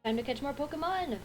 Time to catch more Pokemon!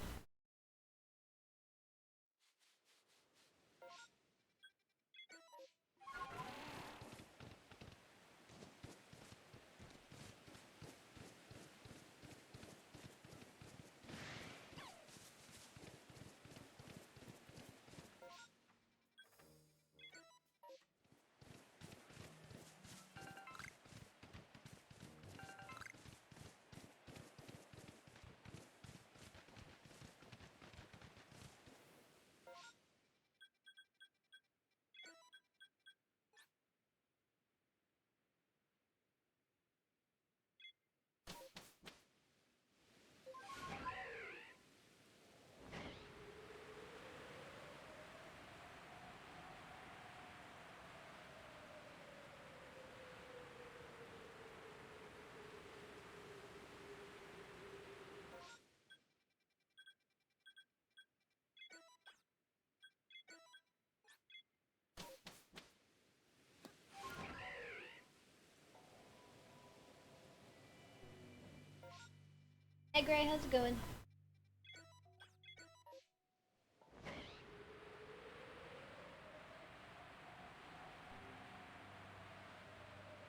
Hey Gray, how's it going?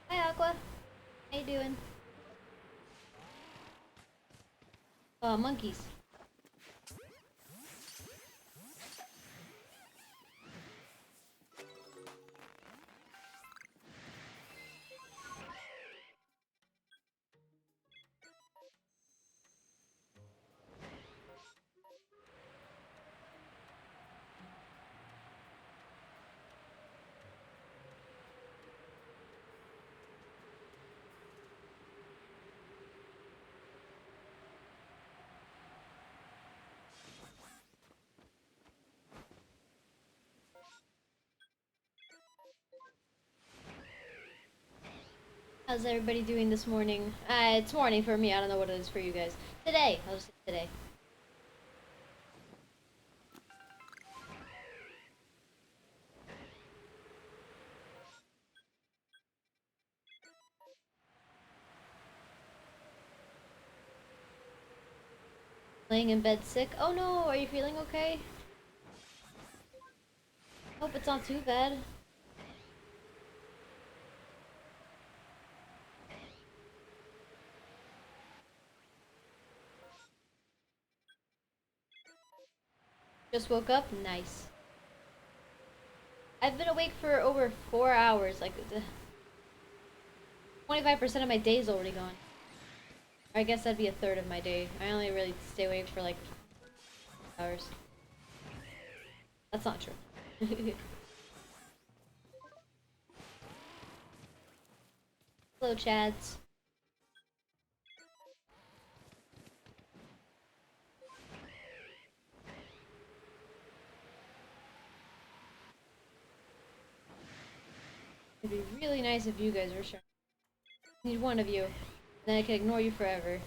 Hi Aqua, how you doing? Monkeys. How's everybody doing this morning? It's morning for me, I don't know what it is for you guys. Today, I'll just say today. Laying in bed sick? Oh no, are you feeling okay? Hope it's not too bad. Just woke up? Nice. I've been awake for over 4 hours, like 25% of my day's already gone. I guess that'd be a third of my day. I only really stay awake for like hours. That's not true. Hello, Chads. It'd be really nice if you guys were sure. I need one of you. Then I can ignore you forever.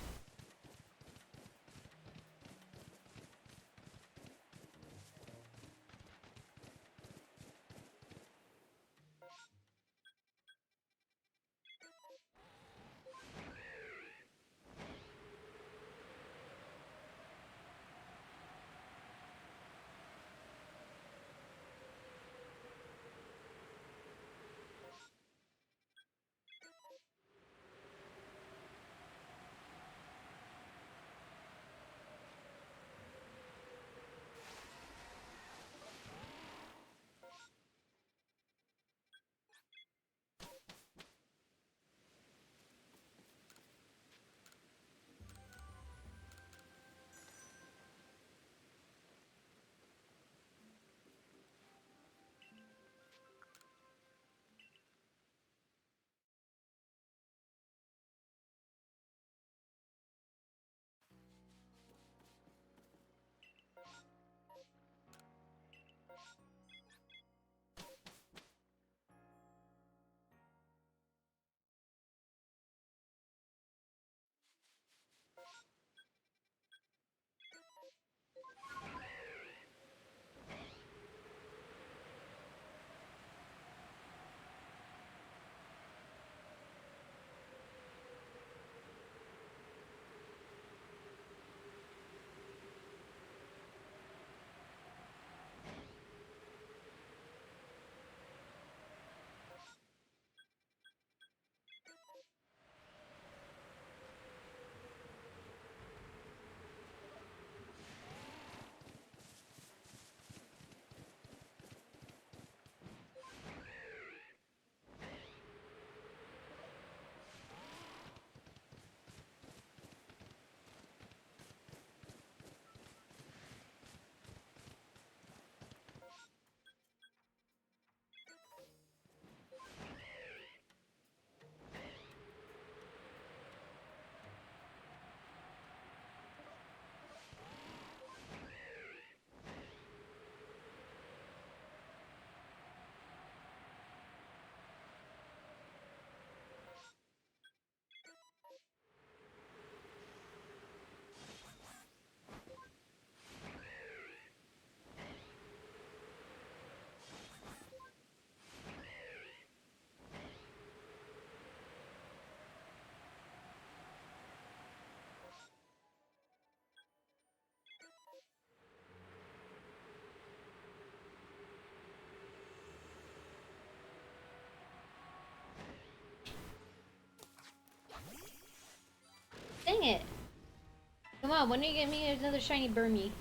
on, when do you get me another shiny Burmy?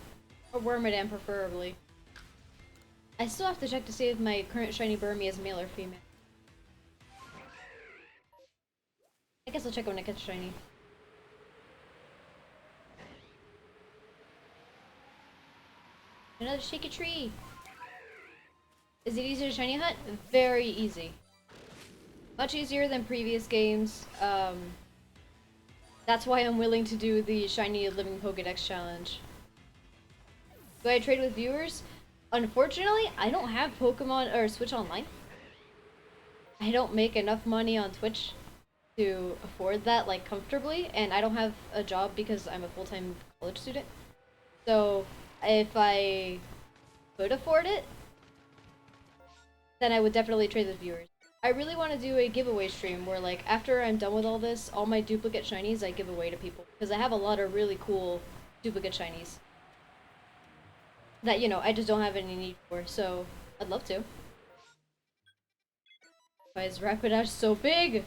Or Wormadam, preferably. I still have to check to see if my current shiny Burmy is male or female. I guess I'll check when I catch shiny. Another shaky tree! Is it easier to shiny hunt? Very easy. Much easier than previous games. That's why I'm willing to do the Shiny Living Pokédex challenge. Do I trade with viewers? Unfortunately, I don't have Pokemon or Switch Online. I don't make enough money on Twitch to afford that, like, comfortably, and I don't have a job because I'm a full-time college student. So, if I could afford it, then I would definitely trade with viewers. I really want to do a giveaway stream where, like, after I'm done with all this, all my duplicate shinies I give away to people. Because I have a lot of really cool duplicate shinies that, you know, I just don't have any need for, so I'd love to. Why is Rapidash so big?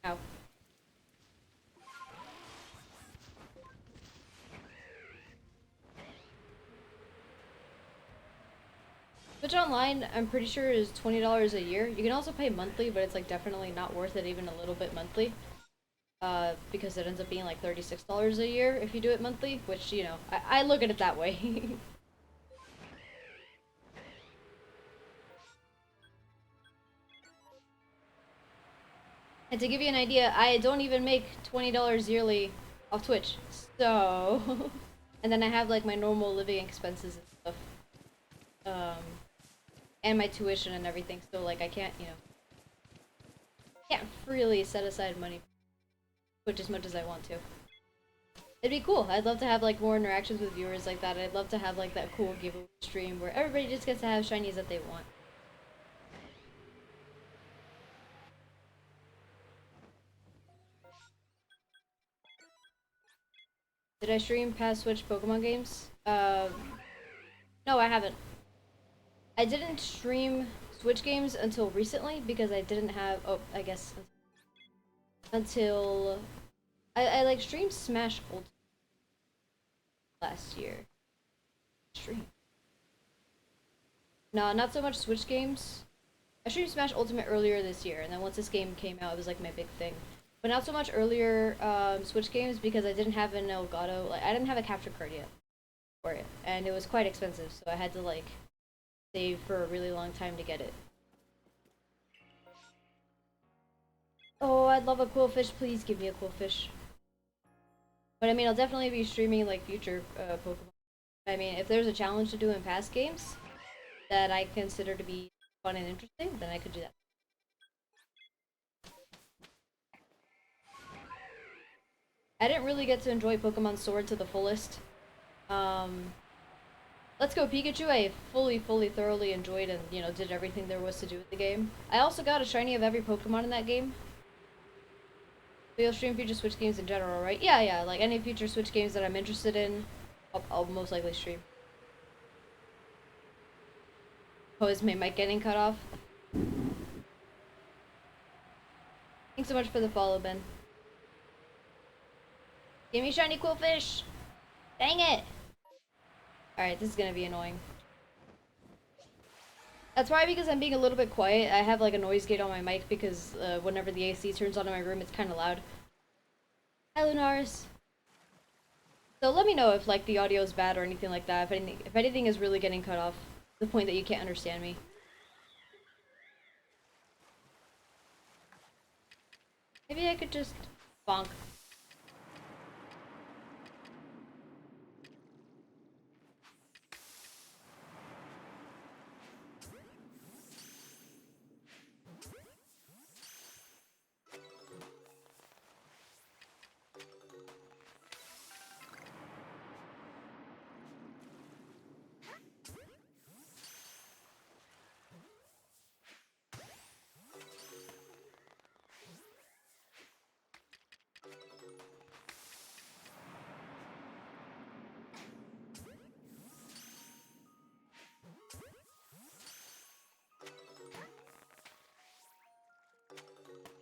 Ow. Switch Online, I'm pretty sure, is $20 a year. You can also pay monthly, but it's, like, definitely not worth it even a little bit monthly. Because it ends up being like $36 a year if you do it monthly, which, you know, I look at it that way. And to give you an idea, I don't even make $20 yearly off Twitch, so... And then I have, like, my normal living expenses and stuff. And my tuition and everything, so, like, I can't, you know... Can't freely set aside money for Twitch as much as I want to. It'd be cool. I'd love to have, like, more interactions with viewers like that. I'd love to have, like, that cool giveaway stream where everybody just gets to have shinies that they want. Did I stream past Switch Pokemon games? No, I haven't. I didn't stream Switch games until recently because I didn't have, oh, I guess, until, I like, streamed Smash Ultimate last year. Stream. No, not so much Switch games. I streamed Smash Ultimate earlier this year, and then once this game came out, it was like my big thing. But not so much earlier Switch games because I didn't have an Elgato, like, I didn't have a capture card yet for it, and it was quite expensive, so I had to, like, save for a really long time to get it. Oh, I'd love a cool fish. Please give me a cool fish. But I mean, I'll definitely be streaming, like, future Pokemon. I mean, if there's a challenge to do in past games that I consider to be fun and interesting, then I could do that. I didn't really get to enjoy Pokemon Sword to the fullest. Let's Go Pikachu, I fully, thoroughly enjoyed and, you know, did everything there was to do with the game. I also got a shiny of every Pokemon in that game. But you'll stream future Switch games in general, right? Yeah, like any future Switch games that I'm interested in, I'll most likely stream. Oh, is my mic getting cut off? Thanks so much for the follow, Ben. Give me shiny cool fish! Dang it! Alright, this is gonna be annoying. That's probably because I'm being a little bit quiet. I have, like, a noise gate on my mic because whenever the AC turns on in my room, it's kind of loud. Hi, Lunaris. So let me know if, like, the audio is bad or anything like that. If anything is really getting cut off, to the point that you can't understand me. Maybe I could just bonk.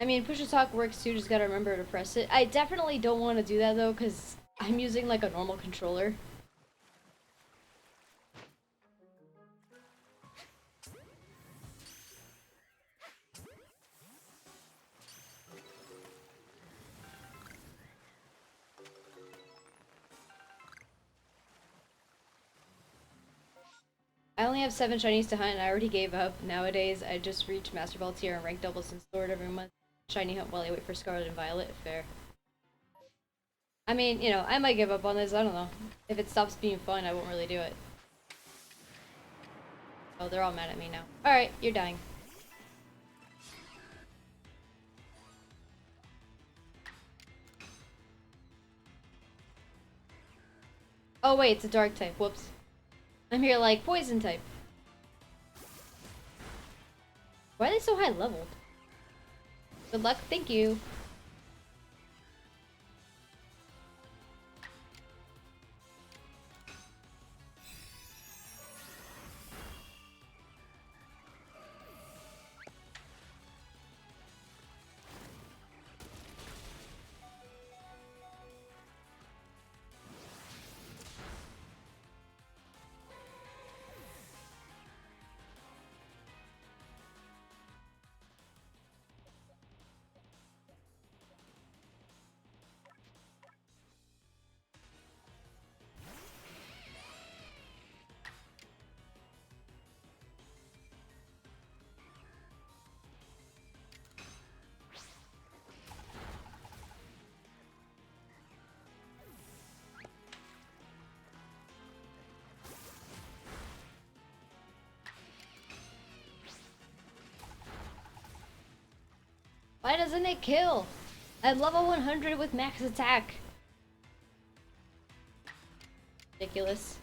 I mean, push to talk works too, just gotta remember to press it. I definitely don't want to do that though, because I'm using like a normal controller. I only have 7 shinies to hunt and I already gave up. Nowadays, I just reach Master Ball tier and rank doubles and sword every month. Shiny hunt while I wait for Scarlet and Violet. Fair. I mean, you know, I might give up on this. I don't know. If it stops being fun, I won't really do it. Oh, they're all mad at me now. Alright, you're dying. Oh wait, it's a dark type. Whoops. I'm here like poison type. Why are they so high leveled? Good luck, thank you. Why doesn't it kill? I'm level 100 with max attack. Ridiculous.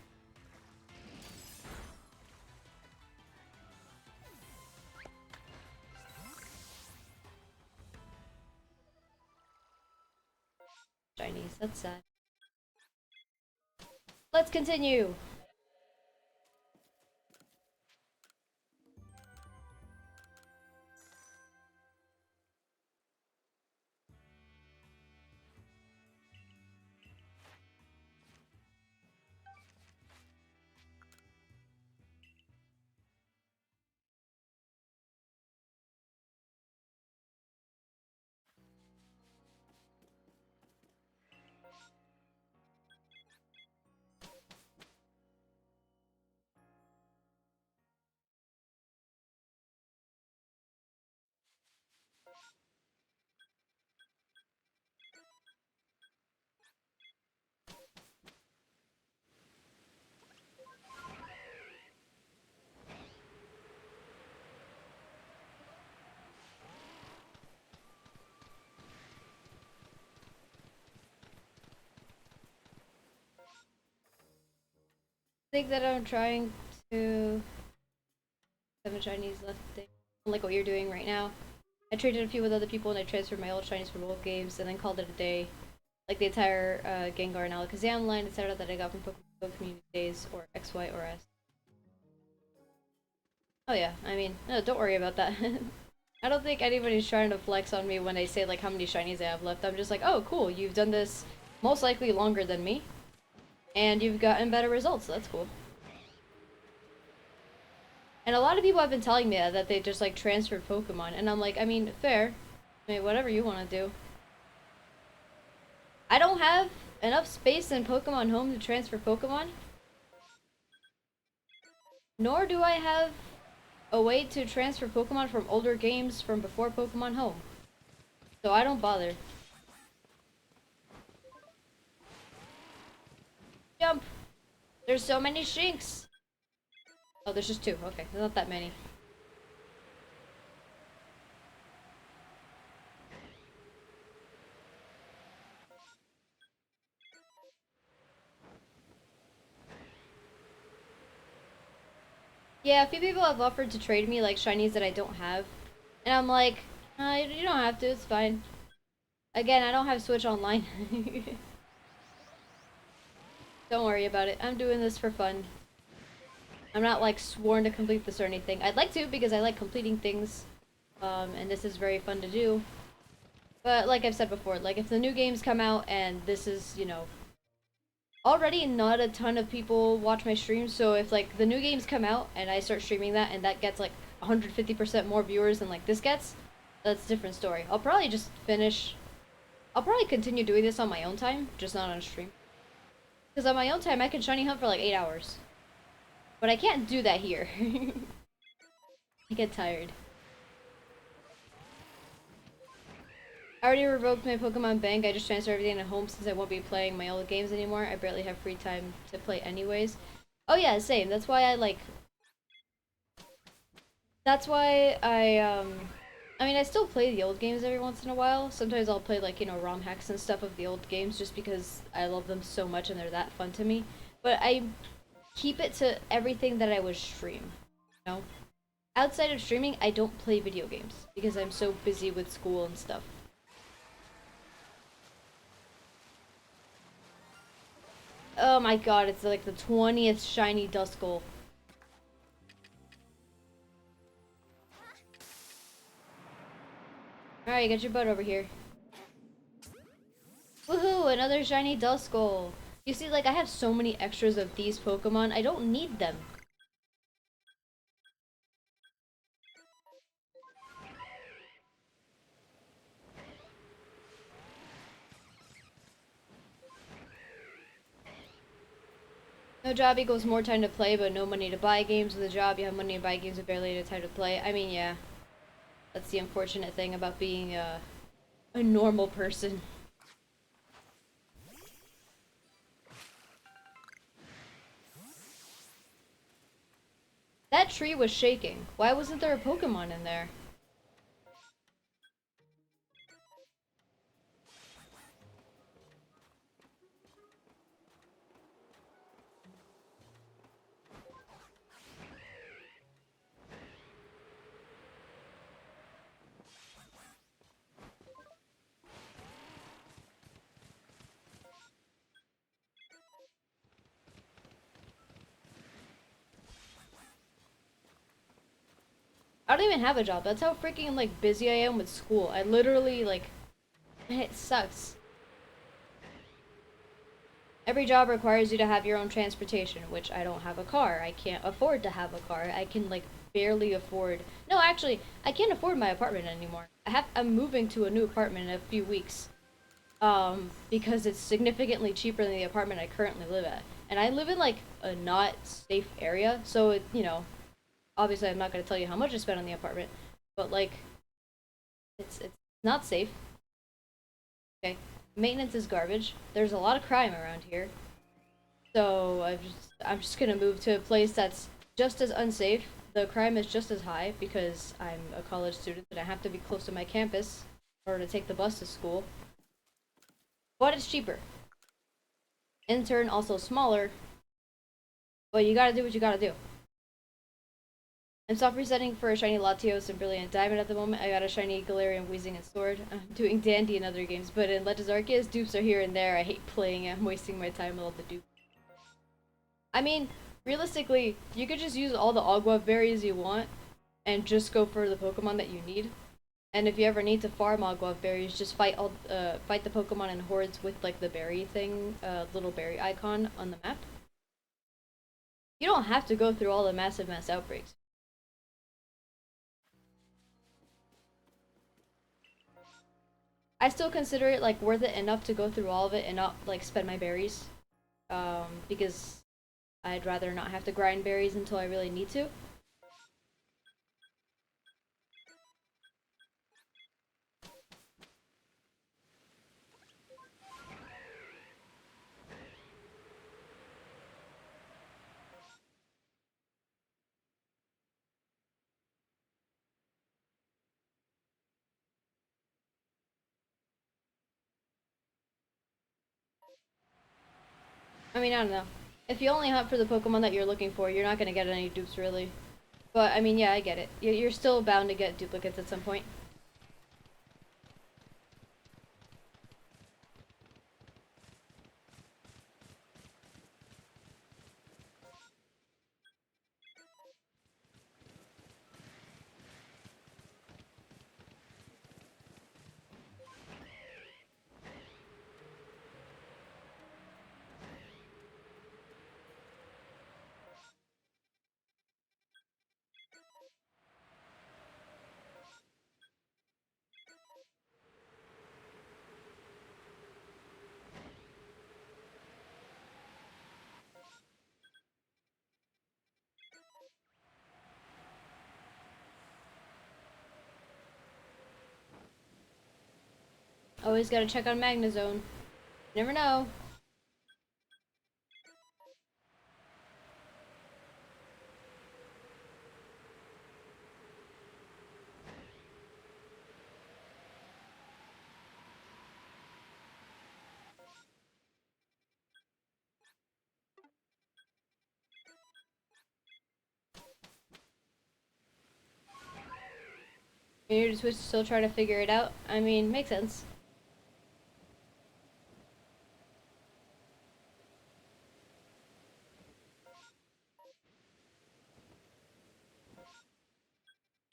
Chinese, that's sad. Let's continue. I think that I'm trying to 7 Chinese left thing. Like what you're doing right now. I traded a few with other people and I transferred my old Chinese for both games and then called it a day. Like the entire Gengar and Alakazam line, etc. that I got from Pokemon Go Community Days or X, Y, or S. Oh yeah, I mean, no, don't worry about that. I don't think anybody's trying to flex on me when they say like how many shinies I have left. I'm just like, oh cool, you've done this most likely longer than me. And you've gotten better results, so that's cool. And a lot of people have been telling me that they just like transferred Pokemon, and I'm like, I mean, fair. I mean, whatever you want to do. I don't have enough space in Pokemon Home to transfer Pokemon. Nor do I have a way to transfer Pokemon from older games from before Pokemon Home. So I don't bother. Jump! There's so many Shinx! Oh, there's just 2. Okay, there's not that many. Yeah, a few people have offered to trade me like shinies that I don't have. And I'm like, you don't have to, it's fine. Again, I don't have Switch Online. Don't worry about it. I'm doing this for fun. I'm not like sworn to complete this or anything. I'd like to because I like completing things. And this is very fun to do. But like I've said before, like if the new games come out and this is, you know, Already not a ton of people watch my streams, so if like the new games come out and I start streaming that and that gets like 150% more viewers than like this gets, that's a different story. I'll probably just finish. I'll probably continue doing this on my own time, just not on a stream. Because on my own time I can shiny hunt for like 8 hours. But I can't do that here. I get tired. I already revoked my Pokemon Bank. I just transferred everything to home since I won't be playing my old games anymore. I barely have free time to play anyways. Oh yeah, same. That's why I like... That's why I mean, I still play the old games every once in a while. Sometimes I'll play like, you know, ROM hacks and stuff of the old games just because I love them so much and they're that fun to me. But I keep it to everything that I would stream, you know? Outside of streaming, I don't play video games because I'm so busy with school and stuff. Oh my god, it's like the 20th shiny Duskull. Alright, get your butt over here. Woohoo, another shiny Duskull. You see, like, I have so many extras of these Pokemon, I don't need them. No job equals more time to play, but no money to buy games. With a job, you have money to buy games, but barely enough time to play. I mean, yeah. That's the unfortunate thing about being a normal person. That tree was shaking. Why wasn't there a Pokemon in there? I don't even have a job. That's how freaking, like, busy I am with school. I literally, like... It sucks. Every job requires you to have your own transportation, which I don't have a car. I can't afford to have a car. I can, like, barely afford... No, actually, I can't afford my apartment anymore. I'm moving to a new apartment in a few weeks. Because it's significantly cheaper than the apartment I currently live at. And I live in, like, a not safe area, so it, you know... Obviously, I'm not going to tell you how much I spent on the apartment, but, like, it's not safe. Okay, maintenance is garbage. There's a lot of crime around here. So I'm just gonna move to a place that's just as unsafe. The crime is just as high because I'm a college student and I have to be close to my campus in order to take the bus to school. But it's cheaper. In turn, also smaller. But you gotta do what you gotta do. I'm soft resetting for a shiny Latios and Brilliant Diamond at the moment. I got a shiny Galarian, Weezing, and Sword. I'm doing Dandy in other games, but in Legends Arceus, dupes are here and there. I hate playing it. I'm wasting my time with all the dupes. I mean, realistically, you could just use all the Agua berries you want and just go for the Pokemon that you need. And if you ever need to farm Agua berries, just fight the Pokemon in hordes with like the berry thing, little berry icon on the map. You don't have to go through all the massive mass outbreaks. I still consider it like worth it enough to go through all of it and not like spend my berries. Because I'd rather not have to grind berries until I really need to. I mean, I don't know. If you only hunt for the Pokemon that you're looking for, you're not gonna get any dupes really. But I mean, yeah, I get it. You're still bound to get duplicates at some point. Always gotta check on Magnezone. Never know. You're to Switch, still trying to figure it out. I mean, makes sense.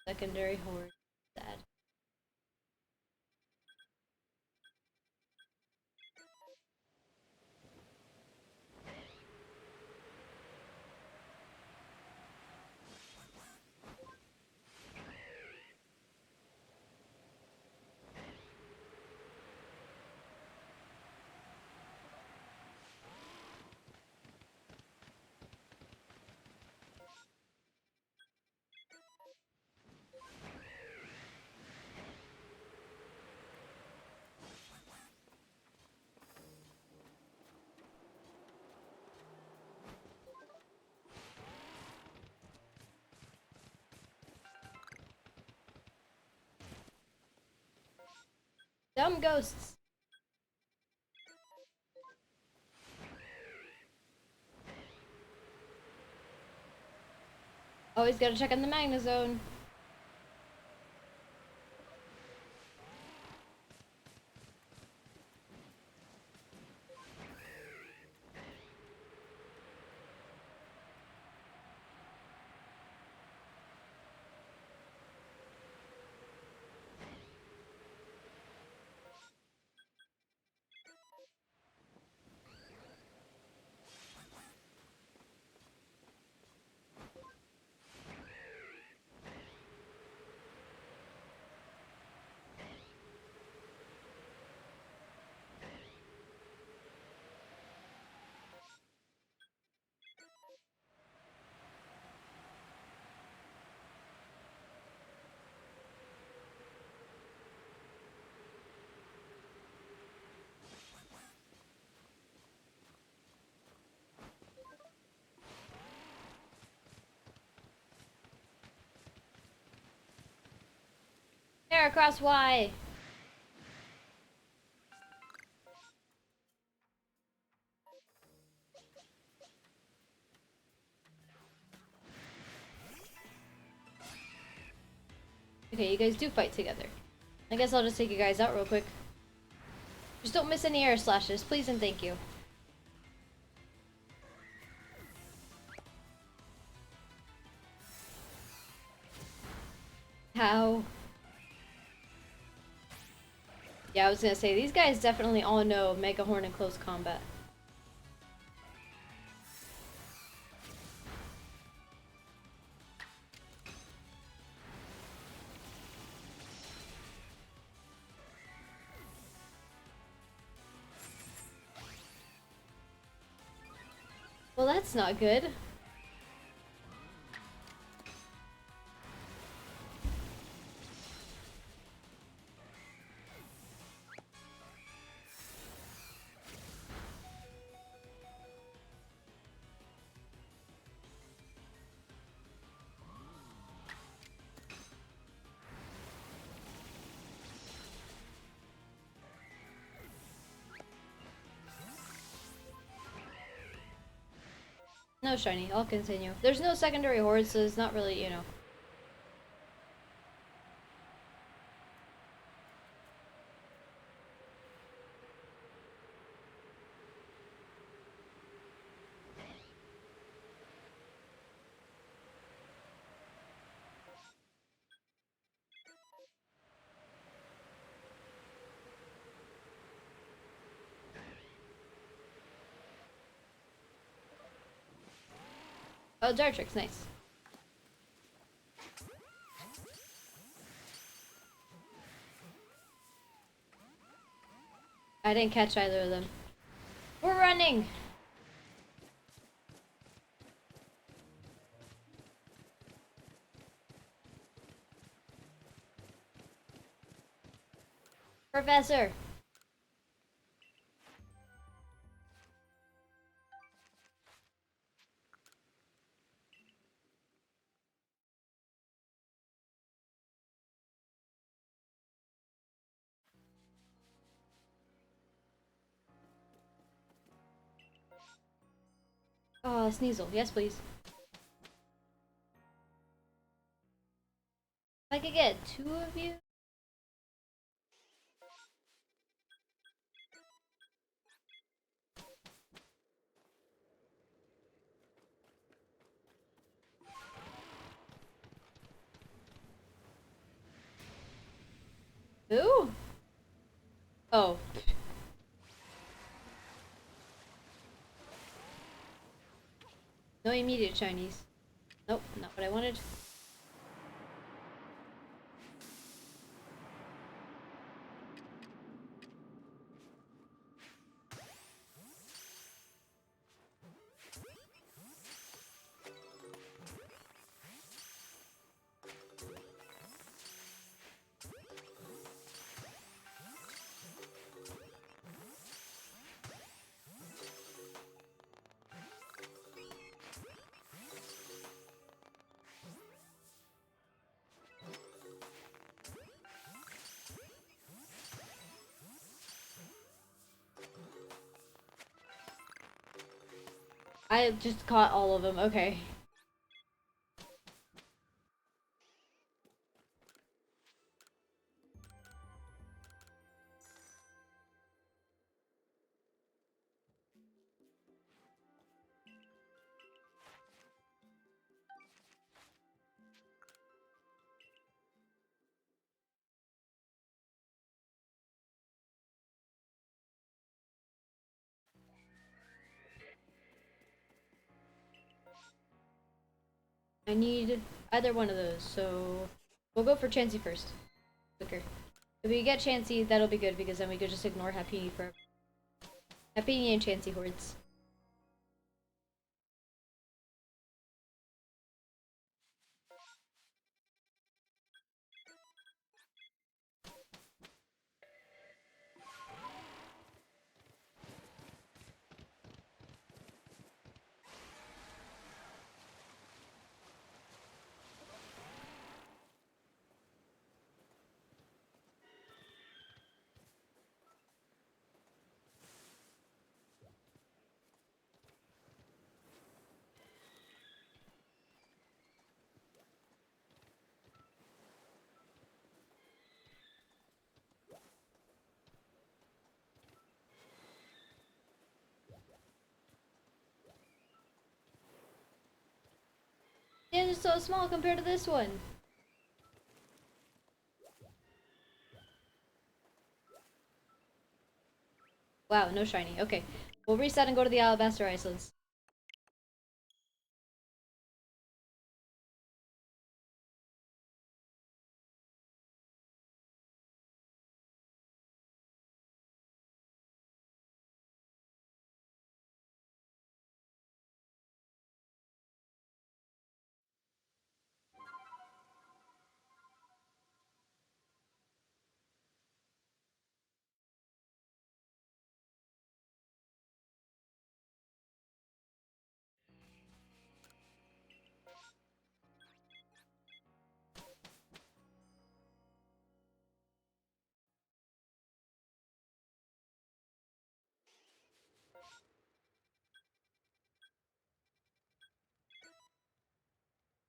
Secondary horde. Sad. Dumb ghosts. Always gotta check on the Magnezone. Heracross Y. Okay, you guys do fight together. I guess I'll just take you guys out real quick. Just don't miss any air slashes, please and thank you. How? Yeah, I was gonna say, these guys definitely all know Mega Horn in close combat. Well, that's not good. No, Shiny, I'll continue. There's no secondary horde, so it's not really, you know. Oh, Dartrix, nice. I didn't catch either of them. We're running! Professor! Oh, Sneasel. Yes, please. If I could get 2 of you. Who? Oh. No immediate Chinese. Nope, not what I wanted. I just caught all of them. Okay. I need either one of those, so we'll go for Chansey first. Quicker. If we get Chansey, that'll be good because then we could just ignore Happiny for Happiny and Chansey hordes. And it's so small compared to this one. Wow, no shiny. Okay. We'll reset and go to the Alabaster Islands.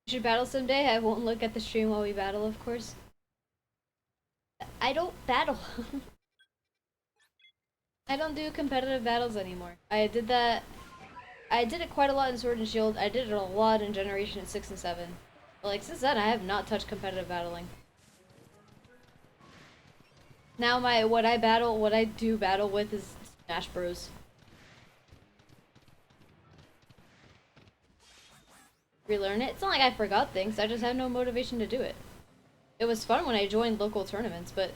We should battle someday. I won't look at the stream while we battle, of course. I don't battle. I don't do competitive battles anymore. I did that. I did it quite a lot in Sword and Shield. I did it a lot in Generation 6 and 7. But like since then, I have not touched competitive battling. Now what I do battle with is Smash Bros. Relearn it. It's not like I forgot things. I just have no motivation to do it. It was fun when I joined local tournaments, but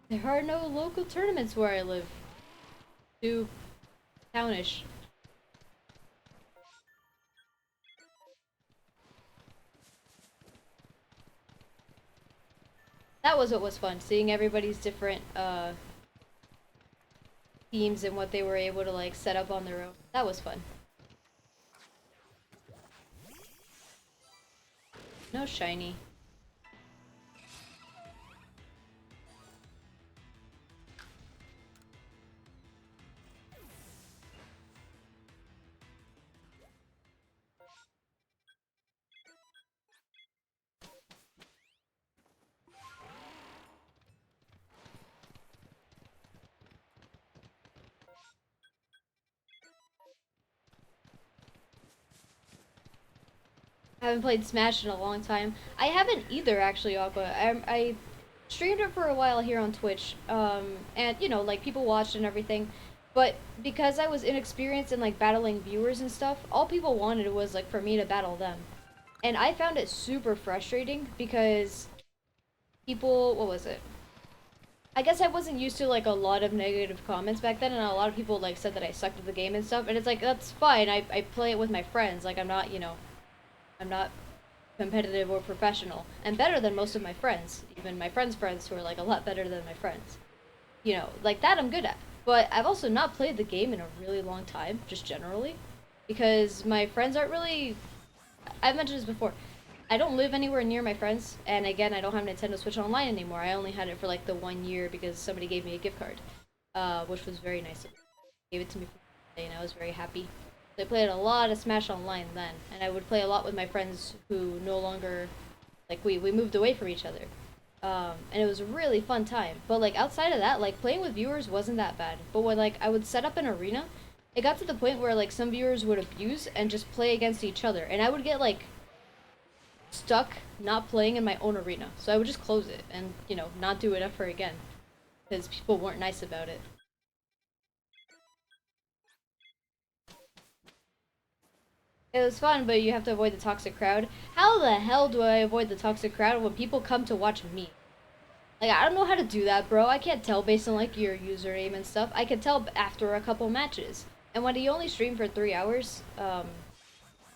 there are no local tournaments where I live. Too townish. That was what was fun, seeing everybody's different teams and what they were able to like set up on their own. That was fun. No shiny. I haven't played Smash in a long time. I haven't either, actually, Aqua. I streamed it for a while here on Twitch, and you know, like people watched and everything. But because I was inexperienced in like battling viewers and stuff, all people wanted was like for me to battle them. And I found it super frustrating because people, what was it? I guess I wasn't used to like a lot of negative comments back then, and a lot of people like said that I sucked at the game and stuff. And it's like that's fine. I play it with my friends. Like I'm not, you know, I'm not competitive or professional. I'm better than most of my friends, even my friends' friends who are like a lot better than my friends. You know, like that I'm good at. But I've also not played the game in a really long time, just generally, because my friends aren't really. I've mentioned this before. I don't live anywhere near my friends, and again, I don't have Nintendo Switch Online anymore. I only had it for like the 1 year because somebody gave me a gift card, which was very nice of them. They gave it to me for my birthday, and I was very happy. So I played a lot of Smash Online then, and I would play a lot with my friends who no longer, like we moved away from each other. And it was a really fun time. But like outside of that, like playing with viewers wasn't that bad. But when like I would set up an arena, it got to the point where like some viewers would abuse and just play against each other, and I would get like stuck not playing in my own arena. So I would just close it and, you know, not do it ever again because people weren't nice about it. It was fun, but you have to avoid the toxic crowd. How the hell do I avoid the toxic crowd when people come to watch me? Like, I don't know how to do that, bro. I can't tell based on, like, your username and stuff. I can tell after a couple matches. And when you only stream for 3 hours,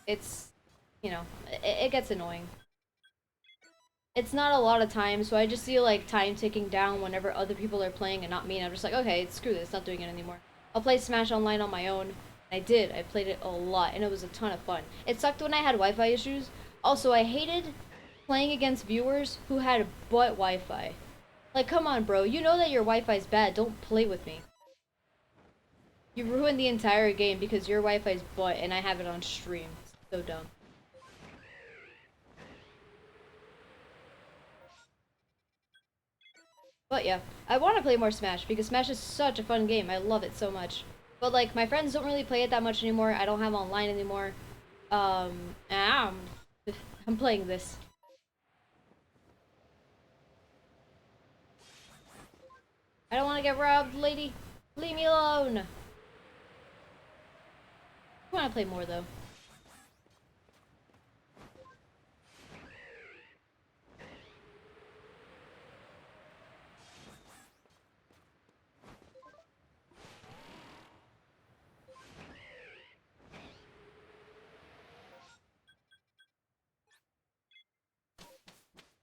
it's, you know, it gets annoying. It's not a lot of time, so I just see like time ticking down whenever other people are playing and not me. And I'm just like, okay, screw this, not doing it anymore. I'll play Smash Online on my own. I did. I played it a lot, and it was a ton of fun. It sucked when I had Wi-Fi issues. Also, I hated playing against viewers who had butt Wi-Fi. Like, come on, bro. You know that your Wi-Fi's bad. Don't play with me. You ruined the entire game because your Wi-Fi's butt, and I have it on stream. It's so dumb. But yeah, I want to play more Smash because Smash is such a fun game. I love it so much. But like my friends don't really play it that much anymore. I don't have online anymore. And I'm playing this. I don't want to get robbed, lady. Leave me alone. I want to play more though.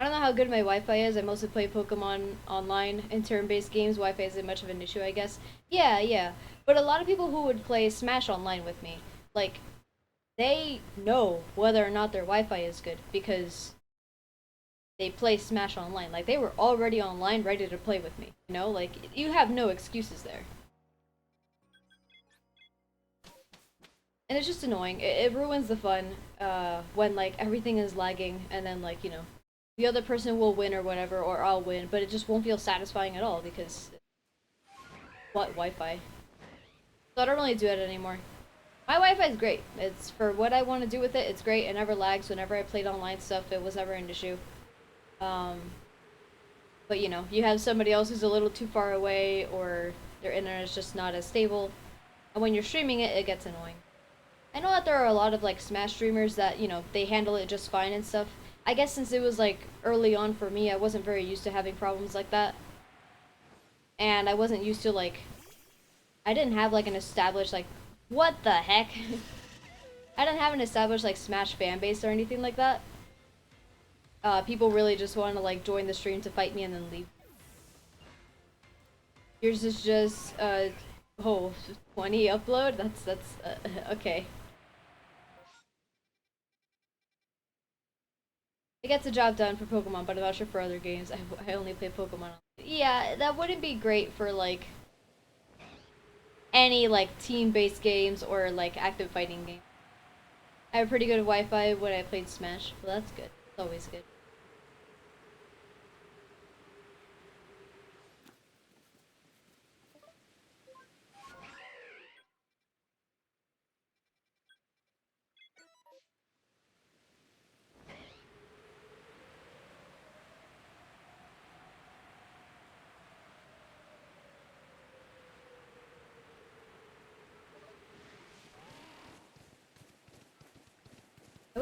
I don't know how good my Wi-Fi is. I mostly play Pokemon online in turn-based games. Wi-Fi isn't much of an issue, I guess. Yeah, yeah. But a lot of people who would play Smash online with me, like, they know whether or not their Wi-Fi is good because they play Smash Online. Like they were already online, ready to play with me. You know, like you have no excuses there, and it's just annoying. It ruins the fun when like everything is lagging, and then like you know, the other person will win or whatever, or I'll win, but it just won't feel satisfying at all because what Wi-Fi. So I don't really do it anymore. My Wi-Fi is great. It's for what I want to do with it. It's great. It never lags. Whenever I played online stuff, it was never an issue. Um, But you know, you have somebody else who's a little too far away or their internet is just not as stable. And when you're streaming it, it gets annoying. I know that there are a lot of like Smash streamers that, you know, they handle it just fine and stuff. I guess since it was like early on for me, I wasn't very used to having problems like that. And I wasn't used to like I didn't have like an established like what the heck? I didn't have an established like Smash fan base or anything like that. People really just want to like join the stream to fight me and then leave. Yours is just oh 20 upload. That's okay. It gets the job done for Pokemon, but I'm not sure for other games. I only play Pokemon. Yeah, that wouldn't be great for like any like team-based games or like active fighting games. I have pretty good Wi-Fi when I played Smash, so that's good. It's always good.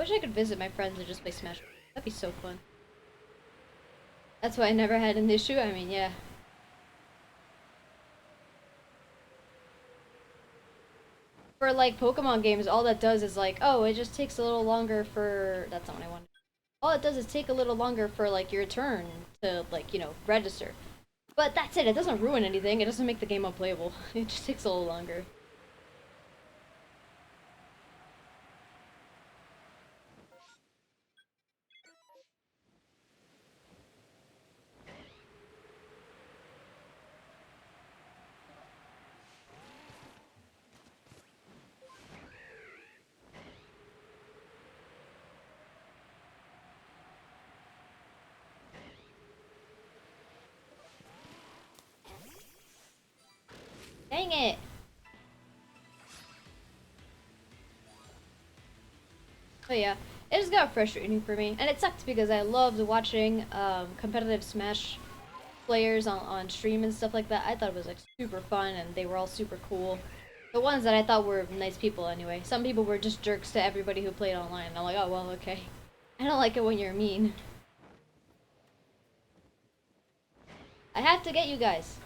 wish I could visit my friends and just play Smash. That'd be so fun. That's why I never had an issue. I mean, yeah. For like Pokemon games, all that does is like, oh, it just takes a little longer for. That's not what I wanted. All it does is take a little longer for like your turn to like, you know, register. But that's it. It doesn't ruin anything. It doesn't make the game unplayable. It just takes a little longer. Dang it! But yeah, it just got frustrating for me, and it sucked because I loved watching competitive Smash players on stream and stuff like that. I thought it was like super fun, and they were all super cool. The ones that I thought were nice people anyway. Some people were just jerks to everybody who played online. And I'm like, oh well, okay. I don't like it when you're mean. I have to get you guys.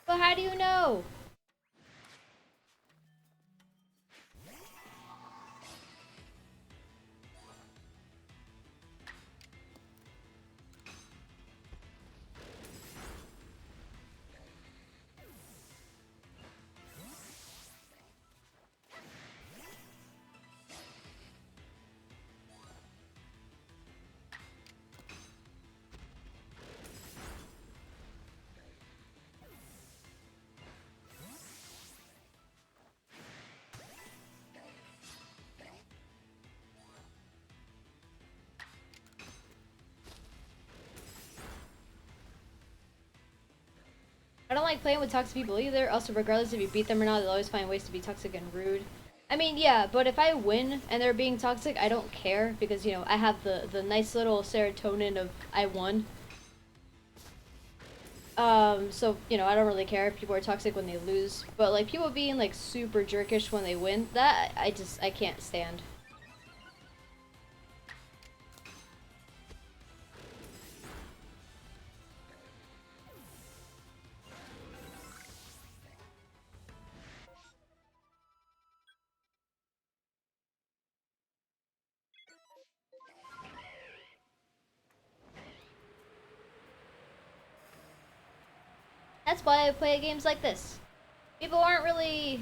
But how do you know? I don't like playing with toxic people either. Also, regardless if you beat them or not, they'll always find ways to be toxic and rude. I mean, yeah, but if I win and they're being toxic, I don't care because, you know, I have the nice little serotonin of I won. So, you know, I don't really care if people are toxic when they lose. But, like, people being, like, super jerkish when they win, that I can't stand. That's why I play games like this. People aren't really...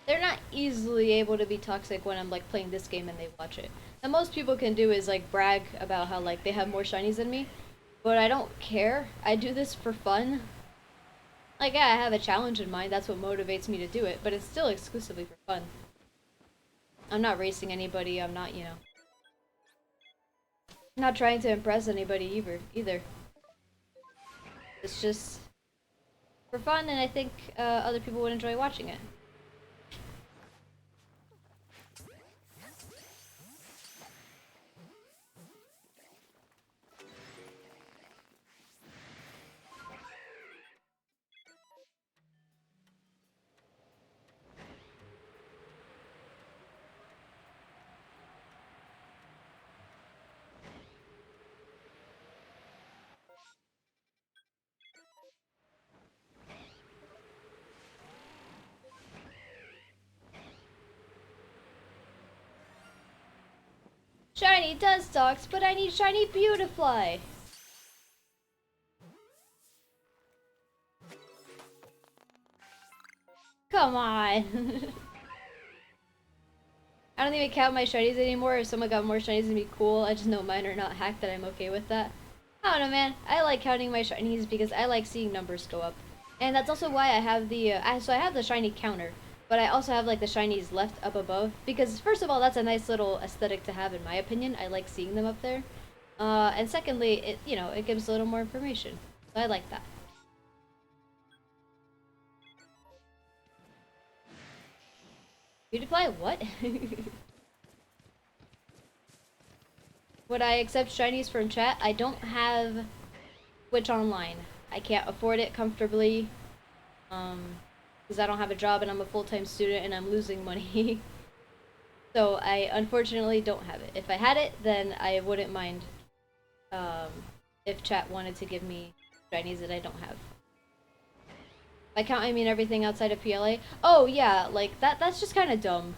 They're not easily able to be toxic when I'm, like, playing this game and they watch it. And most people can do is, like, brag about how, like, they have more shinies than me. But I don't care. I do this for fun. Like, yeah, I have a challenge in mind. That's what motivates me to do it. But it's still exclusively for fun. I'm not racing anybody. I'm not, you know... not trying to impress anybody either. It's just... for fun, and I think other people would enjoy watching it. Shiny Dustox, but I need Shiny Beautifly! Come on! I don't even count my shinies anymore. If someone got more shinies than me, cool. I just know mine are not hacked, and I'm okay with that. I don't know, man. I like counting my shinies because I like seeing numbers go up. And that's also why I have the, so I have the shiny counter. But I also have, like, the shinies left up above. Because, first of all, that's a nice little aesthetic to have, in my opinion. I like seeing them up there. And secondly, it, you know, it gives a little more information. So I like that. Beautifly? What? Would I accept shinies from chat? I don't have Twitch Online. I can't afford it comfortably. Because I don't have a job and I'm a full-time student and I'm losing money. So I unfortunately don't have it. If I had it, then I wouldn't mind um, if chat wanted to give me shinies that I don't have. By count, I mean everything outside of PLA. Oh yeah, like that's just kind of dumb.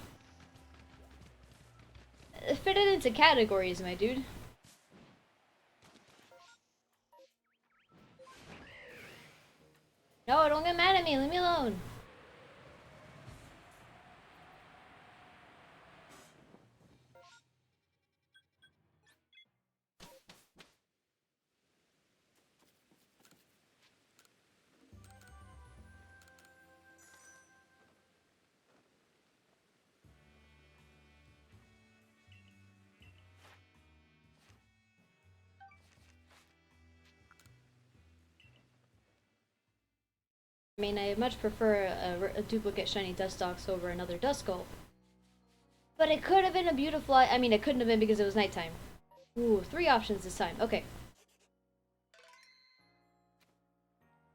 Fit it into categories, my dude. No, don't get mad at me. Leave me alone. I mean, I much prefer a duplicate shiny Dustox over another Duskull. But it could have been a beautiful... I mean, it couldn't have been because it was nighttime. Ooh, 3 options this time. Okay.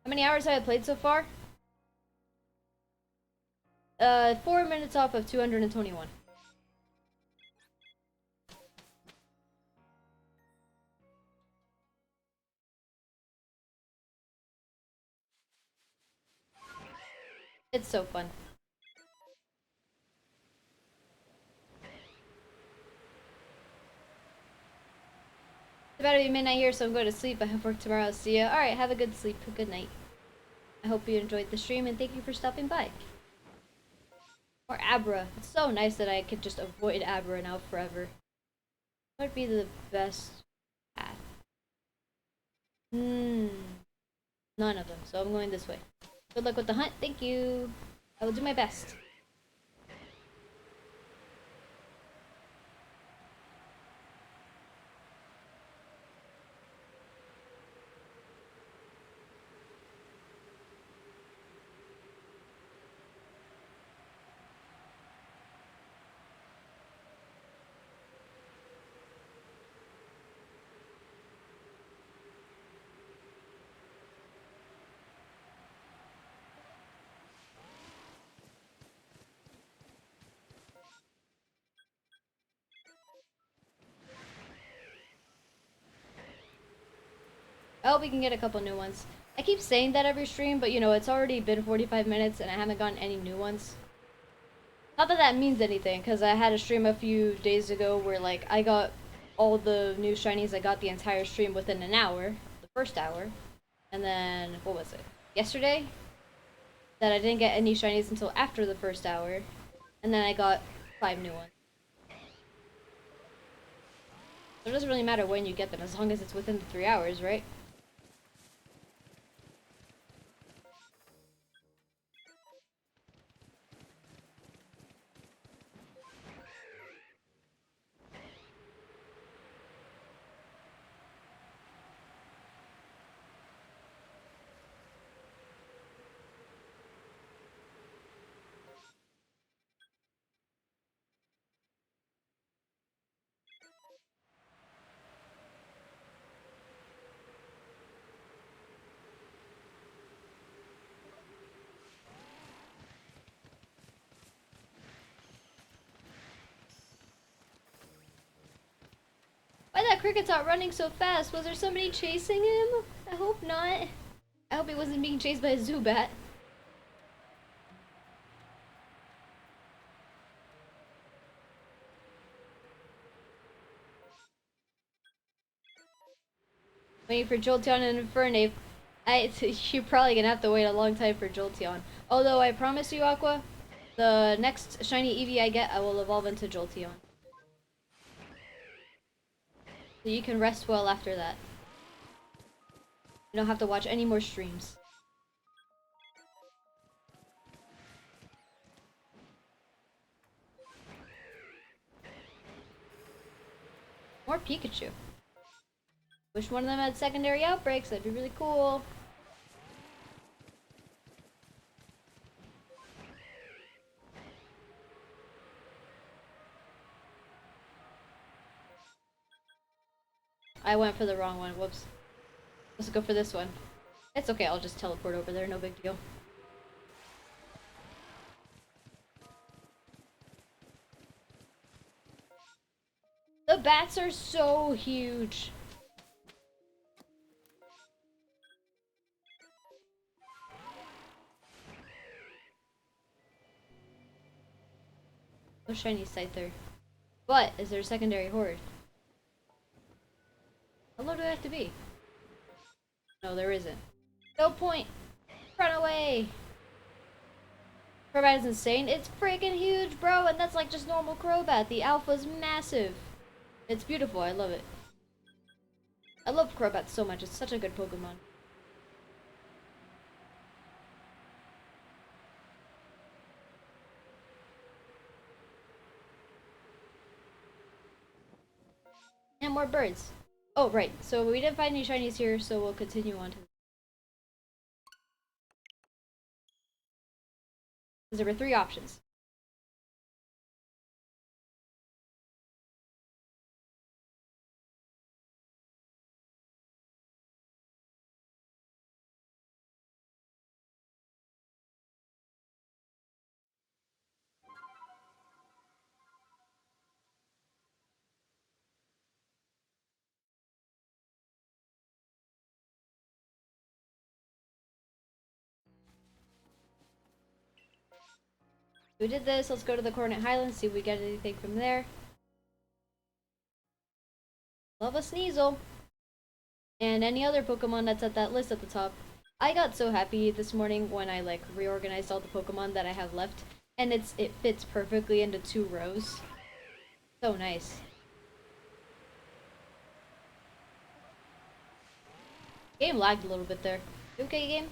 How many hours have I played so far? 4 minutes off of 221. It's so fun. It's about to be midnight here, so I'm going to sleep. I have work tomorrow. See ya. Alright, have a good sleep. Good night. I hope you enjoyed the stream, and thank you for stopping by. Or Abra. It's so nice that I could just avoid Abra now forever. What would be the best path? None of them, so I'm going this way. Good luck with the hunt. Thank you. I will do my best. I hope we can get a couple new ones. I keep saying that every stream, but you know, it's already been 45 minutes and I haven't gotten any new ones. Not that that means anything, because I had a stream a few days ago where, like, I got all the new shinies. I got the entire stream within an hour, the first hour. And then, what was it? Yesterday? That I didn't get any shinies until after the first hour. And then I got 5 new ones. So it doesn't really matter when you get them, as long as it's within the 3 hours, right? Why that cricket's out running so fast? Was there somebody chasing him? I hope not. I hope he wasn't being chased by a Zubat. Waiting for Jolteon and Infernape. You're probably gonna have to wait a long time for Jolteon. Although I promise you, Aqua, the next shiny Eevee I get, I will evolve into Jolteon. So you can rest well after that. You don't have to watch any more streams. More Pikachu. Wish one of them had secondary outbreaks, that'd be really cool. I went for the wrong one, whoops. Let's go for this one. It's okay, I'll just teleport over there, no big deal. The bats are so huge. No shiny Scyther. But, is there a secondary horde? How low do I have to be? No, there isn't. No point! Run away! Crobat is insane. It's freaking huge, bro! And that's like just normal Crobat. The alpha's massive. It's beautiful, I love it. I love Crobat so much, it's such a good Pokemon. And more birds. Oh, right. So we didn't find any shinies here, so we'll continue on to... There were 3 options. We did this, let's go to the Coordinate Highlands, see if we get anything from there. Love a Sneasel. And any other Pokemon that's at that list at the top. I got so happy this morning when I like reorganized all the Pokemon that I have left. And it fits perfectly into 2 rows. So nice. Game lagged a little bit there. You okay, game?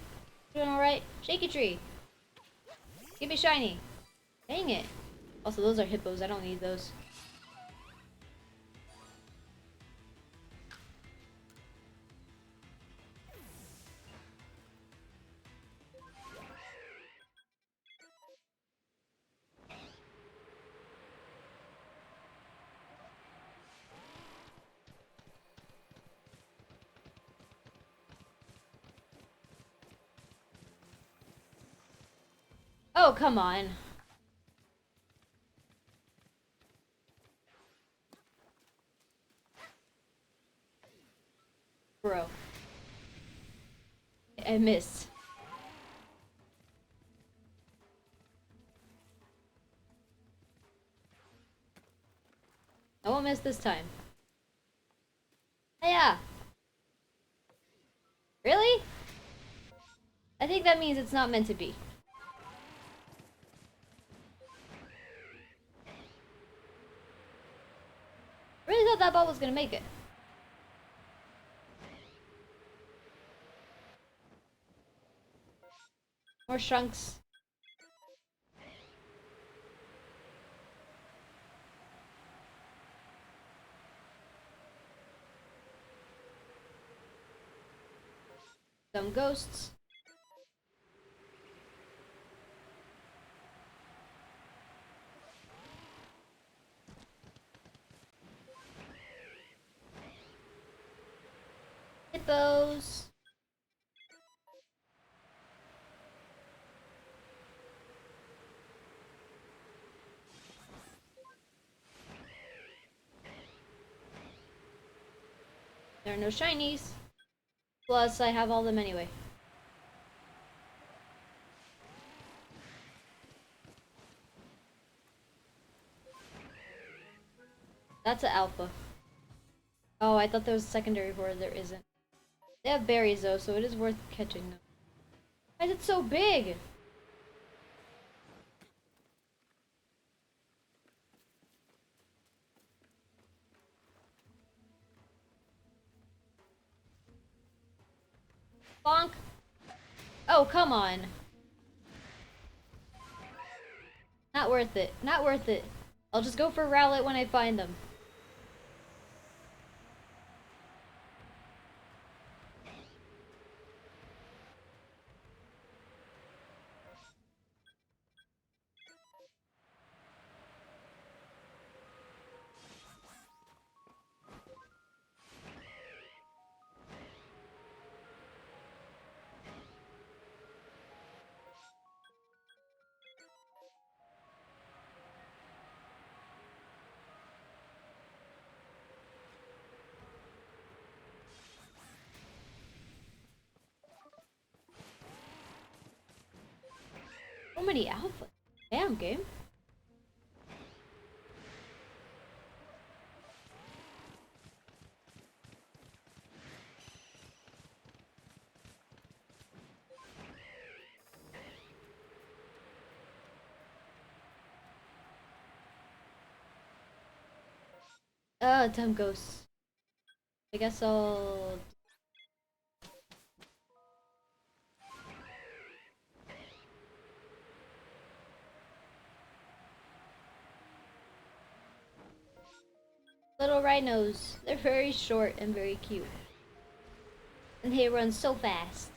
Doing alright? Shaky Tree! Give me shiny! Dang it! Also, those are hippos. I don't need those. Oh, come on. Bro. I missed. I won't miss this time. Yeah. Really? I think that means it's not meant to be. I really thought that ball was gonna make it. More Shrunks. Some ghosts. Hippos. There are no shinies. Plus, I have all them anyway. That's an alpha. Oh, I thought there was a secondary horde. There isn't. They have berries though, so it is worth catching them. Why is it so big? Bonk. Oh, come on. Not worth it. Not worth it. I'll just go for Rowlet when I find them. many alphas. Damn, game. Dumb ghosts. I guess I'll... Little rhinos. They're very short and very cute. And they run so fast.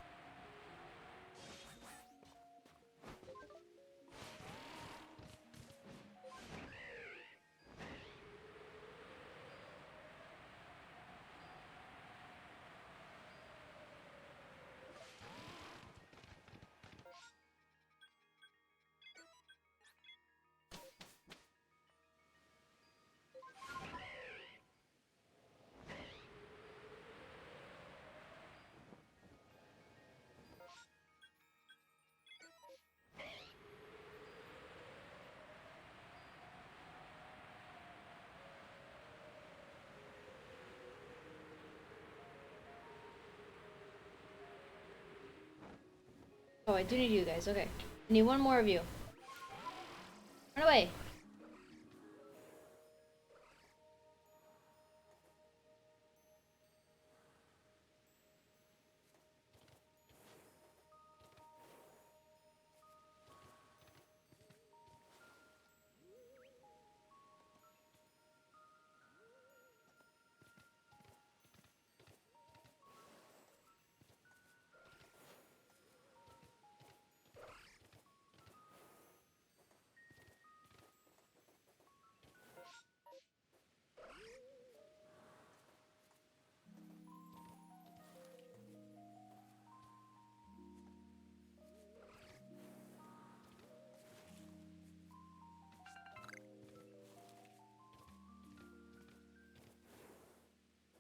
Oh, I do need you guys. Okay. I need one more of you. Run away.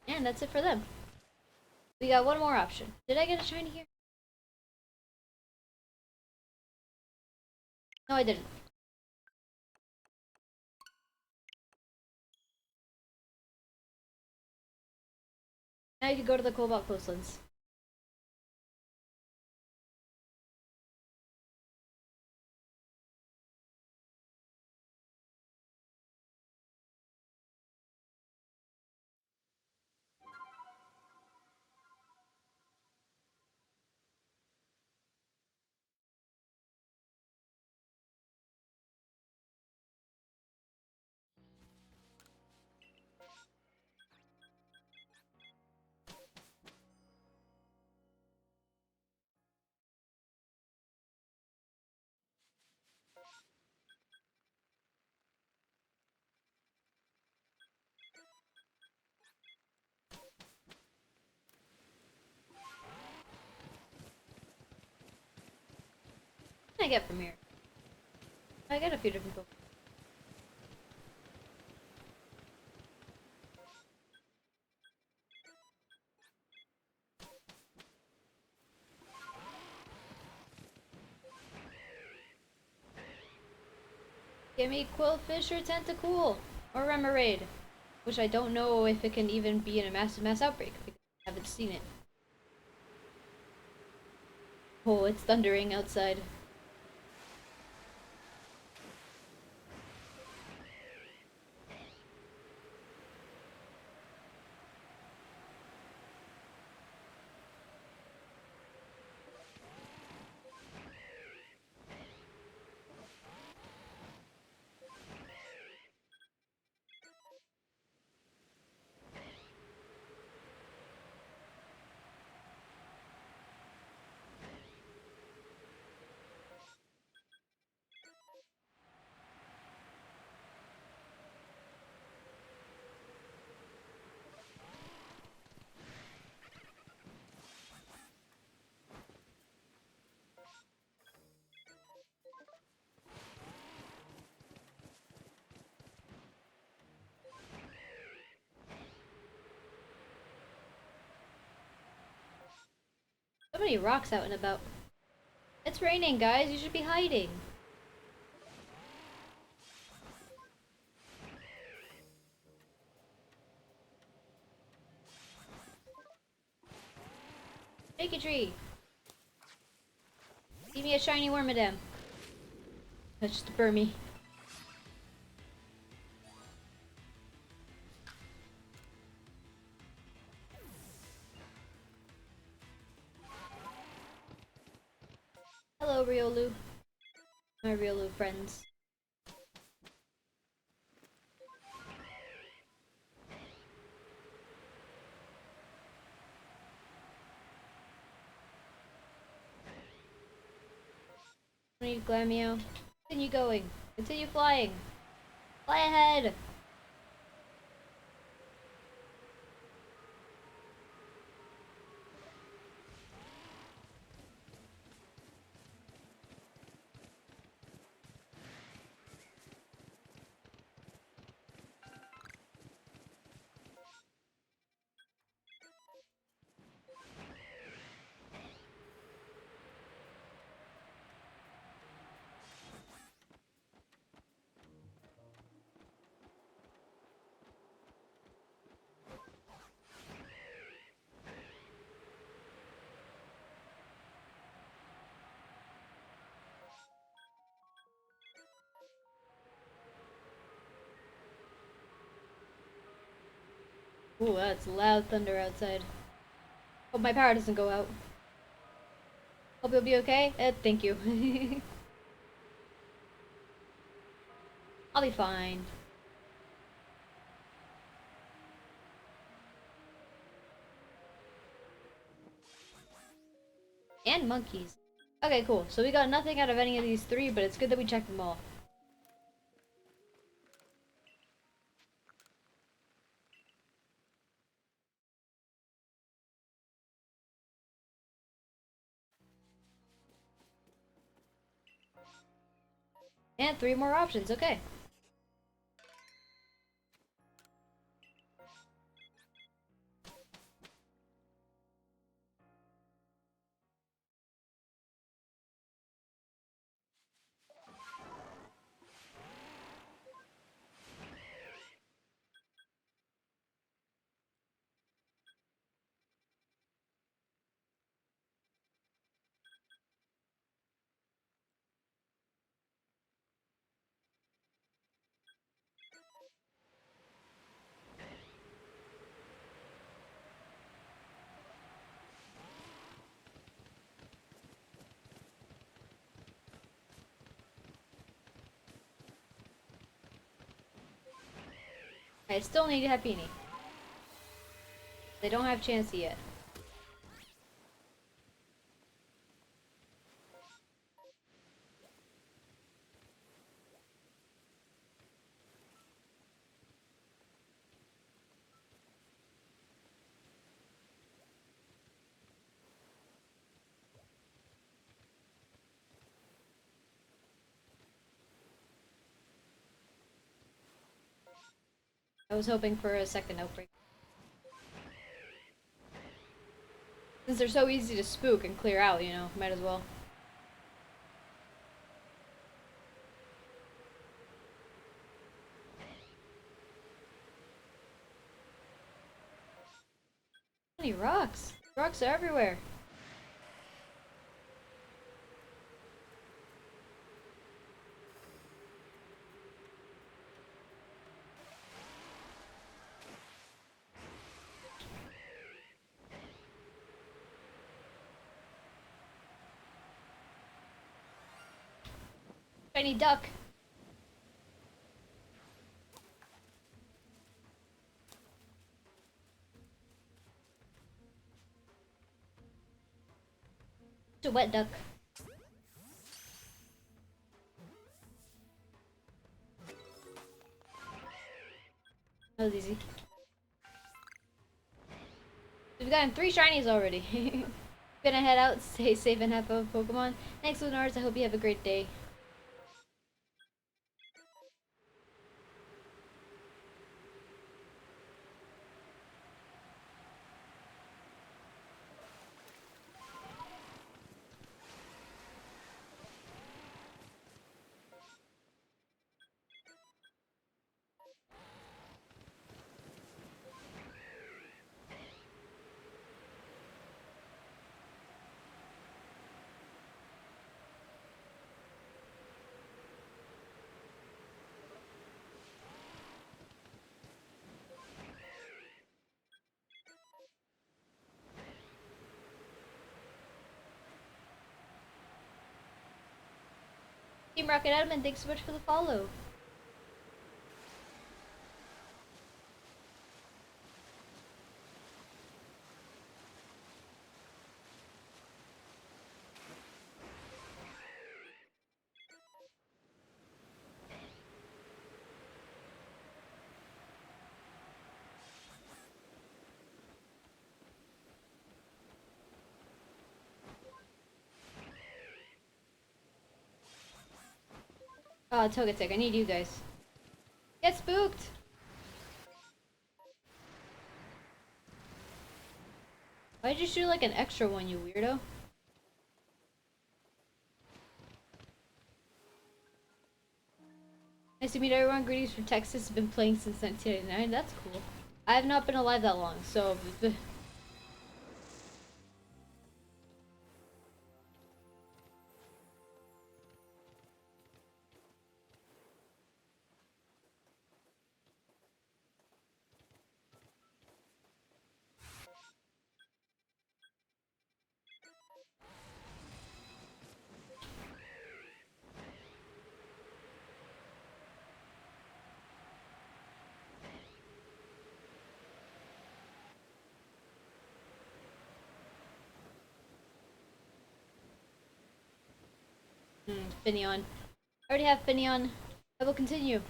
And that's it for them. We got one more option. Did I get a shiny here? No, I didn't. Now you can go to the Cobalt Coastlands. What can I get from here? I got a few different Pokemon. Give me Quillfish or Tentacool or Remoraid, which I don't know if it can even be in a mass outbreak because I haven't seen it. Oh, it's thundering outside. So many rocks out and about. It's raining, guys. You should be hiding. Make a tree. Give me a shiny wormadam. That's just a Burmy. Hello, Riolu. My Riolu friends. Need Glamio. Continue going. Continue flying. Fly ahead. Ooh, that's loud thunder outside. Hope my power doesn't go out. Hope you'll be okay. Thank you. I'll be fine. And monkeys. Okay, cool. So we got nothing out of any of these three, but it's good that we checked them all. And 3 more options, okay. I still need Happini. They don't have Chansey yet. I was hoping for a second outbreak. Since they're so easy to spook and clear out, you know, might as well. So many rocks. Rocks are everywhere. Shiny duck. It's a wet duck. That was easy. We've gotten 3 shinies already. Gonna head out, stay safe and have fun with Pokemon. Thanks, Lunars. I hope you have a great day. Team Rocket Admin, thanks so much for the follow. Togetic, I need you guys. Get spooked! Why'd you shoot like an extra one, you weirdo? Nice to meet everyone. Greetings from Texas. Been playing since 1989. That's cool. I have not been alive that long, so... Finneon. I already have Finneon. I will continue.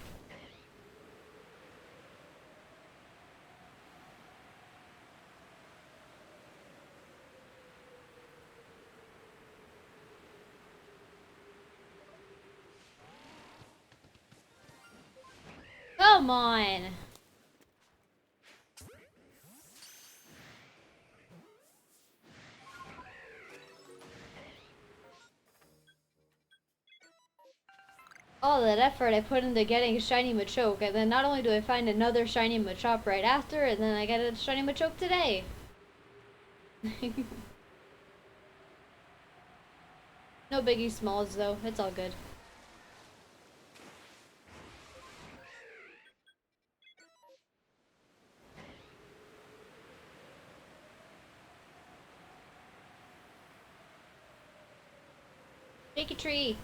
Come on! All that effort I put into getting a shiny Machoke, and then not only do I find another shiny Machop right after, and then I get a shiny Machoke today. No biggie smalls though, it's all good. Shaky tree!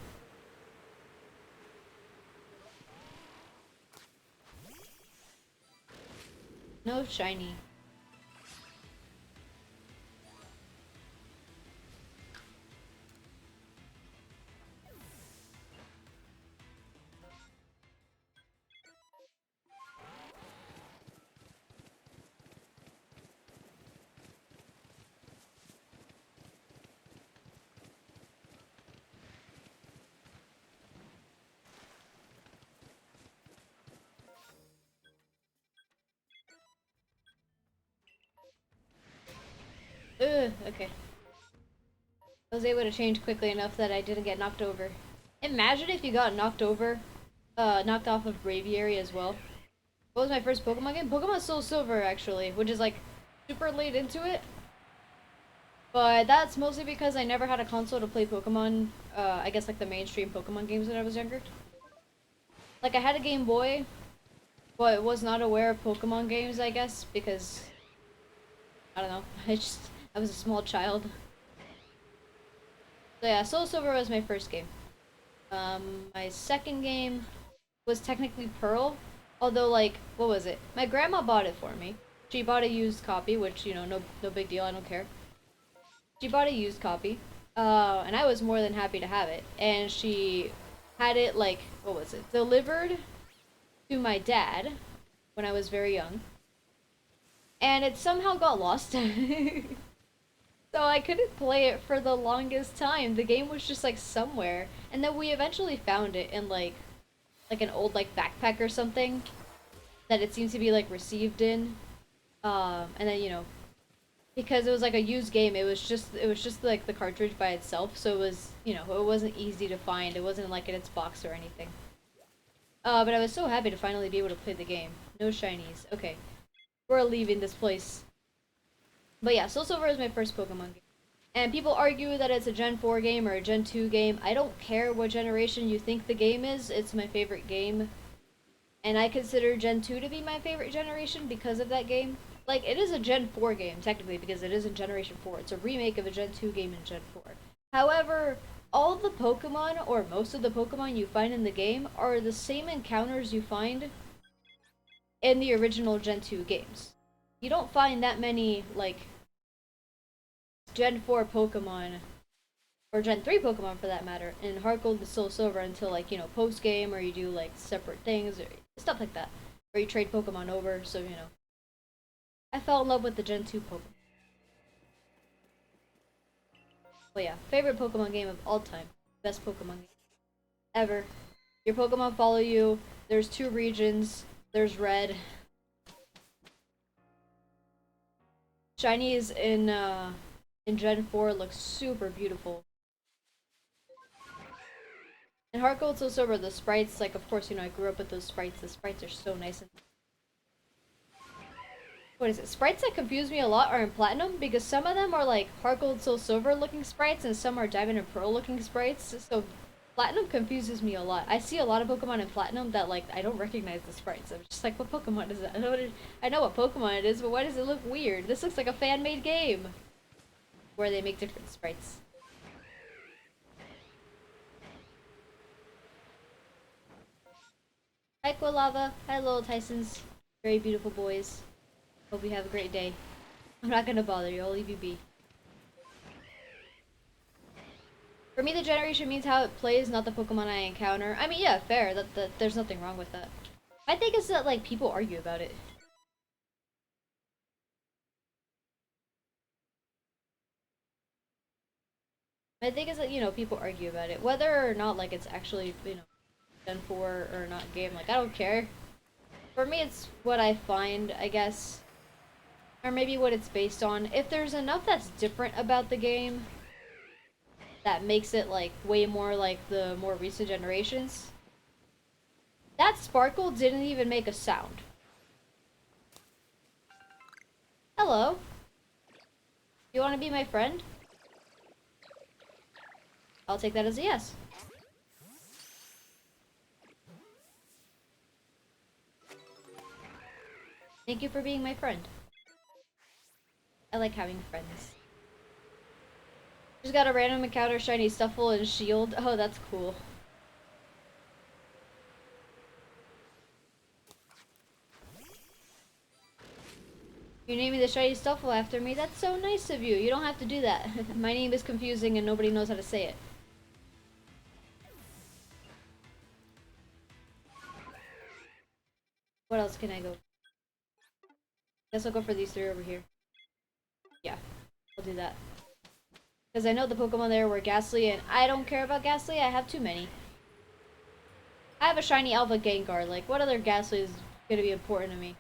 No shiny. Ugh, okay. I was able to change quickly enough that I didn't get knocked over. Imagine if you got knocked over, knocked off of Braviary as well. What was my first Pokemon game? Pokemon Soul Silver, actually, which is like super late into it. But that's mostly because I never had a console to play Pokemon, I guess like the mainstream Pokemon games when I was younger. Like I had a Game Boy, but was not aware of Pokemon games, I guess, because, I don't know, I was a small child. So yeah, Soul Silver was my first game. My second game was technically Pearl, although like, what was it? My grandma bought it for me. She bought a used copy, which, you know, no big deal, I don't care. She bought a used copy, and I was more than happy to have it. And she had it like, what was it? Delivered to my dad when I was very young. And it somehow got lost. So I couldn't play it for the longest time. The game was just like somewhere. And then we eventually found it in like an old like backpack or something that it seemed to be like received in. And then, you know, because it was like a used game, it was just like the cartridge by itself, so it was, you know, it wasn't easy to find. It wasn't like in its box or anything. But I was so happy to finally be able to play the game. No shinies. Okay. We're leaving this place. But yeah, Soul Silver is my first Pokemon game. And people argue that it's a Gen 4 game or a Gen 2 game. I don't care what generation you think the game is. It's my favorite game. And I consider Gen 2 to be my favorite generation because of that game. Like, it is a Gen 4 game, technically, because it is in Generation 4. It's a remake of a Gen 2 game in Gen 4. However, all the Pokemon, or most of the Pokemon you find in the game, are the same encounters you find in the original Gen 2 games. You don't find that many, like, Gen 4 Pokemon, or Gen 3 Pokemon for that matter, in Heart Gold and Soul Silver until, like, you know, post game, or you do, like, separate things, or stuff like that. Or you trade Pokemon over, so, you know. I fell in love with the Gen 2 Pokemon. But yeah, favorite Pokemon game of all time. Best Pokemon game ever. Your Pokemon follow you. There's 2 regions. There's red. Shinies in Gen 4 look super beautiful. In Heart Gold Soul Silver, the sprites, like, of course, you know, I grew up with those sprites. The sprites are so nice. And what is it? Sprites that confuse me a lot are in Platinum, because some of them are, like, Heart Gold Soul Silver looking sprites, and some are Diamond and Pearl looking sprites. So, Platinum confuses me a lot. I see a lot of Pokemon in Platinum that, like, I don't recognize the sprites. I'm just like, what Pokemon is that? I know what Pokemon it is, but why does it look weird? This looks like a fan-made game where they make different sprites. Hi, Quilava. Hi, little Tysons. Very beautiful boys. Hope you have a great day. I'm not gonna bother you. I'll leave you be. For me, the generation means how it plays, not the Pokemon I encounter. I mean, yeah, fair. That there's nothing wrong with that. My thing is that, like, people argue about it. My thing is that, you know, people argue about it. Whether or not, like, it's actually, you know, Gen 4 or not game. Like, I don't care. For me, it's what I find, I guess. Or maybe what it's based on. If there's enough that's different about the game that makes it, like, way more like the more recent generations. That Sparkle didn't even make a sound. Hello. You want to be my friend? I'll take that as a yes. Thank you for being my friend. I like having friends. Just got a random encounter, shiny Stuffle and Shield. Oh, that's cool. You naming the shiny Stuffle after me? That's so nice of you. You don't have to do that. My name is confusing and nobody knows how to say it. What else can I go? Guess I'll go for these 3 over here. Yeah, I'll do that. Because I know the Pokemon there were Ghastly, and I don't care about Ghastly. I have too many. I have a shiny Alpha Gengar. Like, what other Ghastly is going to be important to me?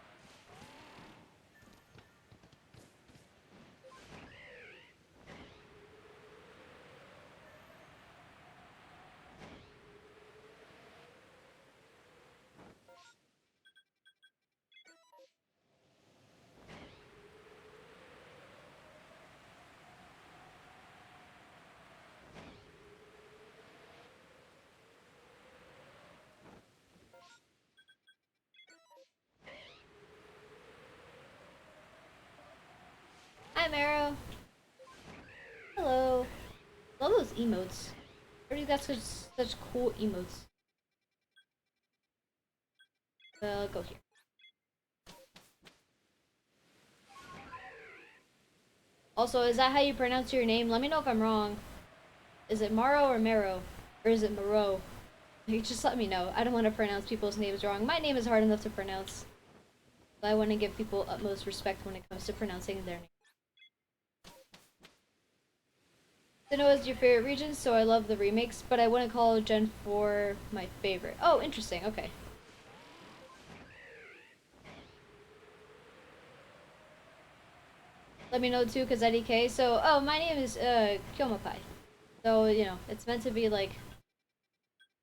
Hi, Marrow. Hello. Love those emotes. Everybody's got such cool emotes. Go here. Also, is that how you pronounce your name? Let me know if I'm wrong. Is it Maro or Maro? Or is it Moreau? Like, just let me know. I don't want to pronounce people's names wrong. My name is hard enough to pronounce. So I want to give people utmost respect when it comes to pronouncing their name. Sinnoh is your favorite region, so I love the remakes, but I wouldn't call Gen 4 my favorite. Oh, interesting. Okay. Let me know too, because IDK. So, oh, my name is Kyomapai. So, you know, it's meant to be like.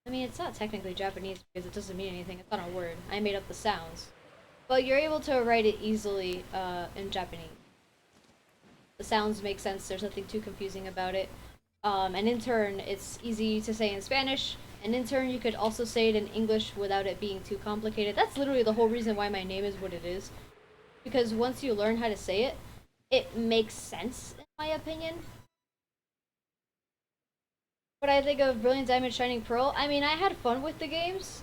I mean, it's not technically Japanese because it doesn't mean anything. It's not a word. I made up the sounds. But you're able to write it easily in Japanese. The sounds make sense. There's nothing too confusing about it. And in turn, it's easy to say in Spanish. And in turn, you could also say it in English without it being too complicated. That's literally the whole reason why my name is what it is. Because once you learn how to say it, it makes sense, in my opinion. What I think of Brilliant Diamond Shining Pearl, I mean, I had fun with the games.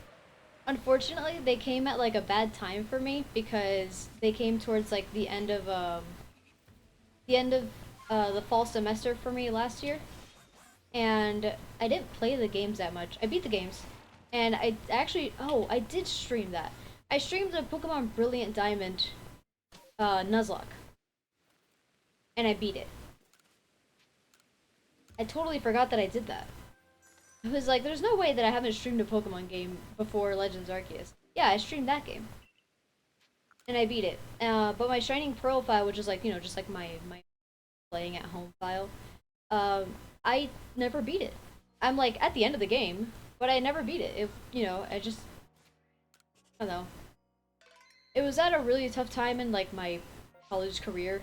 Unfortunately, they came at like a bad time for me because they came towards like the end of the fall semester for me last year, and I didn't play the games that much. I beat the games, and I actually I did stream that. I streamed the Pokemon Brilliant Diamond Nuzlocke, and I beat it. I totally forgot that I did that. I was like, there's no way that I haven't streamed a Pokemon game before Legends Arceus. Yeah, I streamed that game. And I beat it. But my Shining Pearl file, which is like, just like my playing at home file, I never beat it. I'm like at the end of the game, but I never beat it. I don't know. It was at a really tough time in like my college career.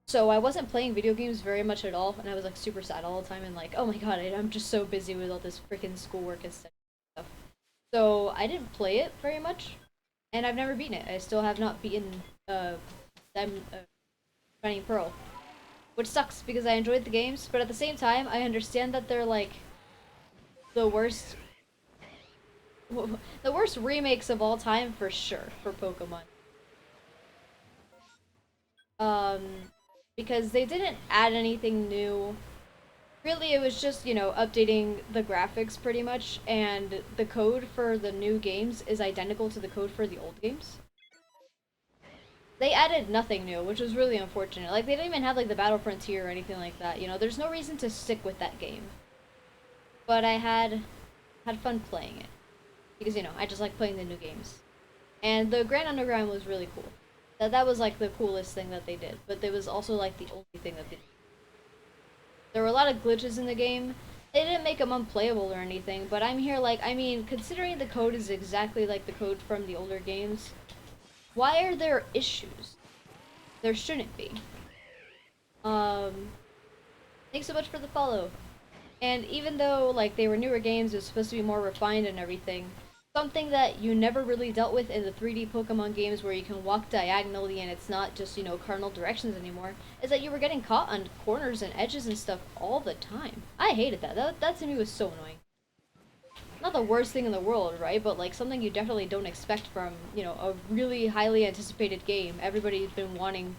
So I wasn't playing video games very much at all, and I was like super sad all the time and like, oh my god, I'm just so busy with all this freaking schoolwork and stuff. So I didn't play it very much, and I've never beaten it. I still have not beaten Shining Pearl, which sucks because I enjoyed the games, but at the same time, I understand that they're like the worst, the worst remakes of all time for sure for Pokemon. Um, because they didn't add anything new. Really, it was just, updating the graphics pretty much, and the code for the new games is identical to the code for the old games. They added nothing new, which was really unfortunate. Like, they didn't even have, like, the Battle Frontier or anything like that, there's no reason to stick with that game. But I had fun playing it. Because, I just like playing the new games. And the Grand Underground was really cool. That was, like, the coolest thing that they did. But it was also, like, the only thing that they did. There were a lot of glitches in the game. They didn't make them unplayable or anything, but I'm here like, I mean, considering the code is exactly like the code from the older games, why are there issues? There shouldn't be. Thanks so much for the follow. And even though, like, they were newer games, it was supposed to be more refined and everything, something that you never really dealt with in the 3D Pokemon games where you can walk diagonally and it's not just, cardinal directions anymore, is that you were getting caught on corners and edges and stuff all the time. I hated that. That to me was so annoying. Not the worst thing in the world, right? But, like, something you definitely don't expect from, a really highly anticipated game. Everybody's been wanting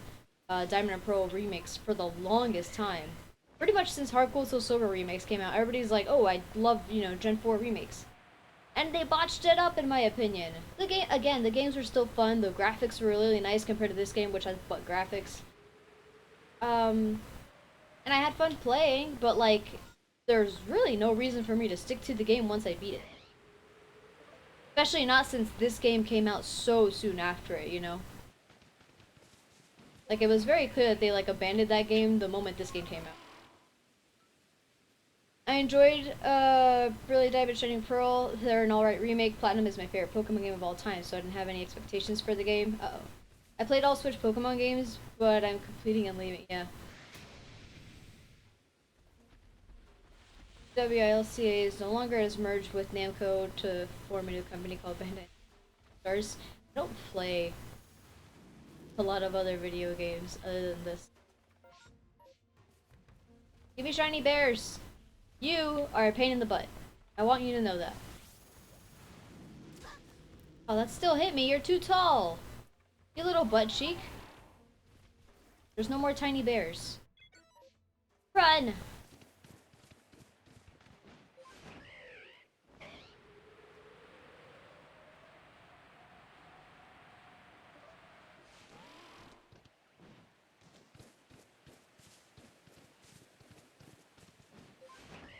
Diamond and Pearl remakes for the longest time. Pretty much since Heart Gold Soul Silver remakes came out, everybody's like, oh, I love, Gen 4 remakes. And they botched it up, in my opinion. The game, again, the games were still fun. The graphics were really nice compared to this game, which has butt graphics. And I had fun playing, but like, there's really no reason for me to stick to the game once I beat it. Especially not since this game came out so soon after it, Like, it was very clear that they, like, abandoned that game the moment this game came out. I enjoyed Brilliant Diamond Shining Pearl. They're an alright remake. Platinum is my favorite Pokemon game of all time, so I didn't have any expectations for the game. Uh-oh. I played all Switch Pokemon games, but I'm completing and leaving, yeah. WILCA is no longer as merged with Namco to form a new company called Bandai Stars. I don't play a lot of other video games other than this. Give me shiny bears! You are a pain in the butt. I want you to know that. Oh, that still hit me. You're too tall. You little butt cheek. There's no more tiny bears. Run!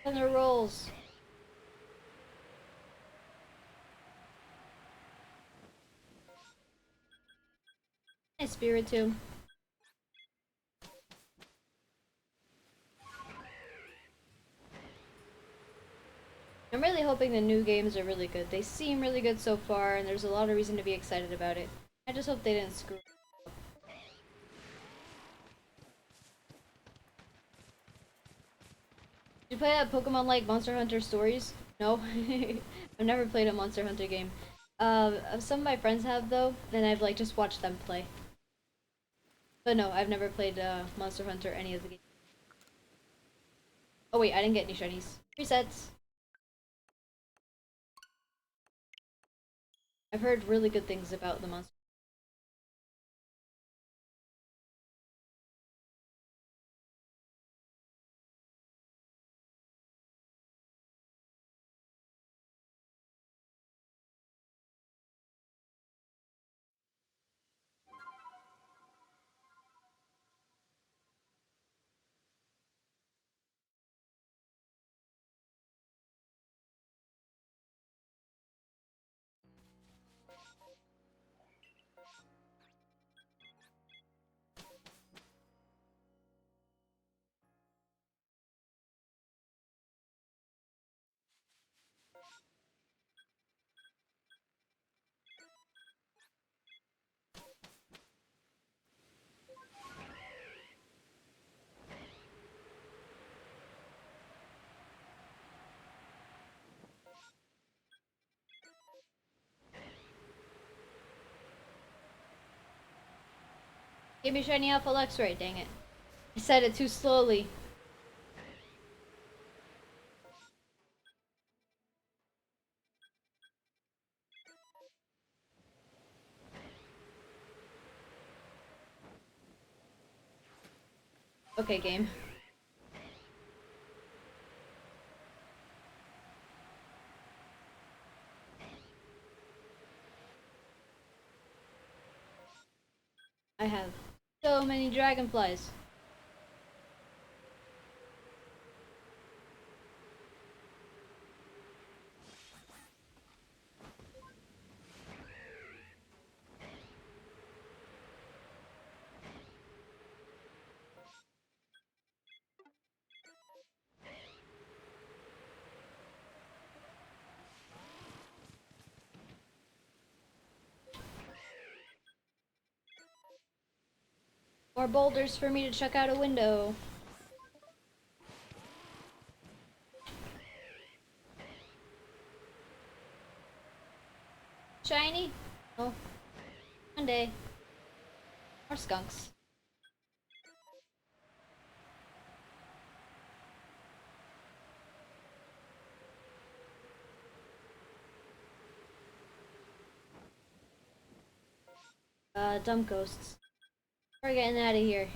Thunder rolls. Nice spirit too. I'm really hoping the new games are really good. They seem really good so far, and there's a lot of reason to be excited about it. I just hope they didn't screw up. Did you play that Pokemon like Monster Hunter Stories? No. I've never played a Monster Hunter game. Some of my friends have though, and I've like just watched them play. But no, I've never played Monster Hunter any of the games. Oh wait, I didn't get any shinies. Resets. I've heard really good things about the monster. Give me shiny Alpha Luxray, dang it. I said it too slowly. Okay, game. I have so many dragonflies. More boulders for me to check out a window. Shiny? Oh. One day. More skunks. Dumb ghosts. We're getting out of here.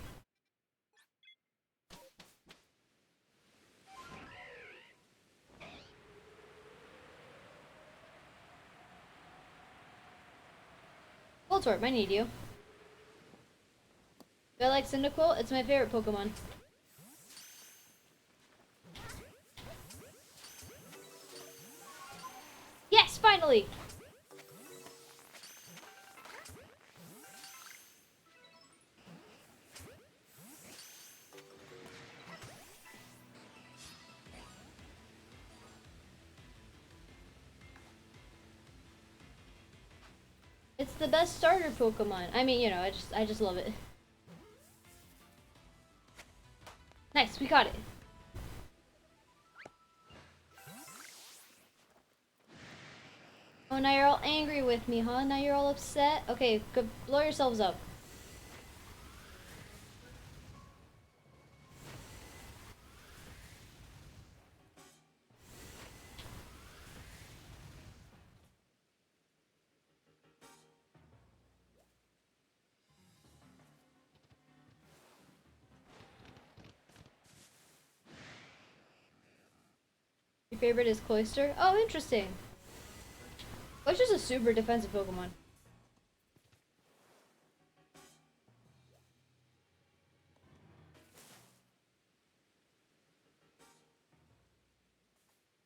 Voltorb, I need you. Do I like Cyndaquil? It's my favorite Pokemon. Yes, finally! It's the best starter Pokemon. I mean, you know, I just love it. Nice, we caught it. Oh, now you're all angry with me, huh? Now you're all upset? Okay, go blow yourselves up. Your favorite is Cloyster? Oh, interesting. Cloyster's a super defensive Pokemon.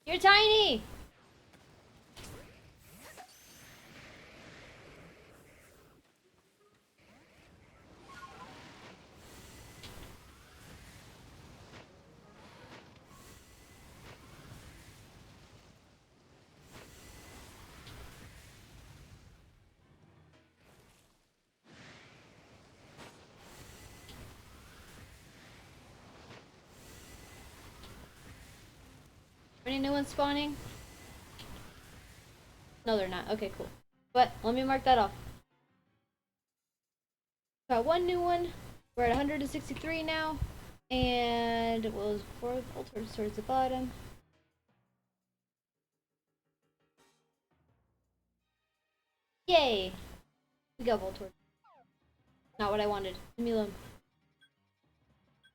You're tiny! Any new ones spawning? No, they're not. Okay, cool. But let me mark that off. Got one new one. We're at 163 now. And we'll towards the bottom. Yay! We got Voltorb. Not what I wanted. Emilum.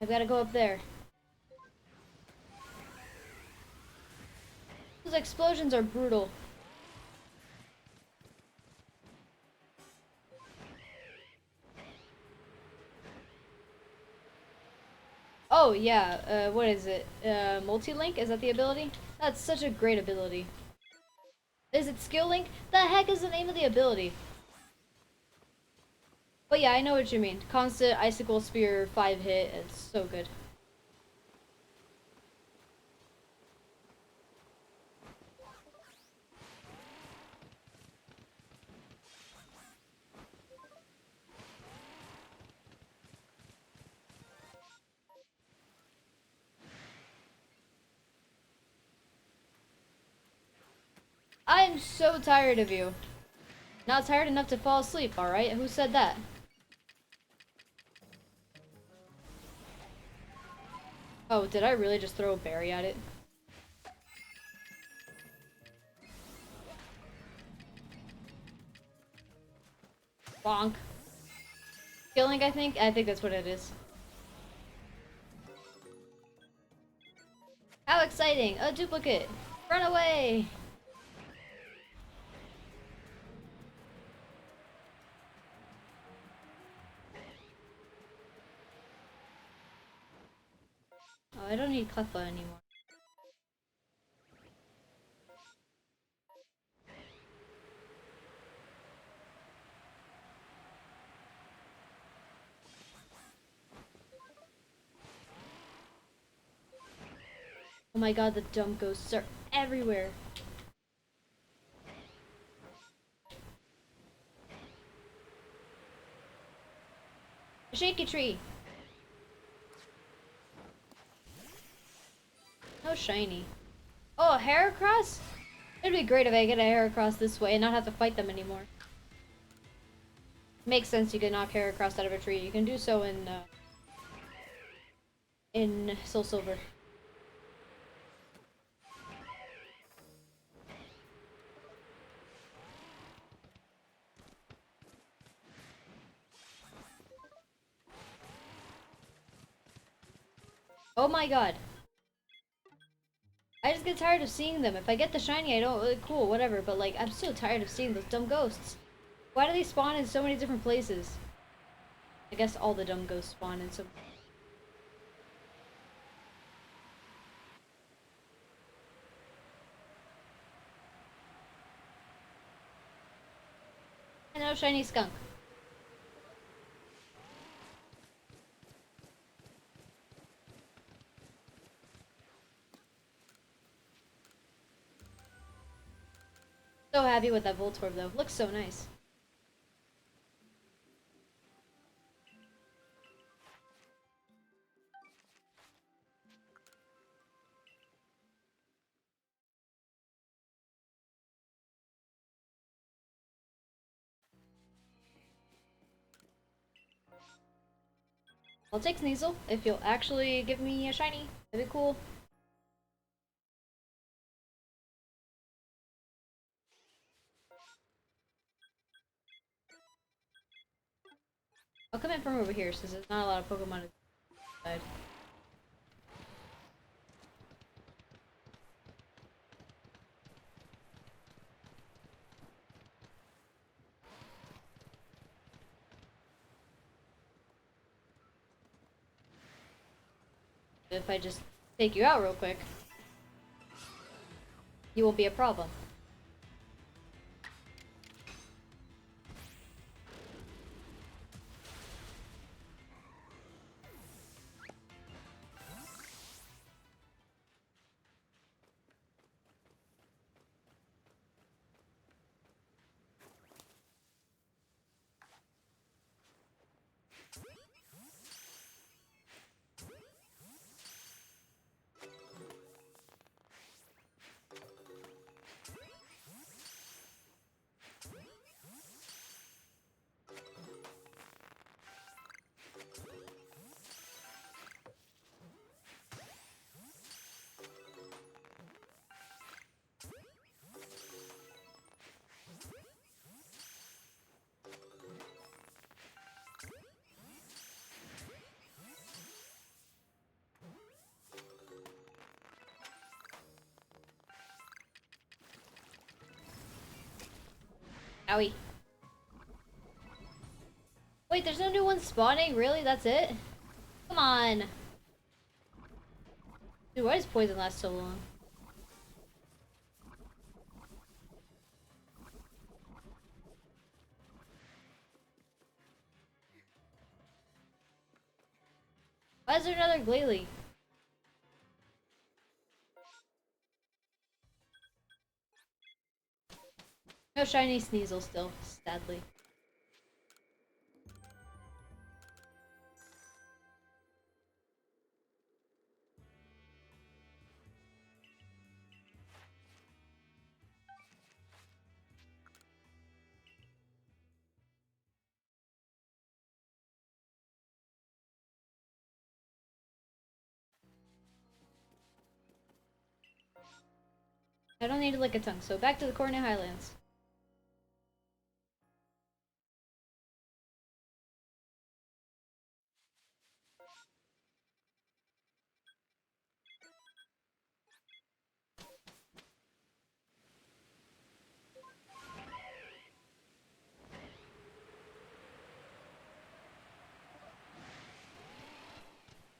I've got to go up there. Those explosions are brutal. Oh yeah, what is it? Multi-link? Is that the ability? That's such a great ability. Is it skill link? The heck is the name of the ability? But yeah, I know what you mean. Constant Icicle Spear 5 hit, it's so good. I'm so tired of you. Not tired enough to fall asleep, alright? Who said that? Oh, did I really just throw a berry at it? Bonk. Killing, I think? I think that's what it is. How exciting! A duplicate! Run away! Oh, I don't need Cleffa anymore. Oh my god, the dumb ghosts are everywhere. A shaky tree! No shiny. Oh, a Heracross? It'd be great if I get a Heracross this way and not have to fight them anymore. Makes sense you can knock Heracross out of a tree. You can do so in Soul Silver. Oh my god. I just get tired of seeing them. If I get the shiny, I don't. Cool, whatever. But like, I'm so tired of seeing those dumb ghosts. Why do they spawn in so many different places? I guess all the dumb ghosts spawn in some. And no shiny skunk. So happy with that Voltorb though. Looks so nice. I'll take Sneasel if you'll actually give me a shiny. That'd be cool. I'll come in from over here since there's not a lot of Pokemon inside. If I just take you out real quick, you won't be a problem. Owie. Wait, there's no new ones spawning? Really? That's it? Come on. Dude, why does poison last so long? Why is there another Glalie? No shiny Sneasel still, sadly. I don't need to lick a tongue, so back to the Cornet Highlands.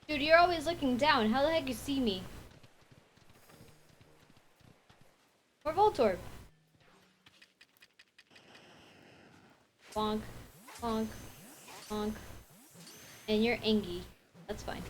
Dude, you're always looking down. How the heck you see me? Or Voltorb. Bonk. Bonk. Bonk. And you're Angie. That's fine.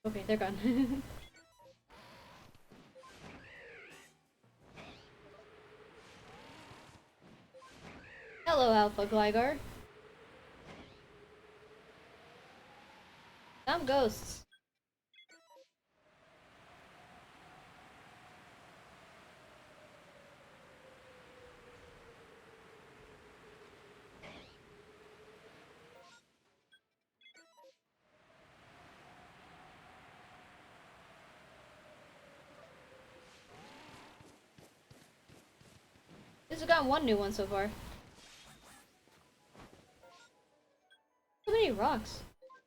Okay, they're gone. Hello, Alpha Gligar. Some ghosts. This has gotten one new one so far. So many rocks.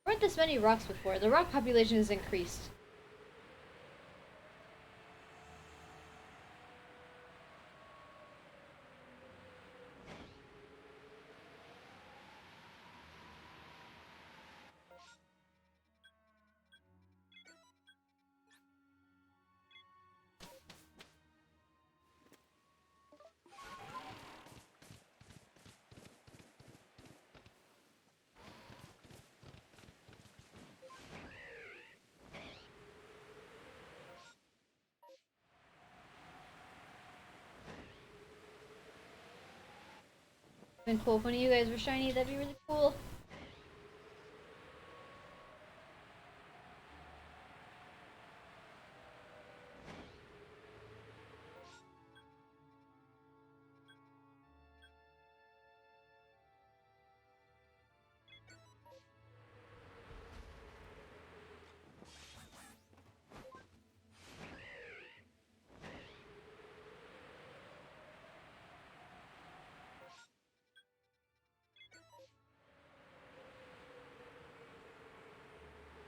There weren't this many rocks before. The rock population has increased. Been cool if one of you guys were shiny, that'd be really cool.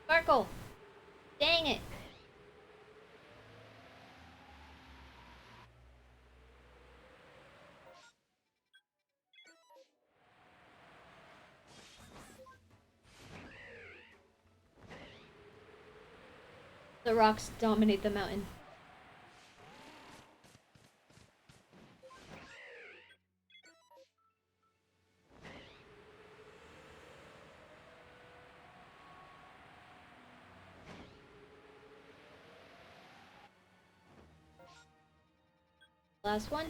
Sparkle! Dang it! The rocks dominate the mountain. Last one.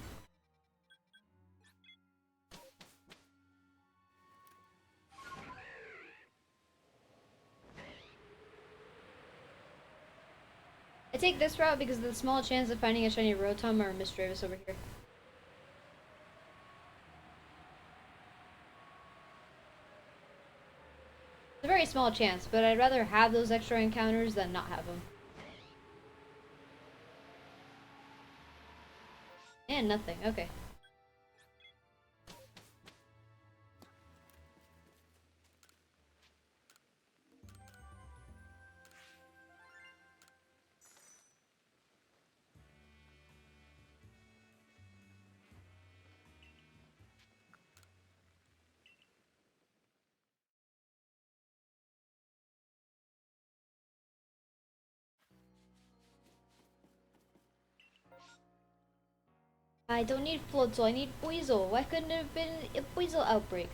I take this route because of the small chance of finding a shiny Rotom or Misdreavus over here. a very small chance, but I'd rather have those extra encounters than not have them. And nothing, okay. I don't need Floatzel, I need Weasel. Why couldn't it have been a Weasel outbreak?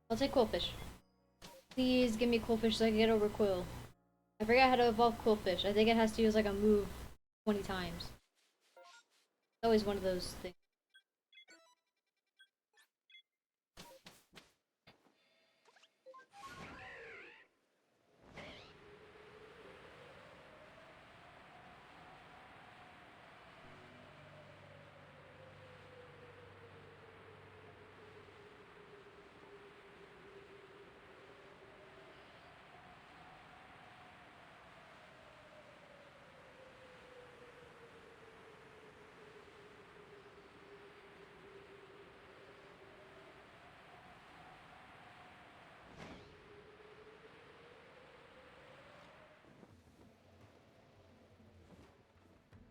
I'll take Quillfish. Please give me Quillfish so I can get over Quill. I forgot how to evolve Quillfish. I think it has to use like a move 20 times. It's always one of those things.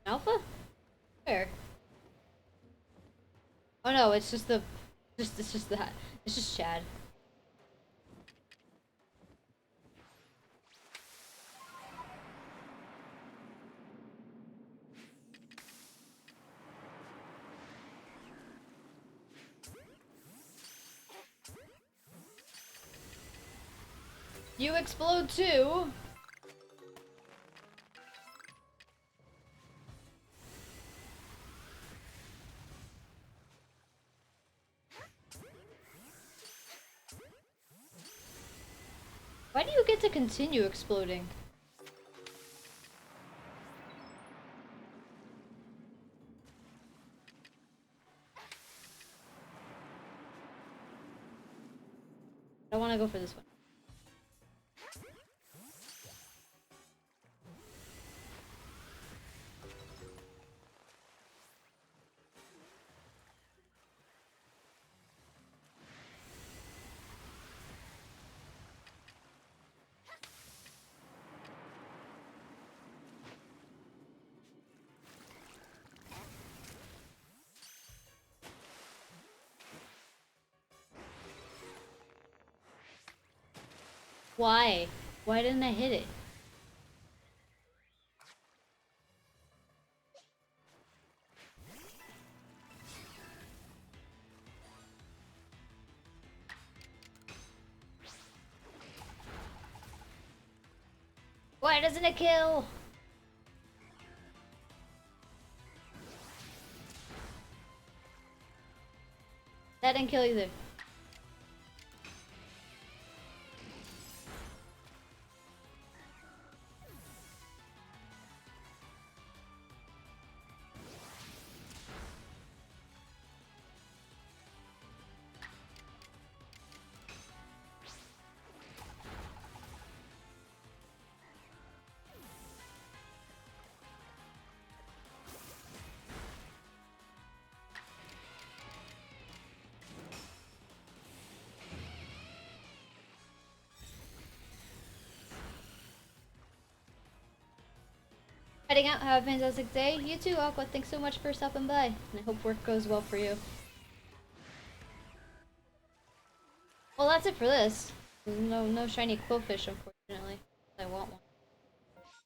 Alpha? Where? Oh no, it's just the... it's just that. It's just Chad. You explode too! Why do you get to continue exploding? I want to go for this one. Why? Why didn't I hit it? Why doesn't it kill? That didn't kill either. Heading out, have a fantastic day. You too, Aqua. Thanks so much for stopping by. And I hope work goes well for you. Well, that's it for this. No shiny Quillfish, unfortunately. I want one.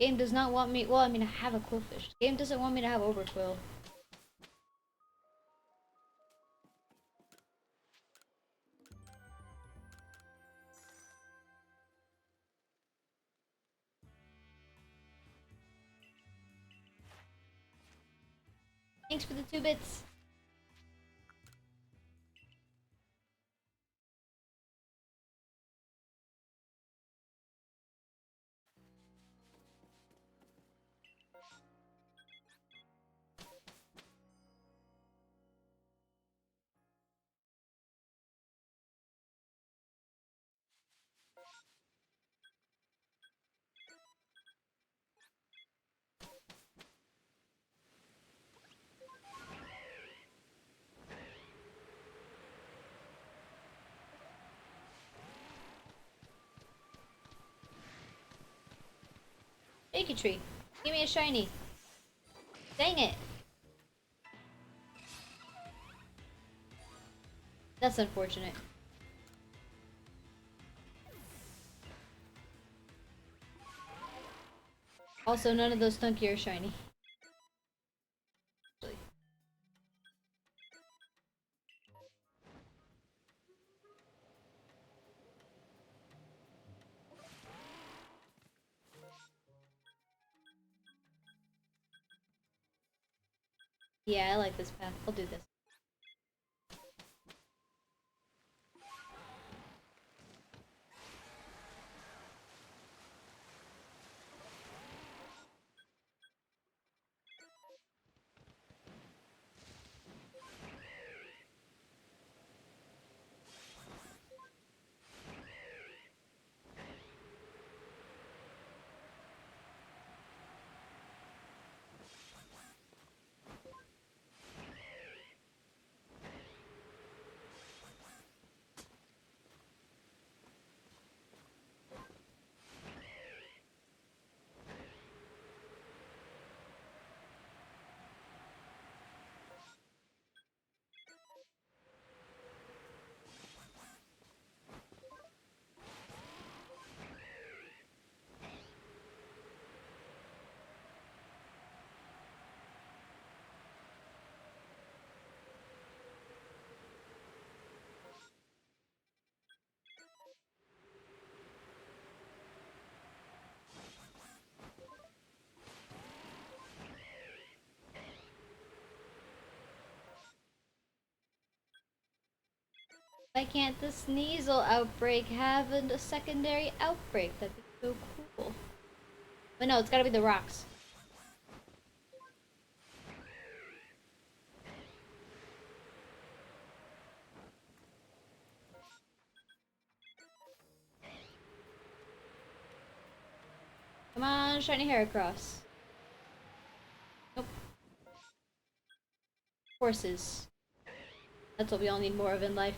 Game does not want me. Well, I mean, I have a Quillfish. Game doesn't want me to have Overquill. Thanks for the 2 bits. Thank you, tree. Give me a shiny. Dang it. That's unfortunate. Also, none of those Stunky are shiny. Yeah, I like this path. I'll do this. Why can't the Sneasel outbreak have a secondary outbreak? That'd be so cool. But no, it's gotta be the rocks. Come on, shiny Heracross. Nope. Horses. That's what we all need more of in life.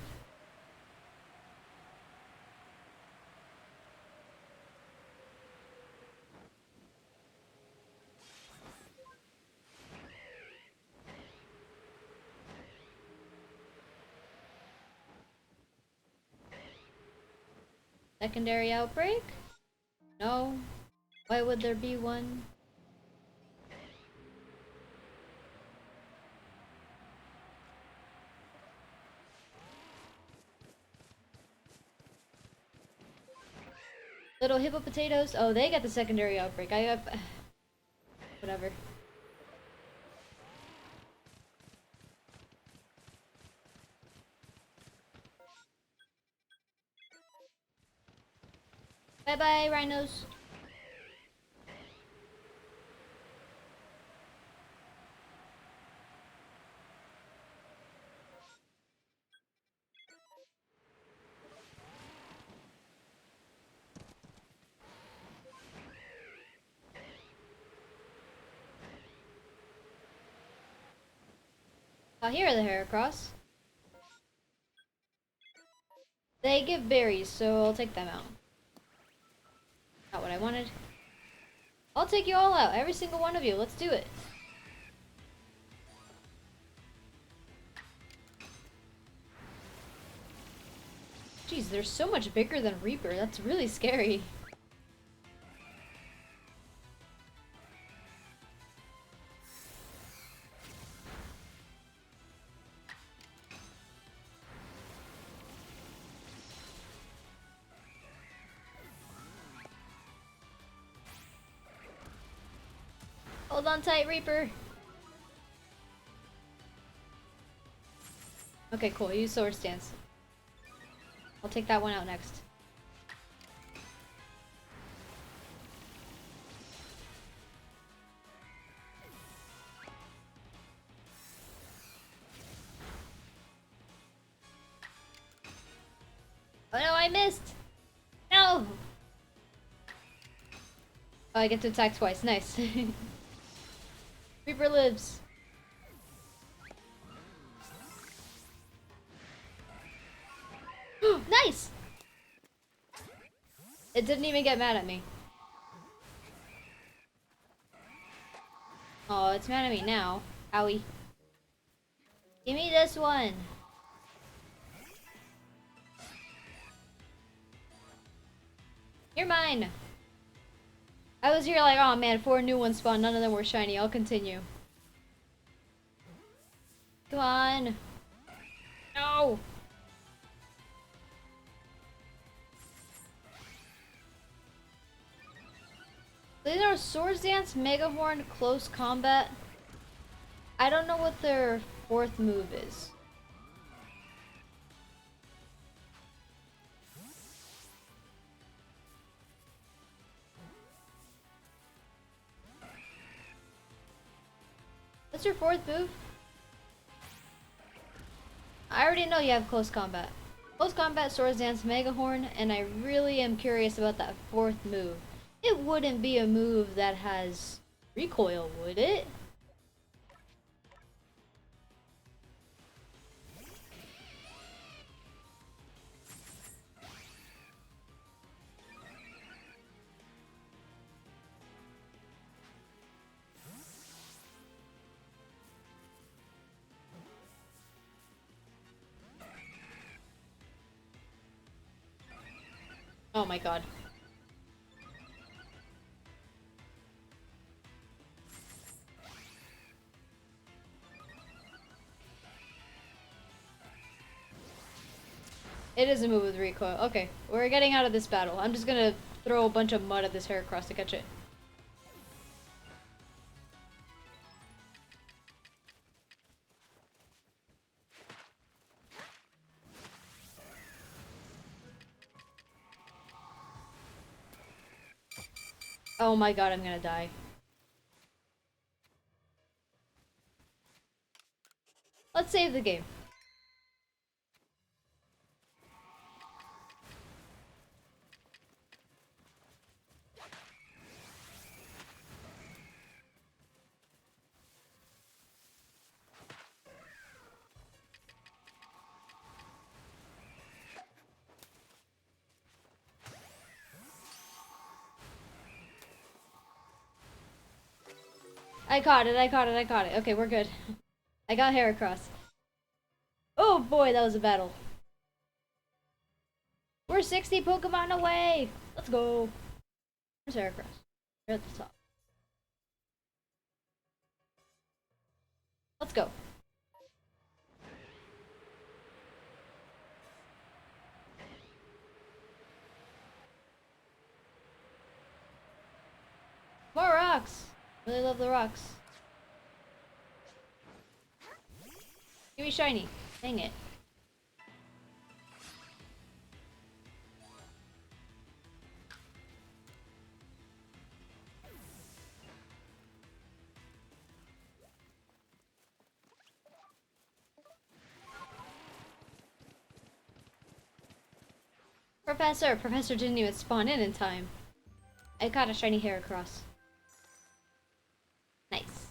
Secondary outbreak? No. Why would there be one? Little hippo potatoes? Oh, they got the secondary outbreak. I got... Whatever. Bye-bye, rhinos. Oh, here are the Heracross. They give berries, so I'll take them out. Not what I wanted. I'll take you all out, every single one of you. Let's do it. Jeez, they're so much bigger than Reaper. That's really scary. Hold on tight, Reaper. Okay, cool. Use Sword Stance. I'll take that one out next. Oh no, I missed! No! Oh, I get to attack twice. Nice. Reaper lives. Nice! It didn't even get mad at me. Oh, it's mad at me now. Owie. Give me this one. You're mine. I was here like, oh man, 4 new ones spawned. None of them were shiny. I'll continue. Come on. No. These are Swords Dance, Mega Horn, Close Combat. I don't know what their 4th move is. What's your 4th move? I already know you have Close Combat. Close Combat, Swords Dance, Mega Horn, and I really am curious about that 4th move. It wouldn't be a move that has recoil, would it? Oh my god. It is a move with recoil. Okay, we're getting out of this battle. I'm just gonna throw a bunch of mud at this Heracross to catch it. Oh my god, I'm gonna die. Let's save the game. I caught it, I caught it, I caught it. Okay, we're good. I got Heracross. Oh boy, that was a battle. We're 60 Pokemon away! Let's go. Where's Heracross? We're at the top. Let's go. More rocks! Really love the rocks. Give me shiny. Dang it. Professor didn't even spawn in time. I caught a shiny Heracross. Nice.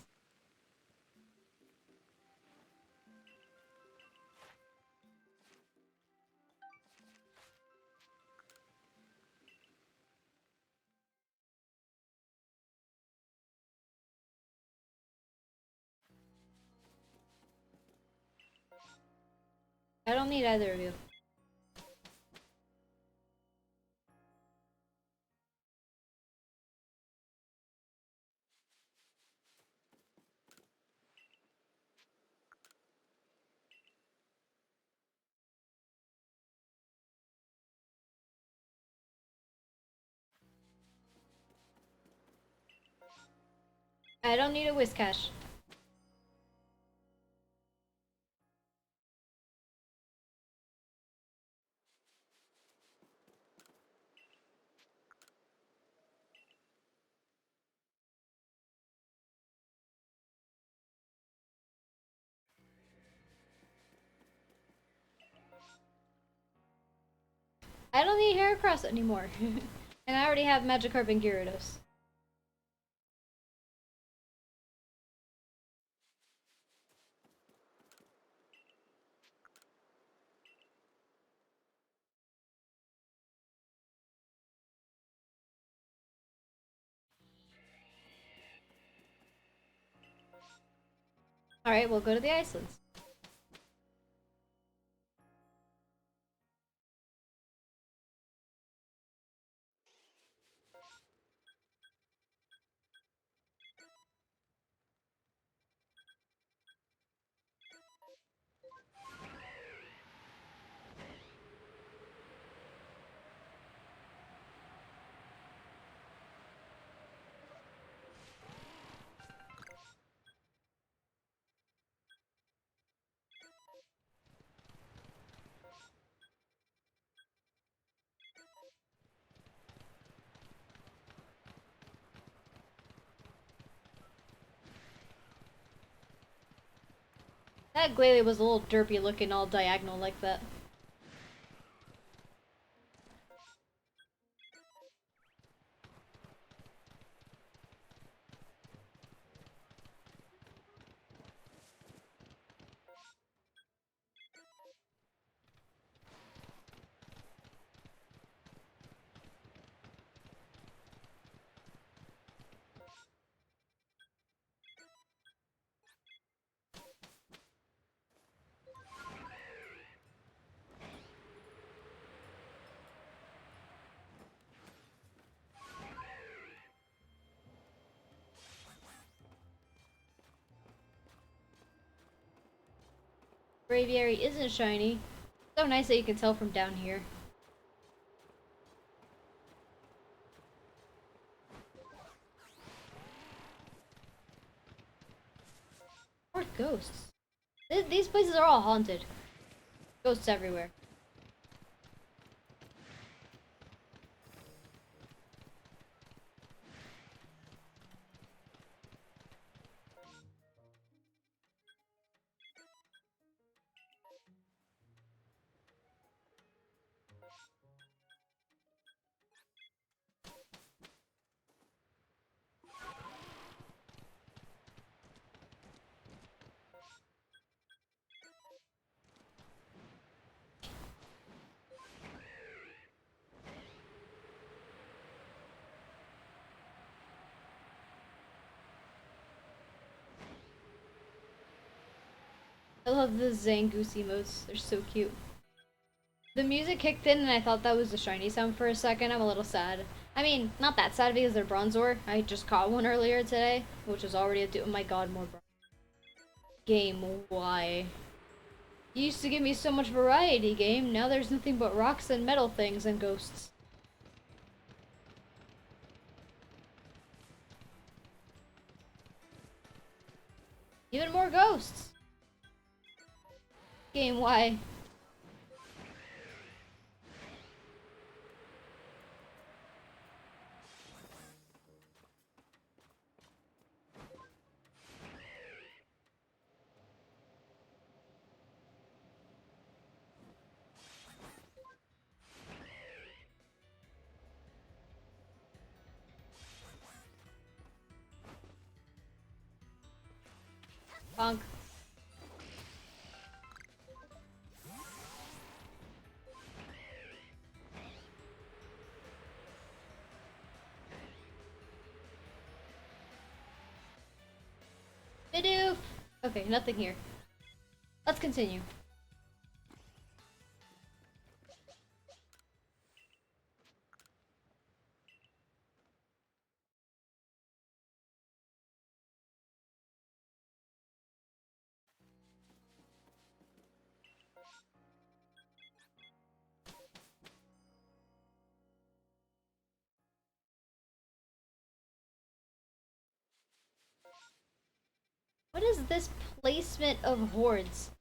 I don't need either of you. I don't need a Whiscash. I don't need Heracross anymore. And I already have Magikarp and Gyarados. Alright, we'll go to the Icelands. That Glalie was a little derpy looking, all diagonal like that. Braviary isn't shiny. So nice that you can tell from down here. More ghosts. These places are all haunted. Ghosts everywhere. I love the Zangoose emotes. They're so cute. The music kicked in and I thought that was the shiny sound for a second. I'm a little sad. I mean, not that sad because they're Bronzor. I just caught one earlier today, which was already oh my god, more game. Why? You used to give me so much variety, game. Now there's nothing but rocks and metal things and ghosts. Even more ghosts. Game, why? Bonk. Bidoof! Okay, nothing here. Let's continue. What is this placement of hordes?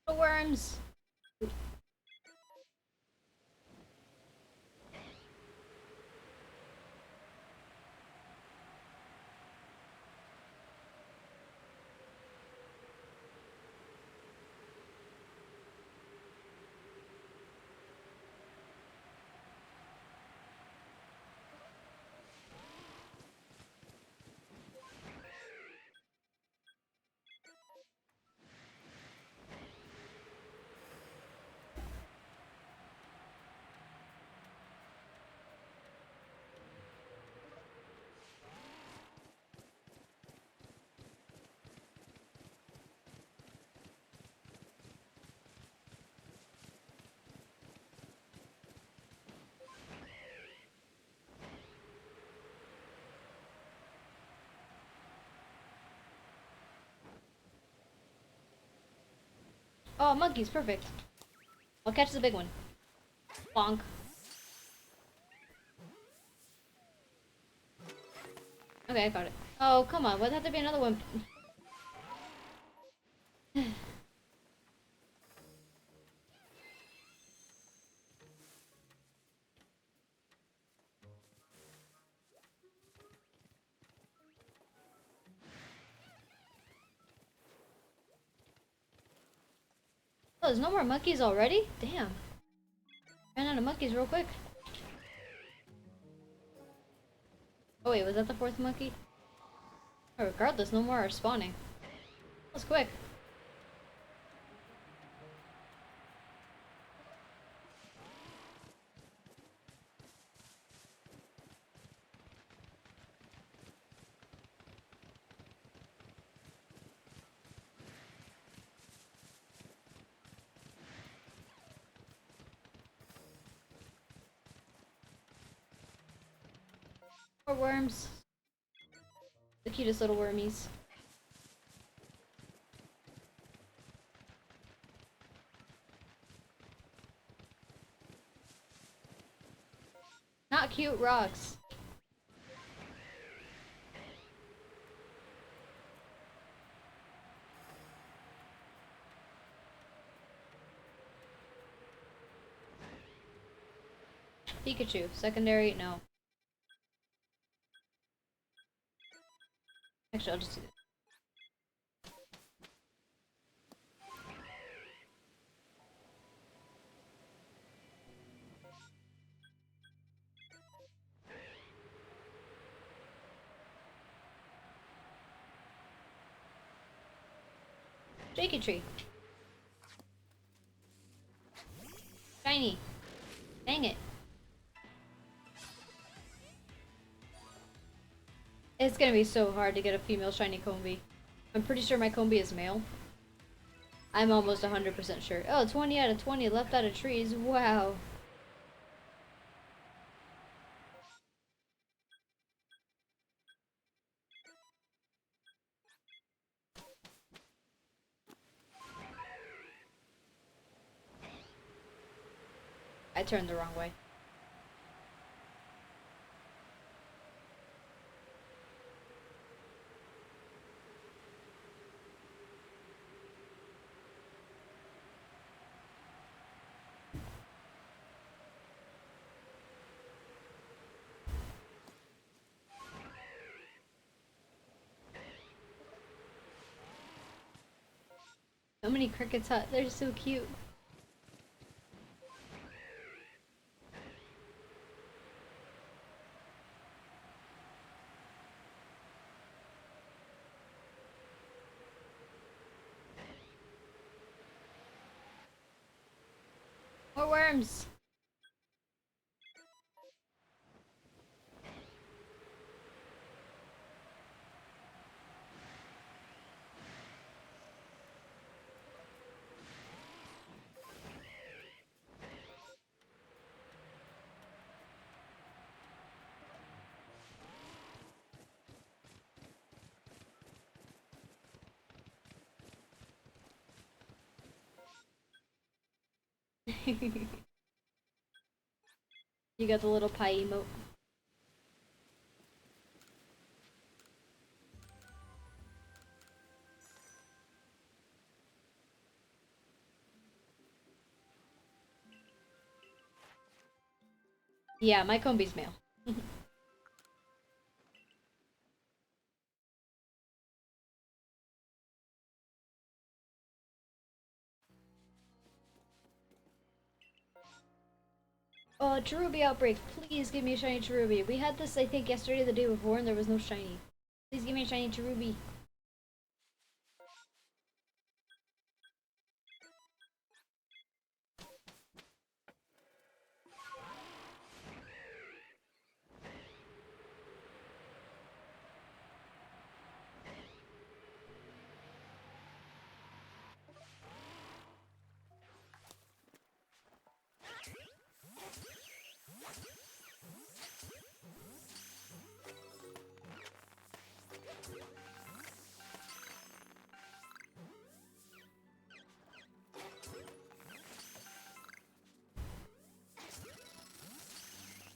Worms. Oh, monkeys, perfect. I'll catch the big one. Bonk. Okay, I got it. Oh, come on. Why'd there have to be another one? Oh, there's no more monkeys already? Damn. Ran out of monkeys real quick. Oh wait, was that the fourth monkey? Oh, regardless, no more are spawning. That was quick. More worms. The cutest little wormies. Not cute rocks. Pikachu. Secondary? No. Actually, I'll just do this. Shaky tree. Shiny. Dang it. It's gonna be so hard to get a female shiny Combi. I'm pretty sure my Combi is male. I'm almost 100% sure. Oh, 20 out of 20 left out of trees. Wow. I turned the wrong way. So many crickets hut. They're so cute. More worms. You got the little pie emote. Yeah, my Combi's male. Oh, Cherubi outbreak. Please give me a shiny Cherubi. We had this, I think, yesterday or the day before, and there was no shiny. Please give me a shiny Cherubi.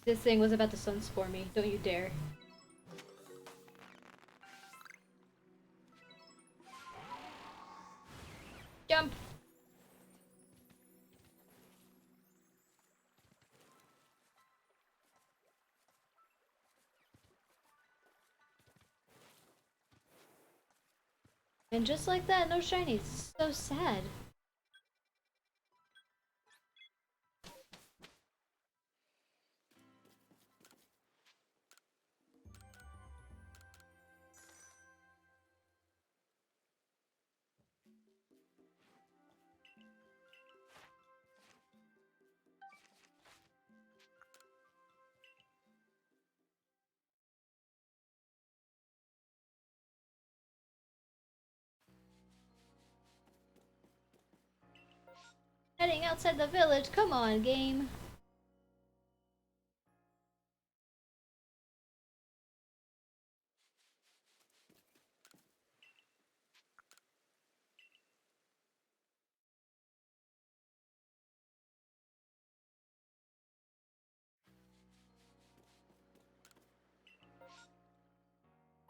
This thing was about to sunscore me. Don't you dare. Jump! And just like that, no shinies. So sad. Heading outside the village. Come on, game.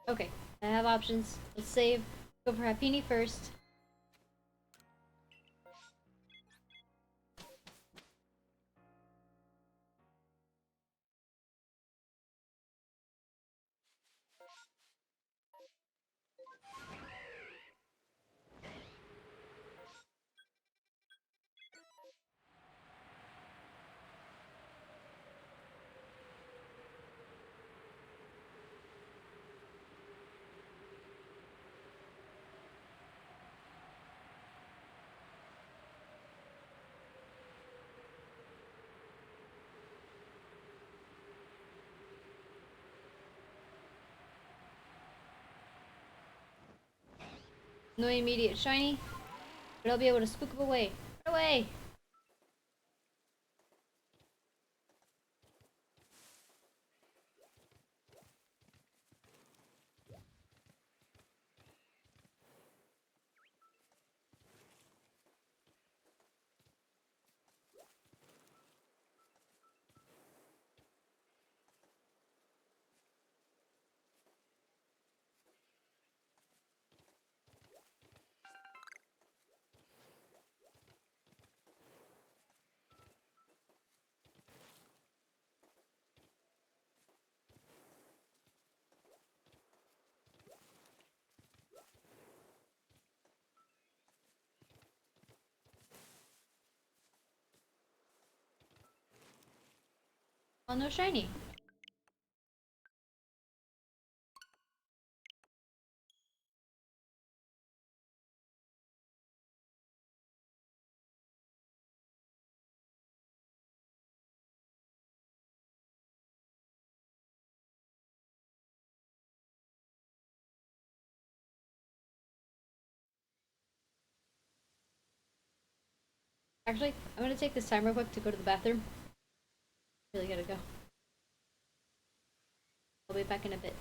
Okay, I have options. Let's save. Go for Happini first. No immediate shiny, but I'll be able to spook him away. Run away! Oh, no shiny. Actually, I'm gonna take this time real quick to go to the bathroom. Really gotta go. I'll be back in a bit.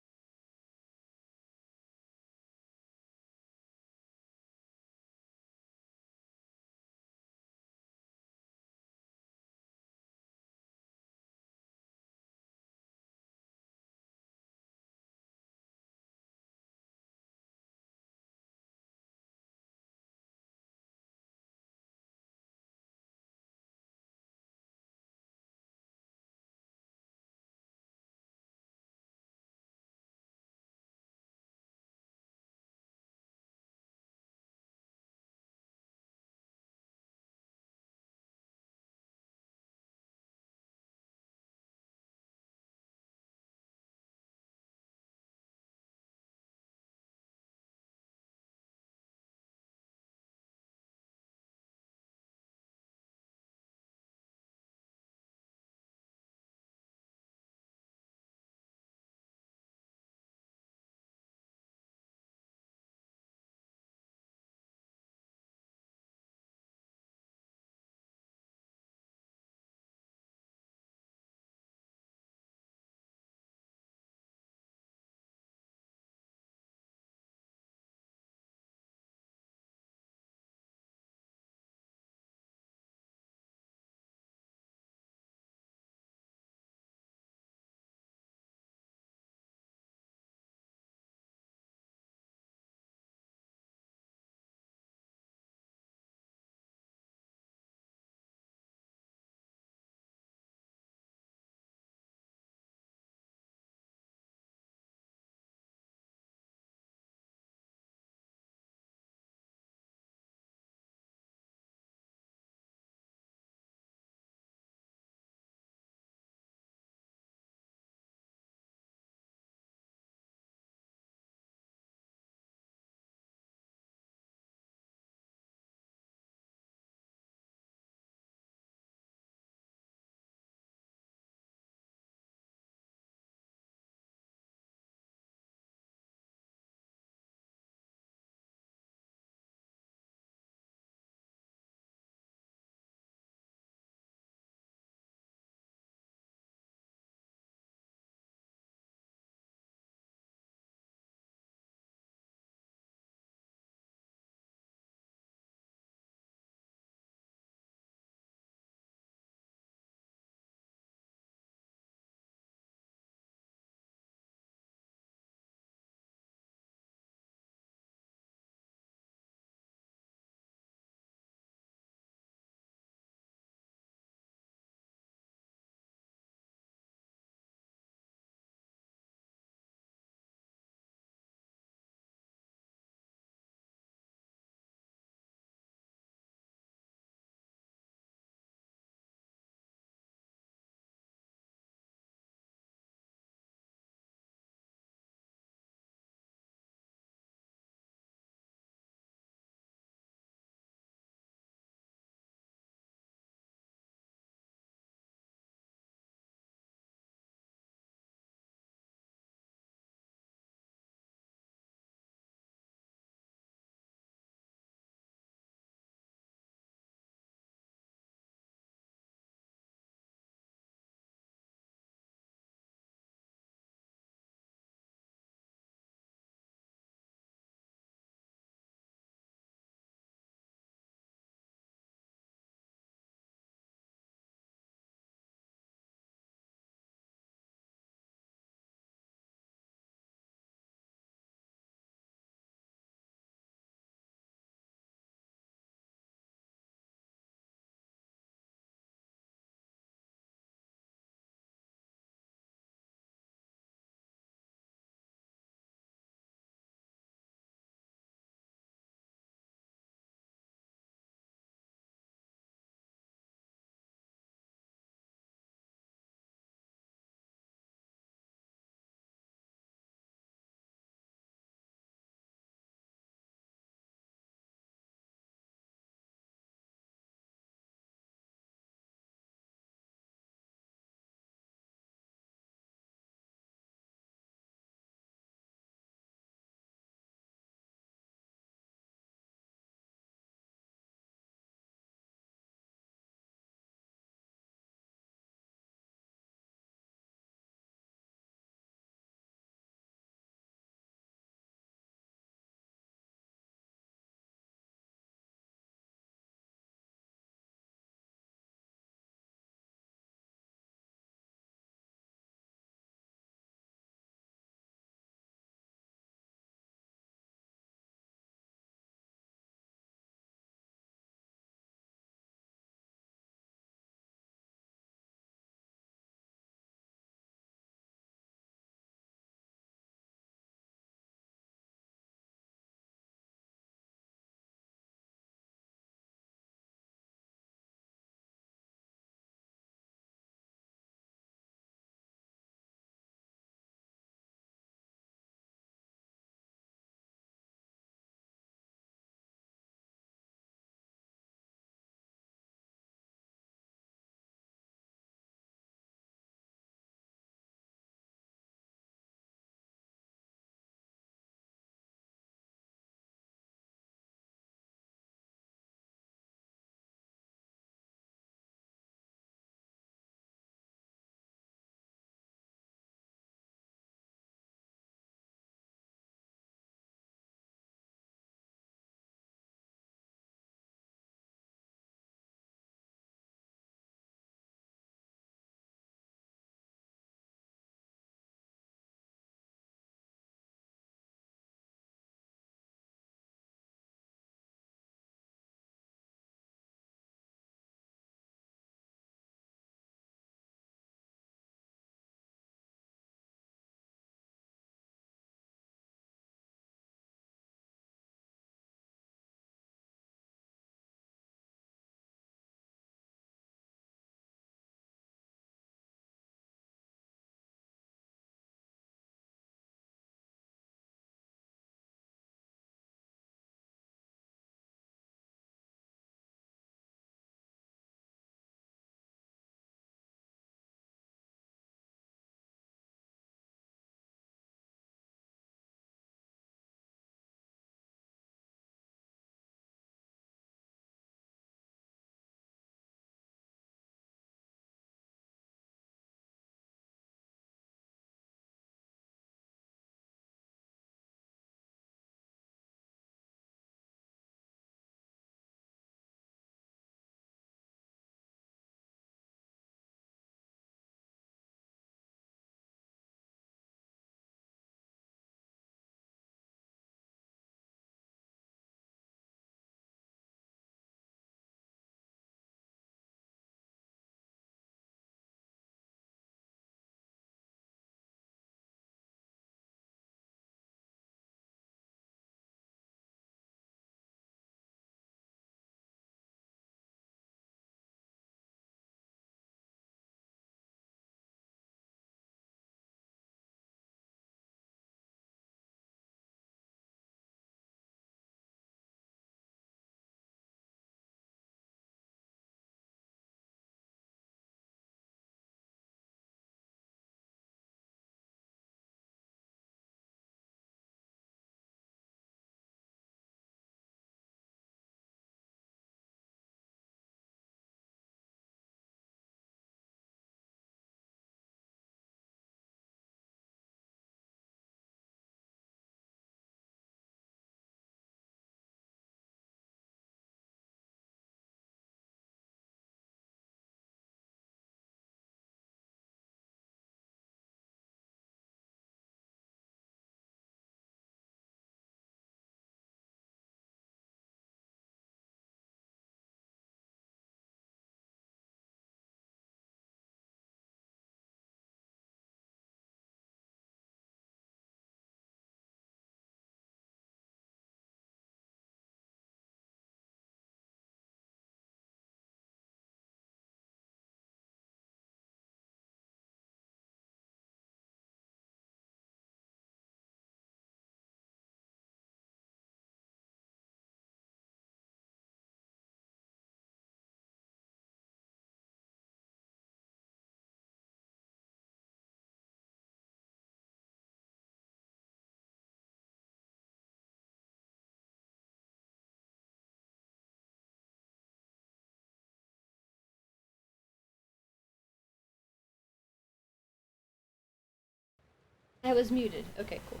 I was muted. Okay, cool.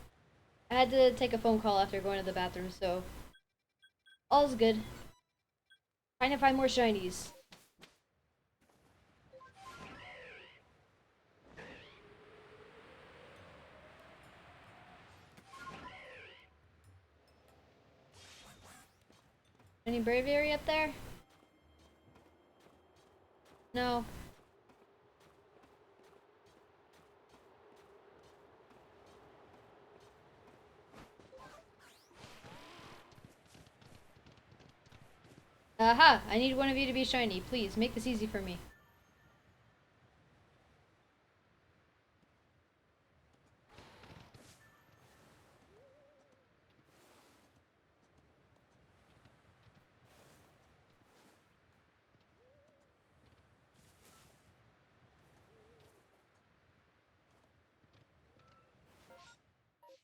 I had to take a phone call after going to the bathroom, so all's good. Trying to find more shinies. Any braviary up there? No. Aha! I need one of you to be shiny. Please, make this easy for me.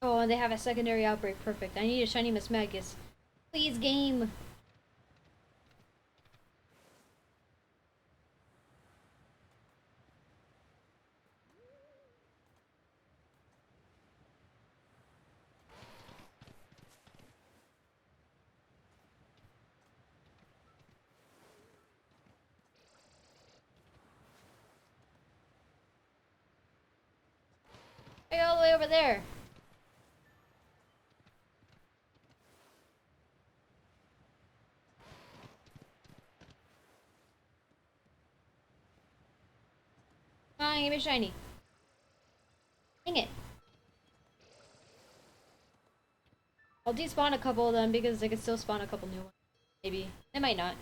Oh, and they have a secondary outbreak. Perfect. I need a shiny Miss Magus. Please, game! Hey, all the way over there! Come on, give me a shiny. Dang it. I'll despawn a couple of them because I could still spawn a couple new ones. Maybe. They might not.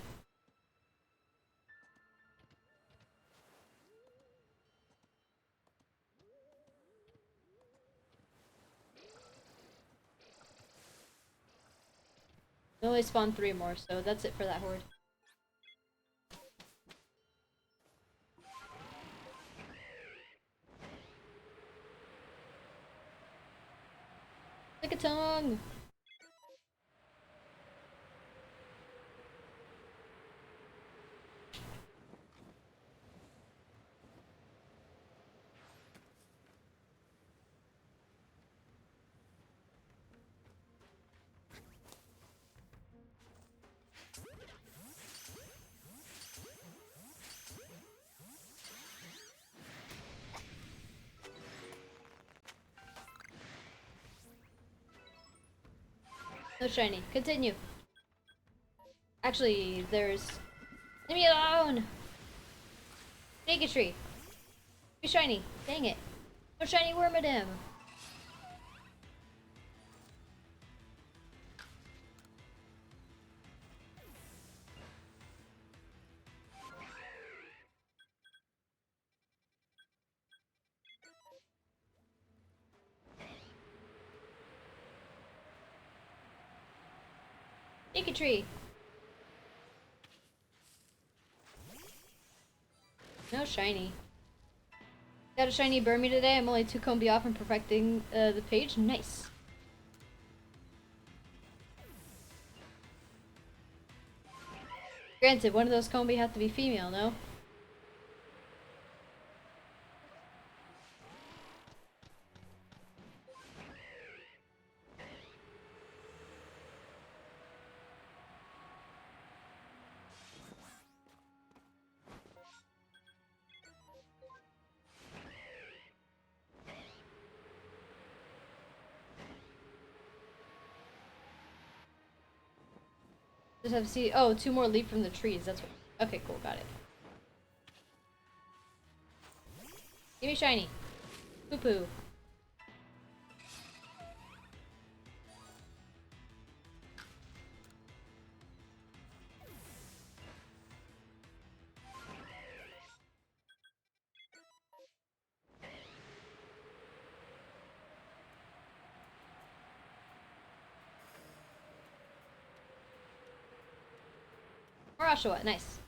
I only spawned 3 more, so that's it for that horde. Like a tongue! No shiny. Continue. Actually, there's... Leave me alone! Make a tree. Be shiny. Dang it. No shiny Wormadam. Make a tree. No shiny. Got a shiny Burmy today. I'm only 2 combi off from perfecting the page. Nice. Granted, one of those combi have to be female, no? Just have to see. Oh, 2 more leap from the trees. That's what. Okay, cool. Got it. Give me shiny. Poo poo. Or Oshawa. Nice.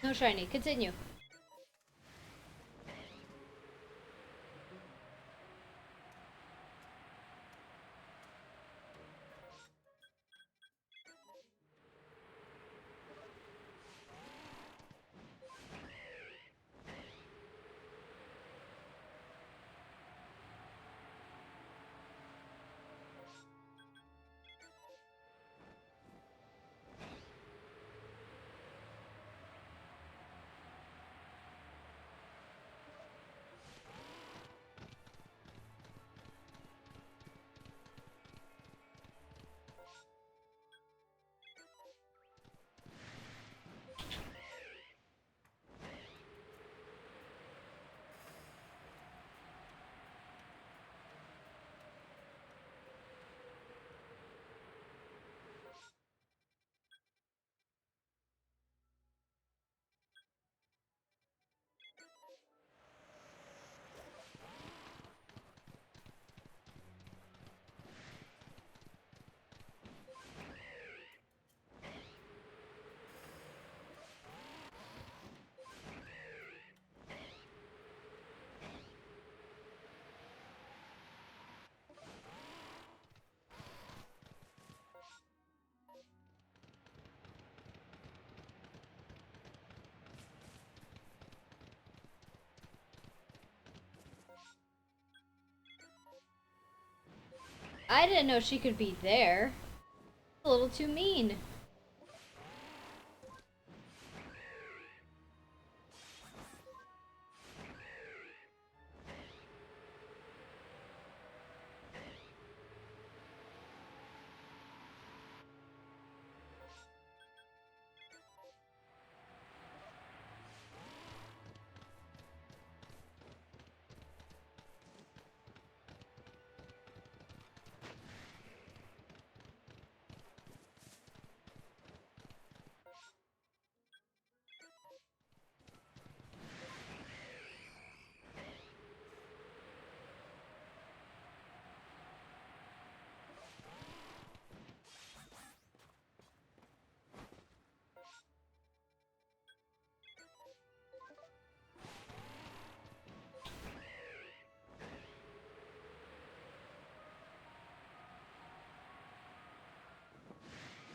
No shiny. Continue. I didn't know she could be there. A little too mean.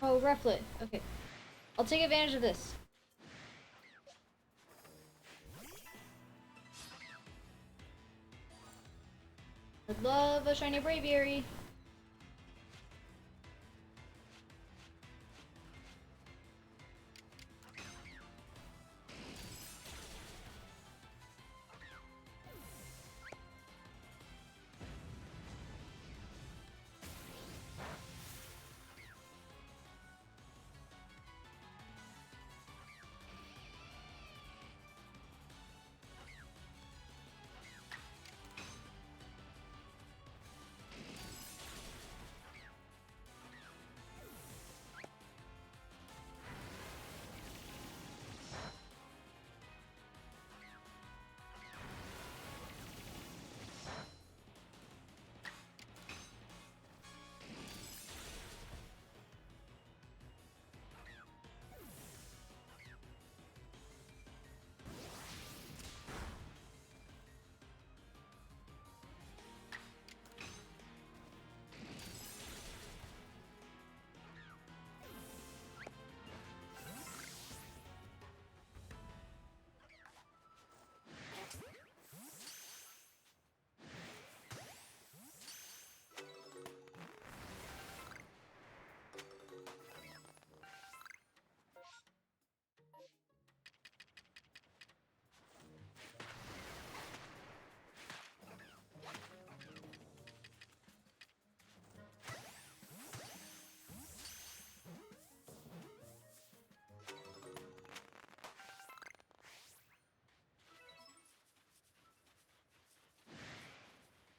Oh, Rufflet. Okay. I'll take advantage of this. I'd love a shiny braviary.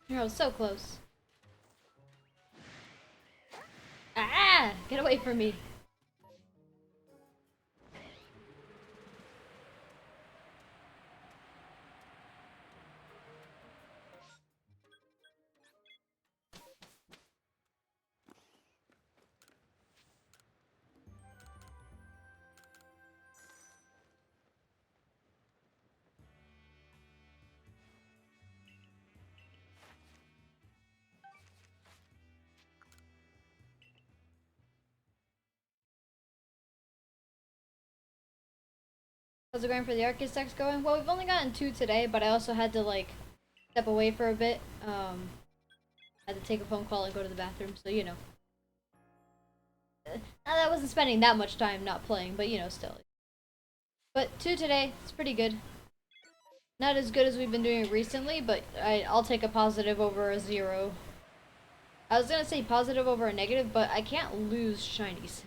You're so close. Ah! Get away from me. How's it going for the architects going? Well, we've only gotten 2 today, but I also had to, like, step away for a bit. I had to take a phone call and go to the bathroom, so, you know. I wasn't spending that much time not playing, but, you know, still. But 2 today, it's pretty good. Not as good as we've been doing recently, but I'll take a positive over a 0. I was gonna say positive over a negative, but I can't lose shinies.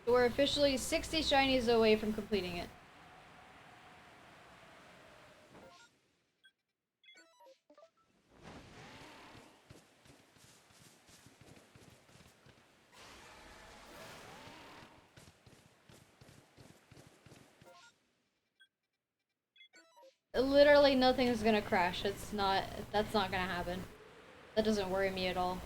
We're officially 60 shinies away from completing it. Literally nothing is gonna crash. That's not gonna happen. That doesn't worry me at all.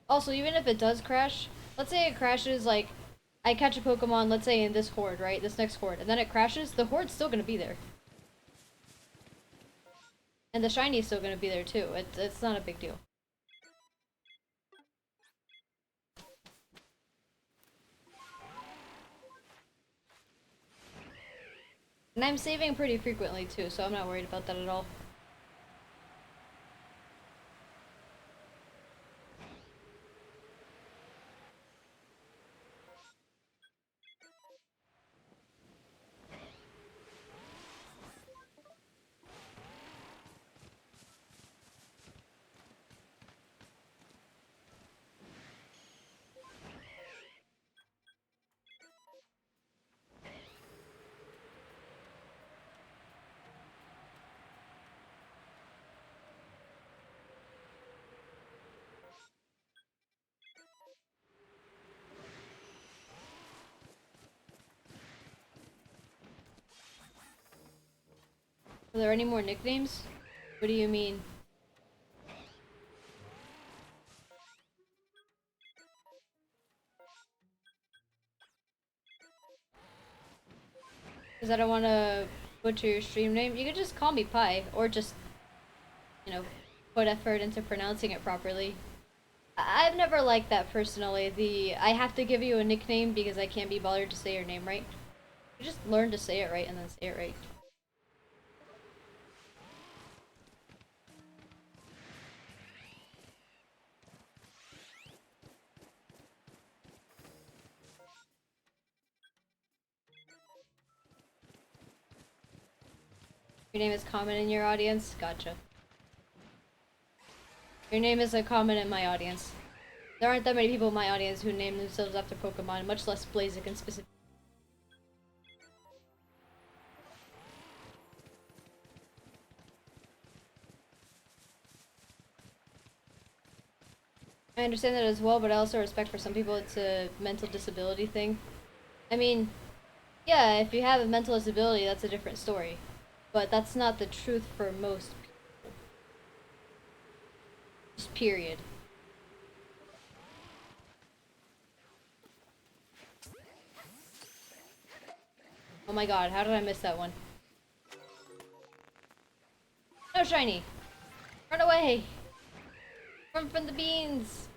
Also, even if it does crash, let's say it crashes, like, I catch a Pokemon, let's say in this horde, right? This next horde, and then it crashes, the horde's still gonna be there. And the shiny is still gonna be there too. It's not a big deal. And I'm saving pretty frequently too, so I'm not worried about that at all. Are there any more nicknames? What do you mean? Because I don't want to butcher your stream name. You could just call me Pi, or just, you know, put effort into pronouncing it properly. I've never liked that personally. I have to give you a nickname because I can't be bothered to say your name right. You just learn to say it right and then say it right. Your name is common in your audience? Gotcha. Your name is a common in my audience. There aren't that many people in my audience who name themselves after Pokemon, much less Blaziken and specific. I understand that as well, but I also respect for some people it's a mental disability thing. I mean, yeah, if you have a mental disability, that's a different story. But that's not the truth for most people. Just period. Oh my god, how did I miss that one? No, Shiny! Run away! Run from the beans!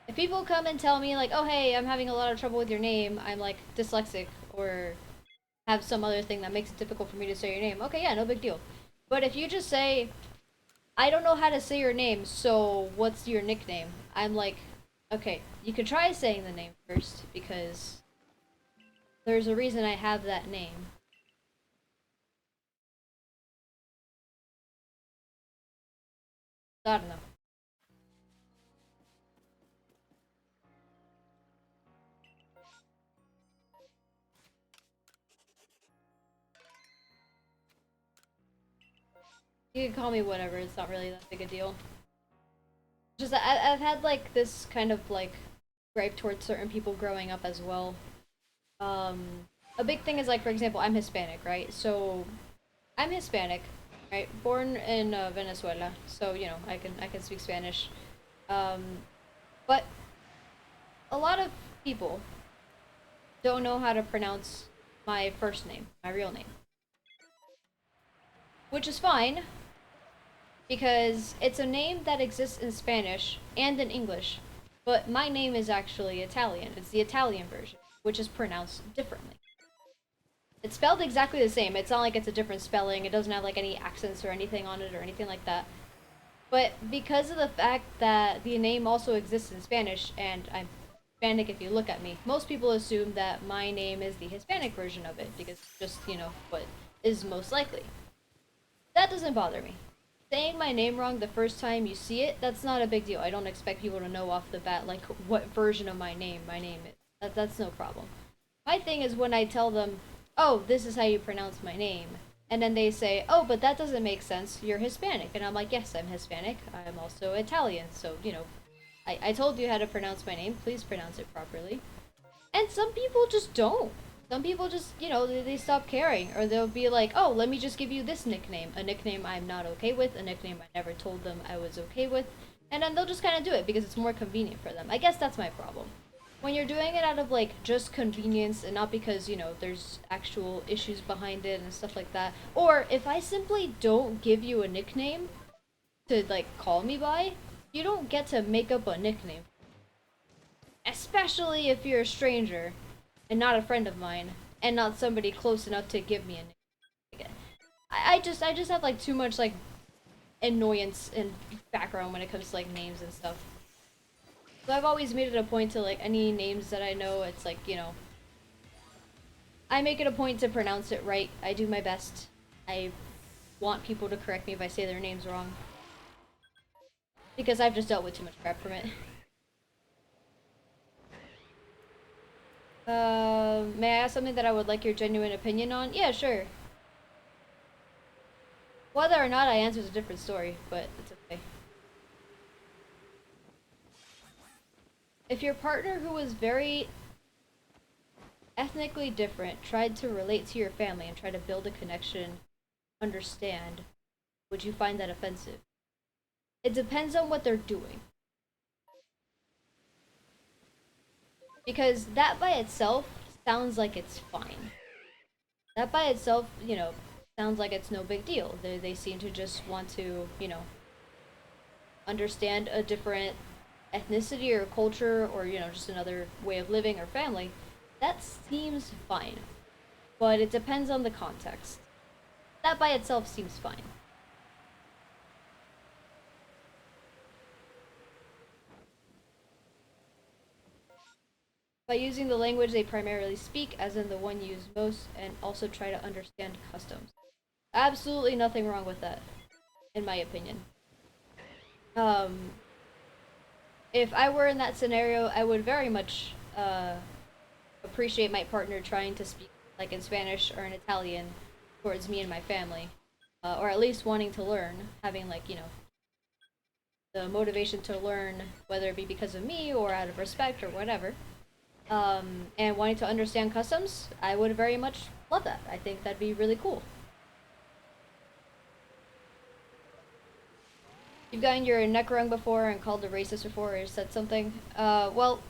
If people come and tell me, like, oh hey, I'm having a lot of trouble with your name, I'm like dyslexic, or have some other thing that makes it difficult for me to say your name, okay, yeah, no big deal. But if you just say, I don't know how to say your name, so what's your nickname? I'm like, okay, you could try saying the name first, because there's a reason I have that name. I don't know. You can call me whatever, it's not really that big a deal. Just, I've had, like, this kind of, like, gripe towards certain people growing up as well. A big thing is, like, for example, I'm Hispanic, right? So, I'm Hispanic, right? Born in Venezuela, so, you know, I can speak Spanish. Um, but a lot of people don't know how to pronounce my first name, my real name. Which is fine, because it's a name that exists in Spanish and in English, but my name is actually Italian. It's the Italian version, which is pronounced differently. It's spelled exactly the same. It's not like it's a different spelling. It doesn't have like any accents or anything on it or anything like that. But because of the fact that the name also exists in Spanish, and I'm Hispanic if you look at me, most people assume that my name is the Hispanic version of it because it's just, you know, what is most likely. That doesn't bother me. Saying my name wrong the first time you see it, that's not a big deal. I don't expect people to know off the bat, like, what version of my name is. That's no problem. My thing is when I tell them, oh, this is how you pronounce my name. And then they say, oh, but that doesn't make sense. You're Hispanic. And I'm like, yes, I'm Hispanic. I'm also Italian. So, you know, I told you how to pronounce my name. Please pronounce it properly. And some people just don't. Some people just, you know, they stop caring. Or they'll be like, oh, let me just give you this nickname. A nickname I'm not okay with. A nickname I never told them I was okay with. And then they'll just kind of do it because it's more convenient for them. I guess that's my problem. When you're doing it out of, like, just convenience and not because, you know, there's actual issues behind it and stuff like that. Or if I simply don't give you a nickname to, like, call me by, you don't get to make up a nickname. Especially if you're a stranger and not a friend of mine. and not somebody close enough to give me a name. I just have like too much like annoyance and background when it comes to like names and stuff. So I've always made it a point to like any names that I know, it's like, you know, I make it a point to pronounce it right. I do my best. I want people to correct me if I say their names wrong. Because I've just dealt with too much crap from it. May I ask something that I would like your genuine opinion on? Yeah, sure. Whether or not I answer is a different story, but it's okay. If your partner who was very ethnically different tried to relate to your family and try to build a connection, understand, would you find that offensive? It depends on what they're doing. Because that by itself sounds like it's fine. That by itself, you know, sounds like it's no big deal. They seem to just want to, you know, understand a different ethnicity or culture or, you know, just another way of living or family. That seems fine. But it depends on the context. That by itself seems fine. By using the language they primarily speak, as in the one used most, and also try to understand customs. Absolutely nothing wrong with that, in my opinion. Um, if I were in that scenario, I would very much appreciate my partner trying to speak like in Spanish or in Italian towards me and my family, or at least wanting to learn, having like, you know, the motivation to learn, whether it be because of me or out of respect or whatever. And wanting to understand customs, I would very much love that. I think that'd be really cool. You've gotten your neck wrung before and called a racist before or said something. Well,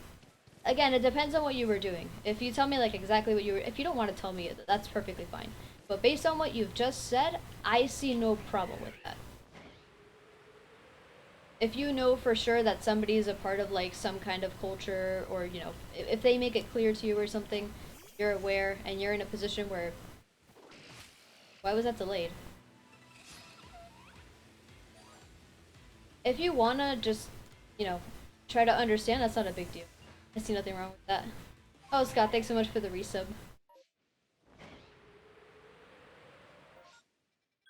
again, it depends on what you were doing. If you tell me like exactly what you were, if you don't want to tell me, that's perfectly fine. But based on what you've just said, I see no problem with that. If you know for sure that somebody is a part of like some kind of culture, or you know, if they make it clear to you or something, you're aware and you're in a position where, why was that delayed? If you wanna just, you know, try to understand, that's not a big deal. I see nothing wrong with that. Oh, Scott, thanks so much for the resub.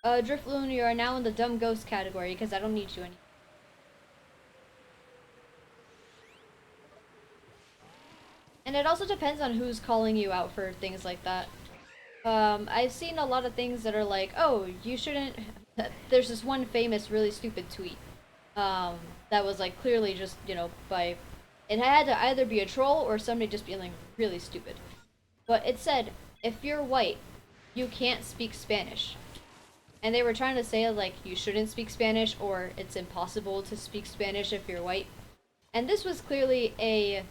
Driftloon, you are now in the dumb ghost category because I don't need you anymore. And it also depends on who's calling you out for things like that. I've seen a lot of things that are like, oh, you shouldn't. There's this one famous, really stupid tweet. That was like clearly just, you know, by. It had to either be a troll or somebody just being like really stupid. But it said, if you're white, you can't speak Spanish. And they were trying to say like you shouldn't speak Spanish or it's impossible to speak Spanish if you're white. And this was clearly a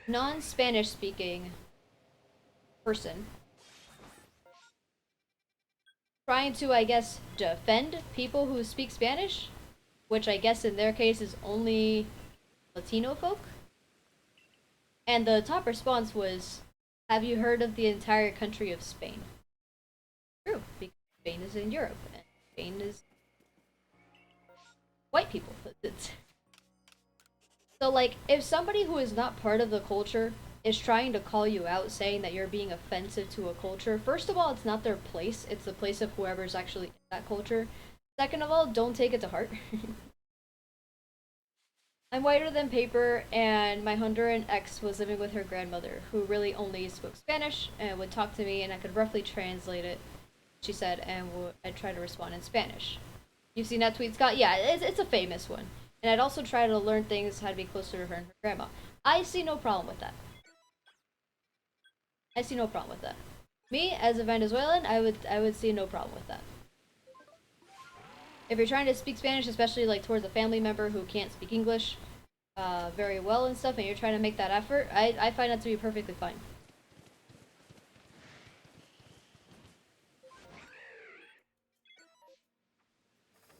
non-Spanish speaking person trying to, I guess, defend people who speak Spanish, which I guess in their case is only Latino folk. And the top response was, have you heard of the entire country of Spain? True, because Spain is in Europe, and Spain is white people. So, like, if somebody who is not part of the culture is trying to call you out, saying that you're being offensive to a culture, first of all, it's not their place. It's the place of whoever's actually in that culture. Second of all, don't take it to heart. I'm whiter than paper, and my Honduran ex was living with her grandmother, who really only spoke Spanish and would talk to me, and I could roughly translate it, she said, and I'd try to respond in Spanish. You've seen that tweet, Scott? Yeah, it's a famous one. And I'd also try to learn things how to be closer to her and her grandma. I see no problem with that. I see no problem with that. Me, as a Venezuelan, I would see no problem with that. If you're trying to speak Spanish, especially like towards a family member who can't speak English very well and stuff, and you're trying to make that effort, I find that to be perfectly fine.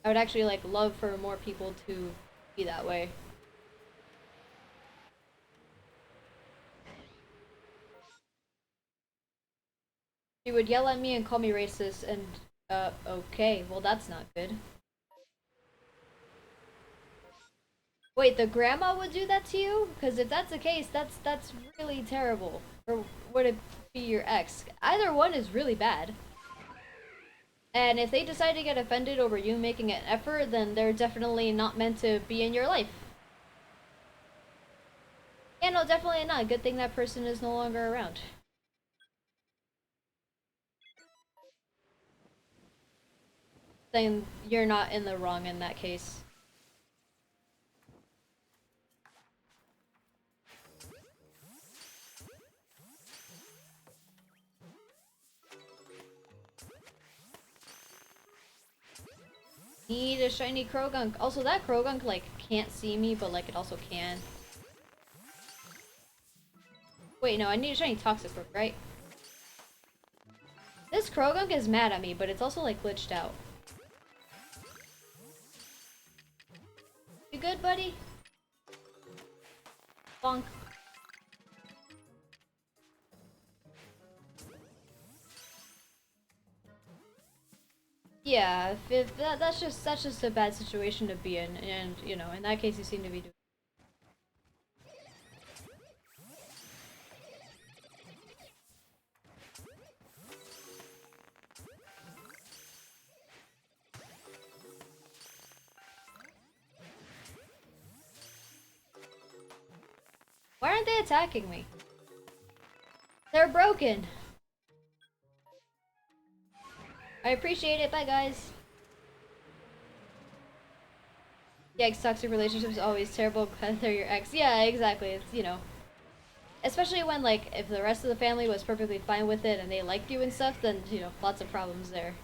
I would actually like love for more people to be that way. She would yell at me and call me racist and, okay, well that's not good. Wait, the grandma would do that to you? Because if that's the case, that's really terrible. Or would it be your ex? Either one is really bad. And if they decide to get offended over you making an effort, then they're definitely not meant to be in your life. Yeah, no, definitely not. Good thing that person is no longer around. Then you're not in the wrong in that case. Need a shiny Krogunk. Also, that Krogunk, like, can't see me, but, like, it also can. Wait, no, I need a shiny Toxicroak, right? This Krogunk is mad at me, but it's also, like, glitched out. You good, buddy? Bonk. Yeah, if that's just a bad situation to be in, and you know, in that case, you seem to be doing. Why aren't they attacking me? They're broken. I appreciate it. Bye, guys. Yikes, toxic relationships always terrible because they're your ex. Yeah, exactly. It's, you know. Especially when, like, if the rest of the family was perfectly fine with it and they liked you and stuff, then, you know, lots of problems there.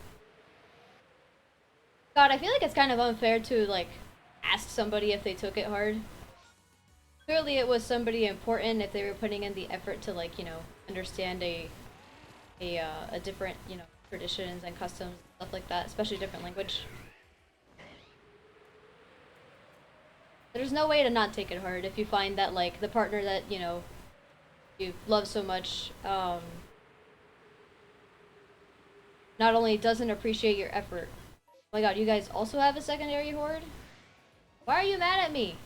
God, I feel like it's kind of unfair to, like, ask somebody if they took it hard. Clearly it was somebody important if they were putting in the effort to, like, you know, understand a different, you know, traditions and customs, stuff like that, especially different language. There's no way to not take it hard if you find that, like, the partner that, you know, you love so much, not only doesn't appreciate your effort. Oh my god, you guys also have a secondary horde? Why are you mad at me?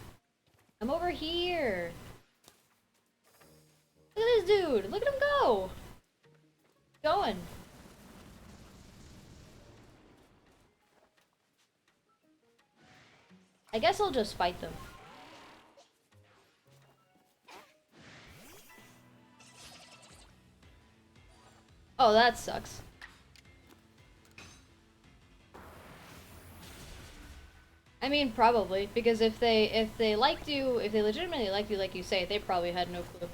I'm over here. Look at this dude. Look at him go. Going. I guess I'll just fight them. Oh, that sucks. I mean, probably, because if they liked you, if they legitimately liked you like you say, they probably had no clue.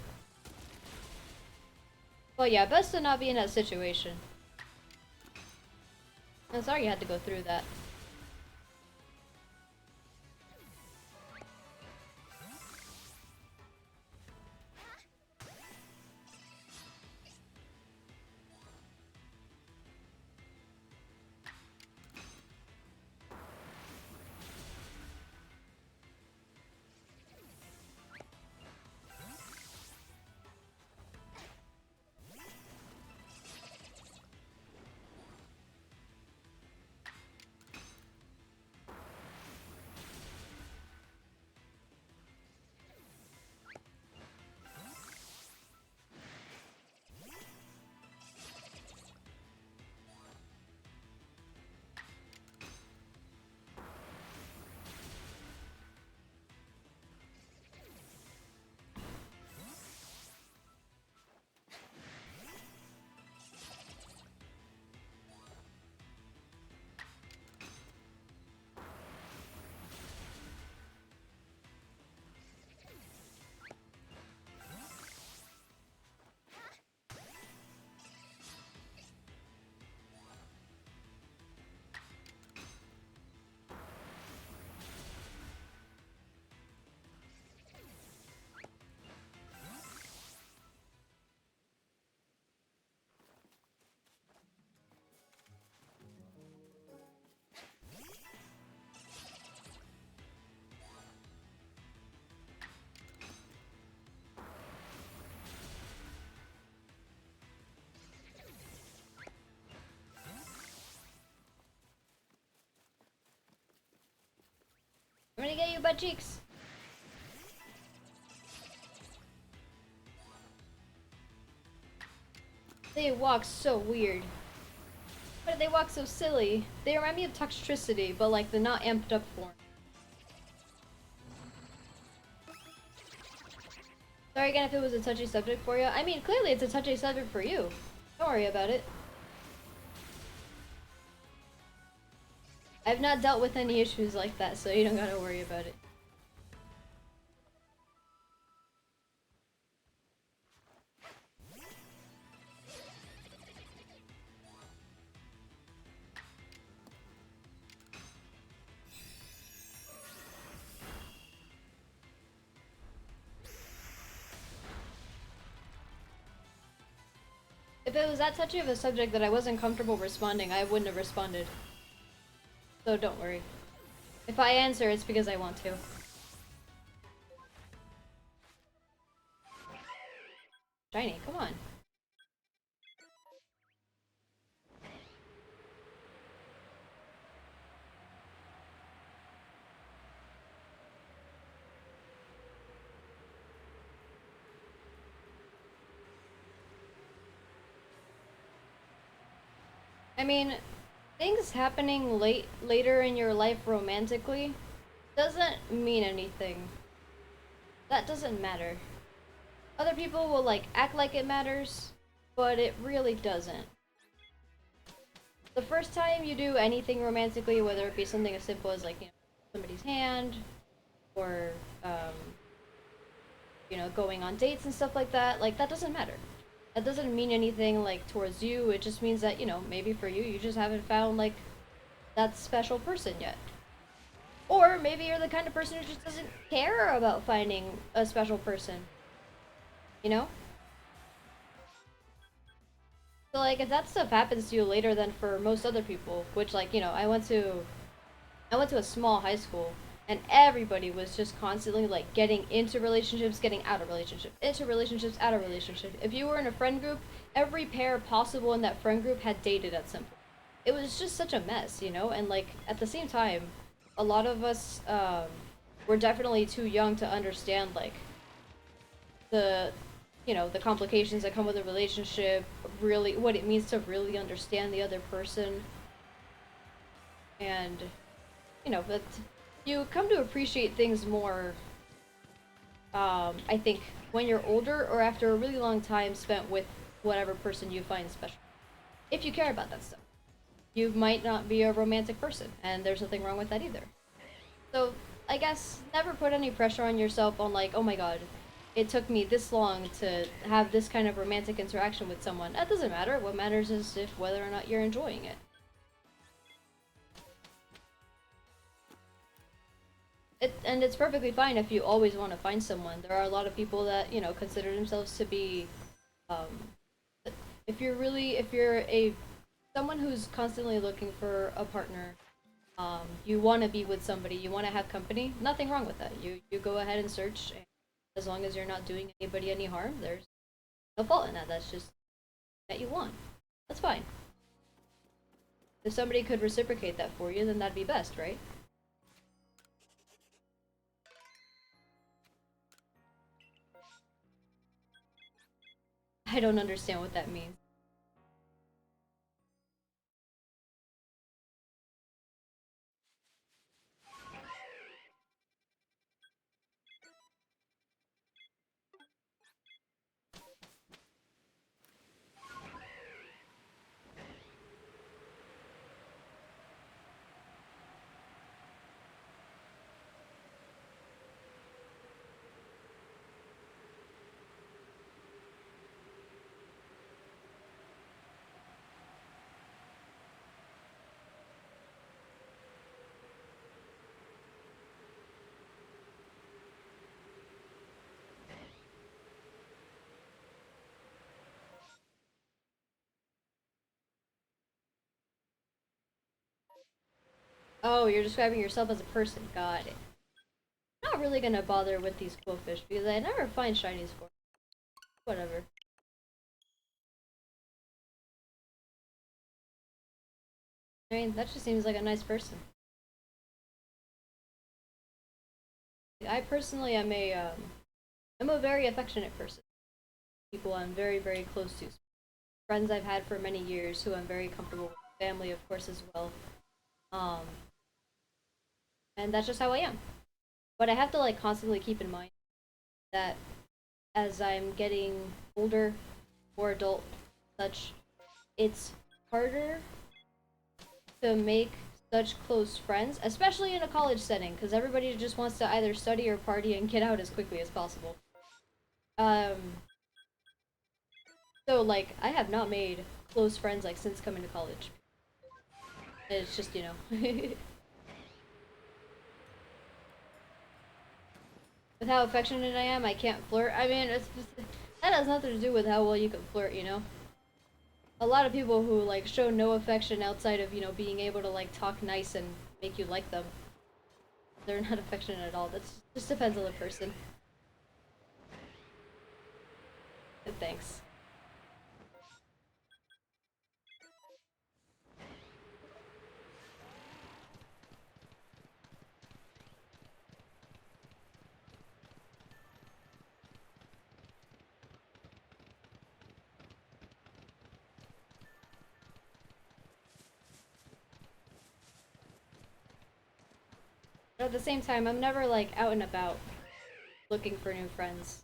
But yeah, best to not be in that situation. I'm sorry you had to go through that. your butt cheeks. They walk so weird. Why do they walk so silly? They remind me of Toxtricity, but like the not amped up form. Sorry again if it was a touchy subject for you. I mean, clearly it's a touchy subject for you. Don't worry about it. I've not dealt with any issues like that, so you don't gotta worry about it. If it was that touchy of a subject that I wasn't comfortable responding, I wouldn't have responded. So don't worry. If I answer, it's because I want to. Shiny, come on. I mean, things happening later in your life romantically doesn't mean anything. That doesn't matter. Other people will like act like it matters, but it really doesn't. The first time you do anything romantically, whether it be something as simple as like, you know, somebody's hand, or you know, going on dates and stuff like that doesn't matter. That doesn't mean anything like towards you. It just means that, you know, maybe for you, you just haven't found like that special person yet. Or maybe you're the kind of person who just doesn't care about finding a special person. You know? So like if that stuff happens to you later than for most other people, which like, you know, I went to a small high school and everybody was just constantly like getting into relationships, getting out of relationships, into relationships, out of relationships. If you were in a friend group, every pair possible in that friend group had dated at some point. It was just such a mess, you know? And like at the same time, a lot of us were definitely too young to understand like the you know, the complications that come with a relationship, really what it means to really understand the other person. And you know, but you come to appreciate things more, I think, when you're older or after a really long time spent with whatever person you find special. If you care about that stuff. You might not be a romantic person, and there's nothing wrong with that either. So, I guess never put any pressure on yourself on like, oh my god, it took me this long to have this kind of romantic interaction with someone. That doesn't matter. What matters is if whether or not you're enjoying it. And it's perfectly fine if you always want to find someone. There are a lot of people that, you know, consider themselves to be, um, if you're a, someone who's constantly looking for a partner, you want to be with somebody, you want to have company, nothing wrong with that. You go ahead and search, and as long as you're not doing anybody any harm, there's no fault in that. That's just that you want. That's fine. If somebody could reciprocate that for you, then that'd be best, right? I don't understand what that means. Oh, you're describing yourself as a person. Got it. I'm not really gonna bother with these quillfish because I never find shinies for them. Whatever. I mean, that just seems like a nice person. I personally am I'm a very affectionate person. People I'm very, very close to. Friends I've had for many years who I'm very comfortable with. Family, of course, as well. Um, and that's just how I am. But I have to like constantly keep in mind that as I'm getting older, more adult, such, it's harder to make such close friends, especially in a college setting, because everybody just wants to either study or party and get out as quickly as possible. Um, so like I have not made close friends like since coming to college. It's just with how affectionate I am, I can't flirt. I mean, that has nothing to do with how well you can flirt. A lot of people who like show no affection outside of being able to like talk nice and make you like them, they're not affectionate at all. That just depends on the person. And thanks. But at the same time, I'm never like out and about looking for new friends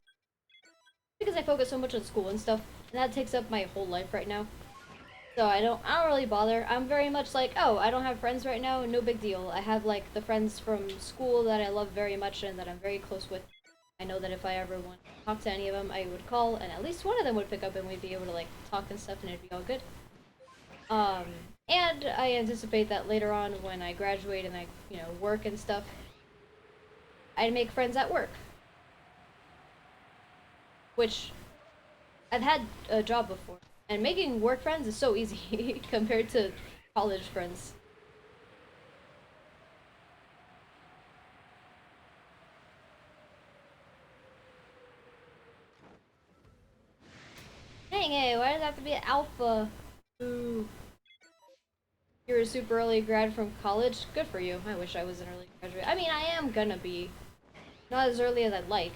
because I focus so much on school and stuff, and that takes up my whole life right now. So I don't really bother. I'm very much like, oh, I don't have friends right now, no big deal. I have like the friends from school that I love very much and that I'm very close with. I know that if I ever want to talk to any of them, I would call, and at least one of them would pick up, and we'd be able to like talk and stuff, and it'd be all good. Um, and I anticipate that later on when I graduate and I, work and stuff, I'd make friends at work, which I've had a job before, and making work friends is so easy compared to college friends. Dang it, why does it have to be an alpha? Ooh. You're a super early grad from college? Good for you. I wish I was an early graduate. I mean, I am gonna be. Not as early as I'd like.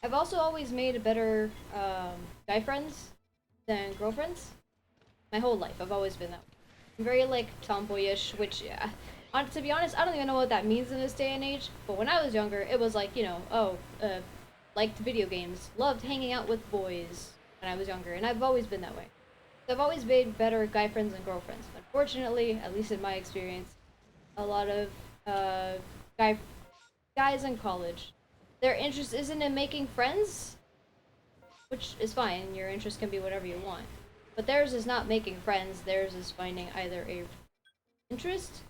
I've also always made better guy friends than girlfriends. My whole life, I've always been that way. I'm very, like, tomboyish, which, yeah, to be honest, I don't even know what that means in this day and age. But when I was younger, it was like, liked video games, loved hanging out with boys when I was younger, and I've always been that way. So I've always made better guy friends than girlfriends. Unfortunately, at least in my experience, a lot of uh, guy guys in college, their interest isn't in making friends, which is fine. Your interest can be whatever you want. But theirs is not making friends. Theirs is finding either a interest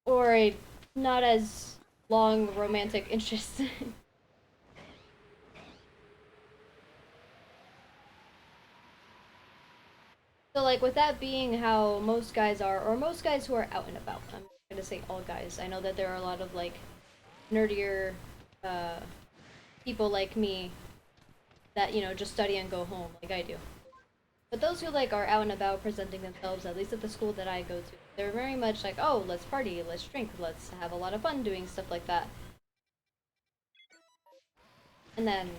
or a not as long romantic interest. So like with that being how most guys are, or most guys who are out and about. I'm gonna say all guys. I know that there are a lot of like nerdier uh, people like me that just study and go home like I do. But those who like are out and about presenting themselves, at least at the school that I go to, they're very much like, oh, let's party, let's drink, let's have a lot of fun doing stuff like that. And then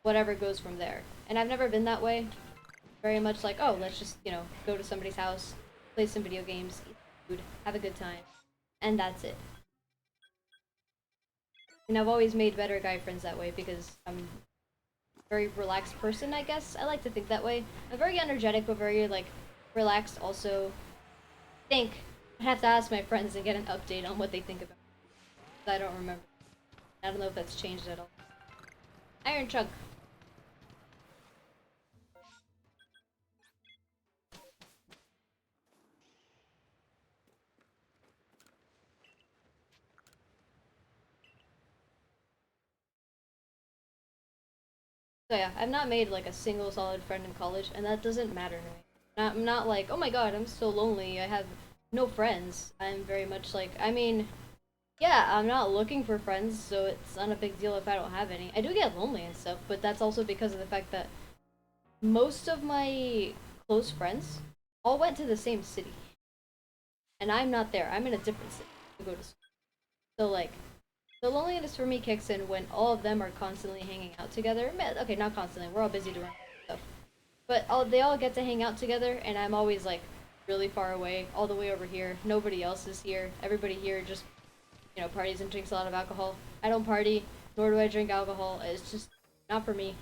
whatever goes from there. And I've never been that way. Very much like, oh, let's just, go to somebody's house, play some video games, eat food, have a good time. And that's it. And I've always made better guy friends that way because I'm a very relaxed person, I guess. I like to think that way. I'm very energetic, but very, like, relaxed also. I think I have to ask my friends and get an update on what they think about it. I don't remember. I don't know if that's changed at all. Iron Chunk. So yeah, I've not made like a single solid friend in college, and that doesn't matter to me. I'm not like, oh my god, I'm so lonely. I have no friends. I'm very much like, I mean, Yeah, I'm not looking for friends, so it's not a big deal if I don't have any. I do get lonely and stuff, but that's also because of the fact that most of my close friends all went to the same city. And I'm not there. I'm in a different city to go to school. So, like, the loneliness for me kicks in when all of them are constantly hanging out together. Okay, not constantly. We're all busy doing stuff. But they all get to hang out together, and I'm always, like, really far away, all the way over here. Nobody else is here. Everybody here just, parties and drinks a lot of alcohol. I don't party, nor do I drink alcohol. It's just not for me.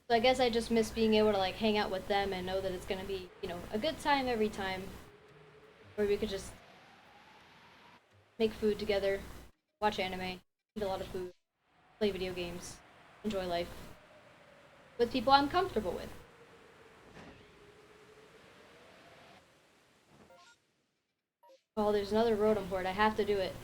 So I guess I just miss being able to, like, hang out with them and know that it's gonna be, a good time every time. Where we could just make food together, watch anime, eat a lot of food, play video games, enjoy life with people I'm comfortable with. Oh, there's another rotom horde. I have to do it.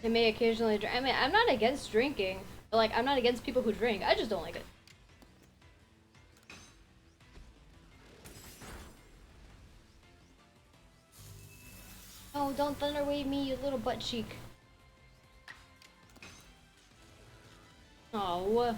I may occasionally drink. I mean, I'm not against drinking. Like, I'm not against people who drink. I just don't like it. Oh, don't thunder wave me, you little butt cheek. Oh.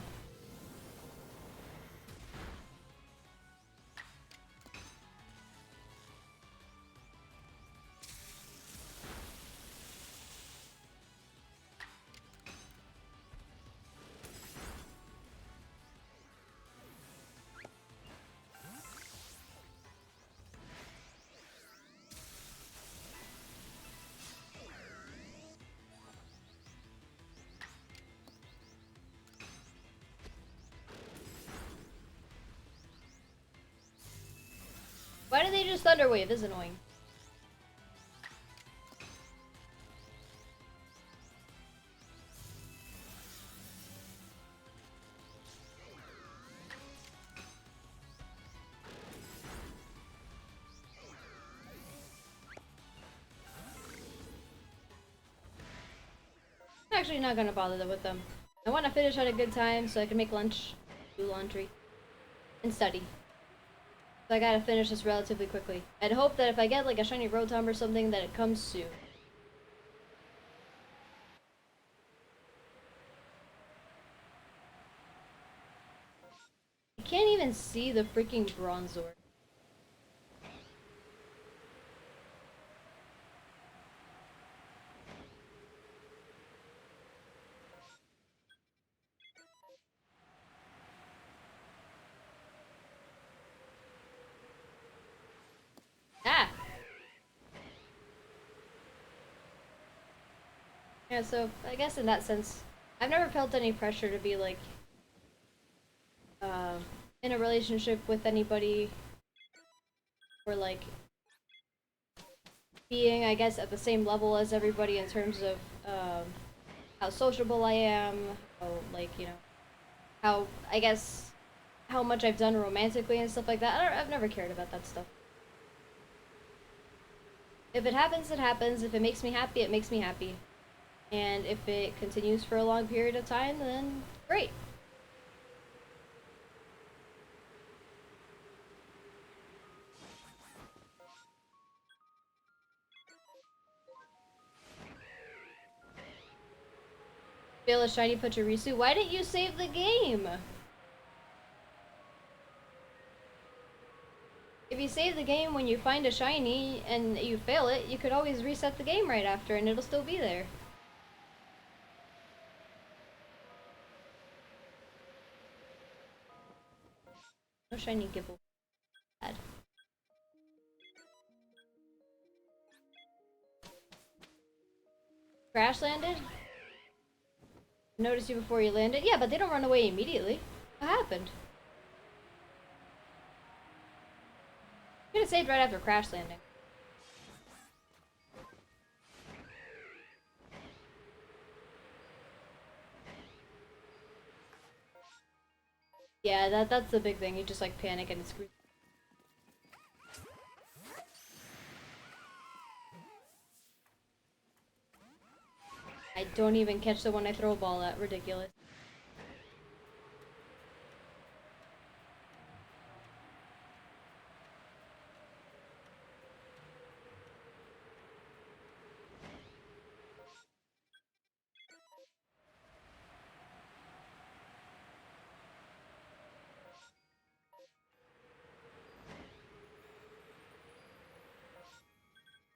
Why do they just thunder wave? This is annoying. I'm actually not gonna bother with them. I want to finish at a good time so I can make lunch, do laundry, and study. So I gotta finish this relatively quickly. I'd hope that if I get like a shiny Rotom or something that it comes soon. I can't even see the freaking Bronzor. Ah! Yeah, so I guess in that sense, I've never felt any pressure to be like, uh, in a relationship with anybody, or like being, I guess, at the same level as everybody in terms of how sociable I am, how, like, how, I guess, how much I've done romantically and stuff like that. I've never cared about that stuff. If it happens, it happens. If it makes me happy, it makes me happy. And if it continues for a long period of time, then great. Fail a shiny Pachirisu. Why didn't you save the game? If you save the game when you find a shiny and you fail it, you could always reset the game right after and it'll still be there. No shiny Gibble. Bad. Crash landed? Noticed you before you landed? Yeah, but they don't run away immediately. What happened? You could have saved right after crash landing. Yeah, that's the big thing. You just like panic and it's screws. I don't even catch the one I throw a ball at. Ridiculous.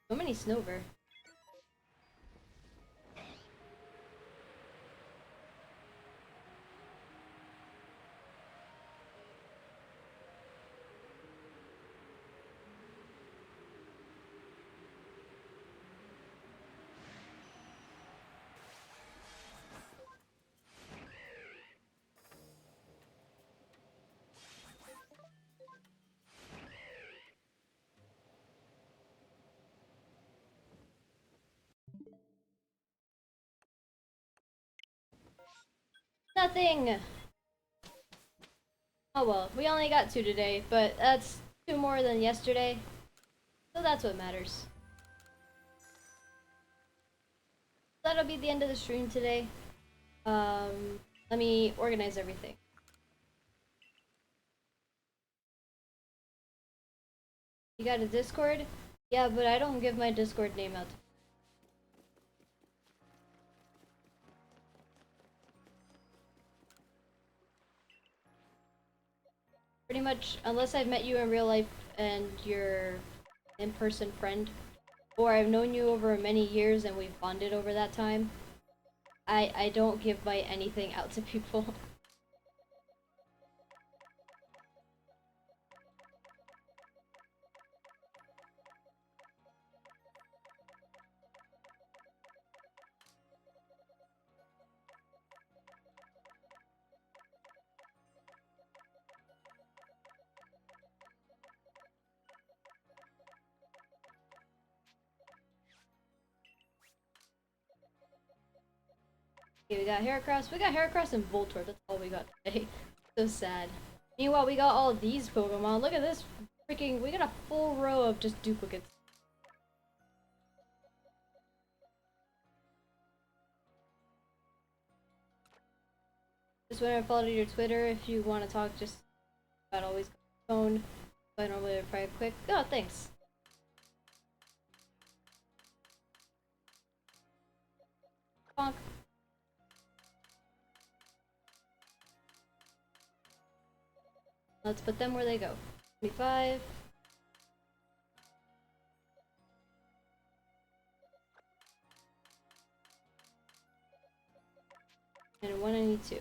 So many Snover. Nothing! Oh well, we only got 2 today, but that's 2 more than yesterday. So that's what matters. That'll be the end of the stream today. Let me organize everything. You got a Discord? Yeah, but I don't give my Discord name out. Pretty much, unless I've met you in real life and you're in-person friend, or I've known you over many years and we've bonded over that time, I don't give my anything out to people. Okay, we got Heracross. We got Heracross and Voltorb. That's all we got today. So sad. Meanwhile, we got all these Pokemon. Look at this freaking... We got a full row of just duplicates. Just went and followed your Twitter if you want to talk just about always phone. I normally reply quick. Oh, thanks. Bonk. Let's put them where they go. 25. And 192.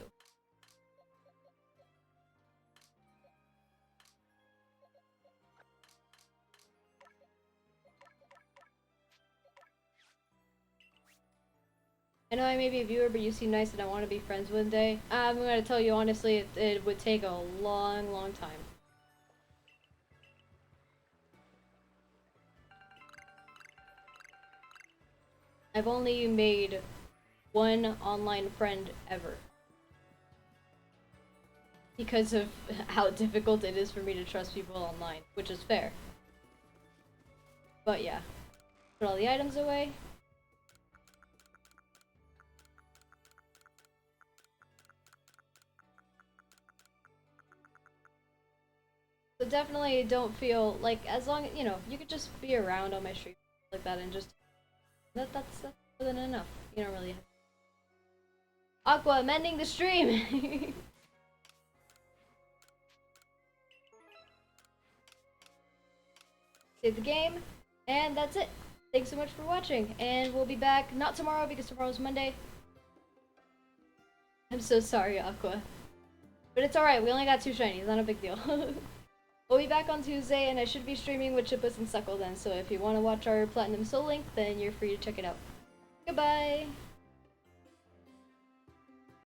I know I may be a viewer, but you seem nice and I want to be friends one day. I'm gonna tell you honestly, it would take a long, long time. I've only made one online friend ever. Because of how difficult it is for me to trust people online, which is fair. But yeah. Put all the items away. So definitely don't feel like, as long as, you know, you could just be around on my stream like that and just, that's more than enough. You don't really have. Aqua, mending the stream! Save the game, and that's it. Thanks so much for watching, and we'll be back, not tomorrow because tomorrow's Monday. I'm so sorry, Aqua. But it's alright, we only got 2 shinies, not a big deal. We'll be back on Tuesday, and I should be streaming with Chippus and Suckle then, so if you want to watch our Platinum Soul Link, then you're free to check it out. Goodbye!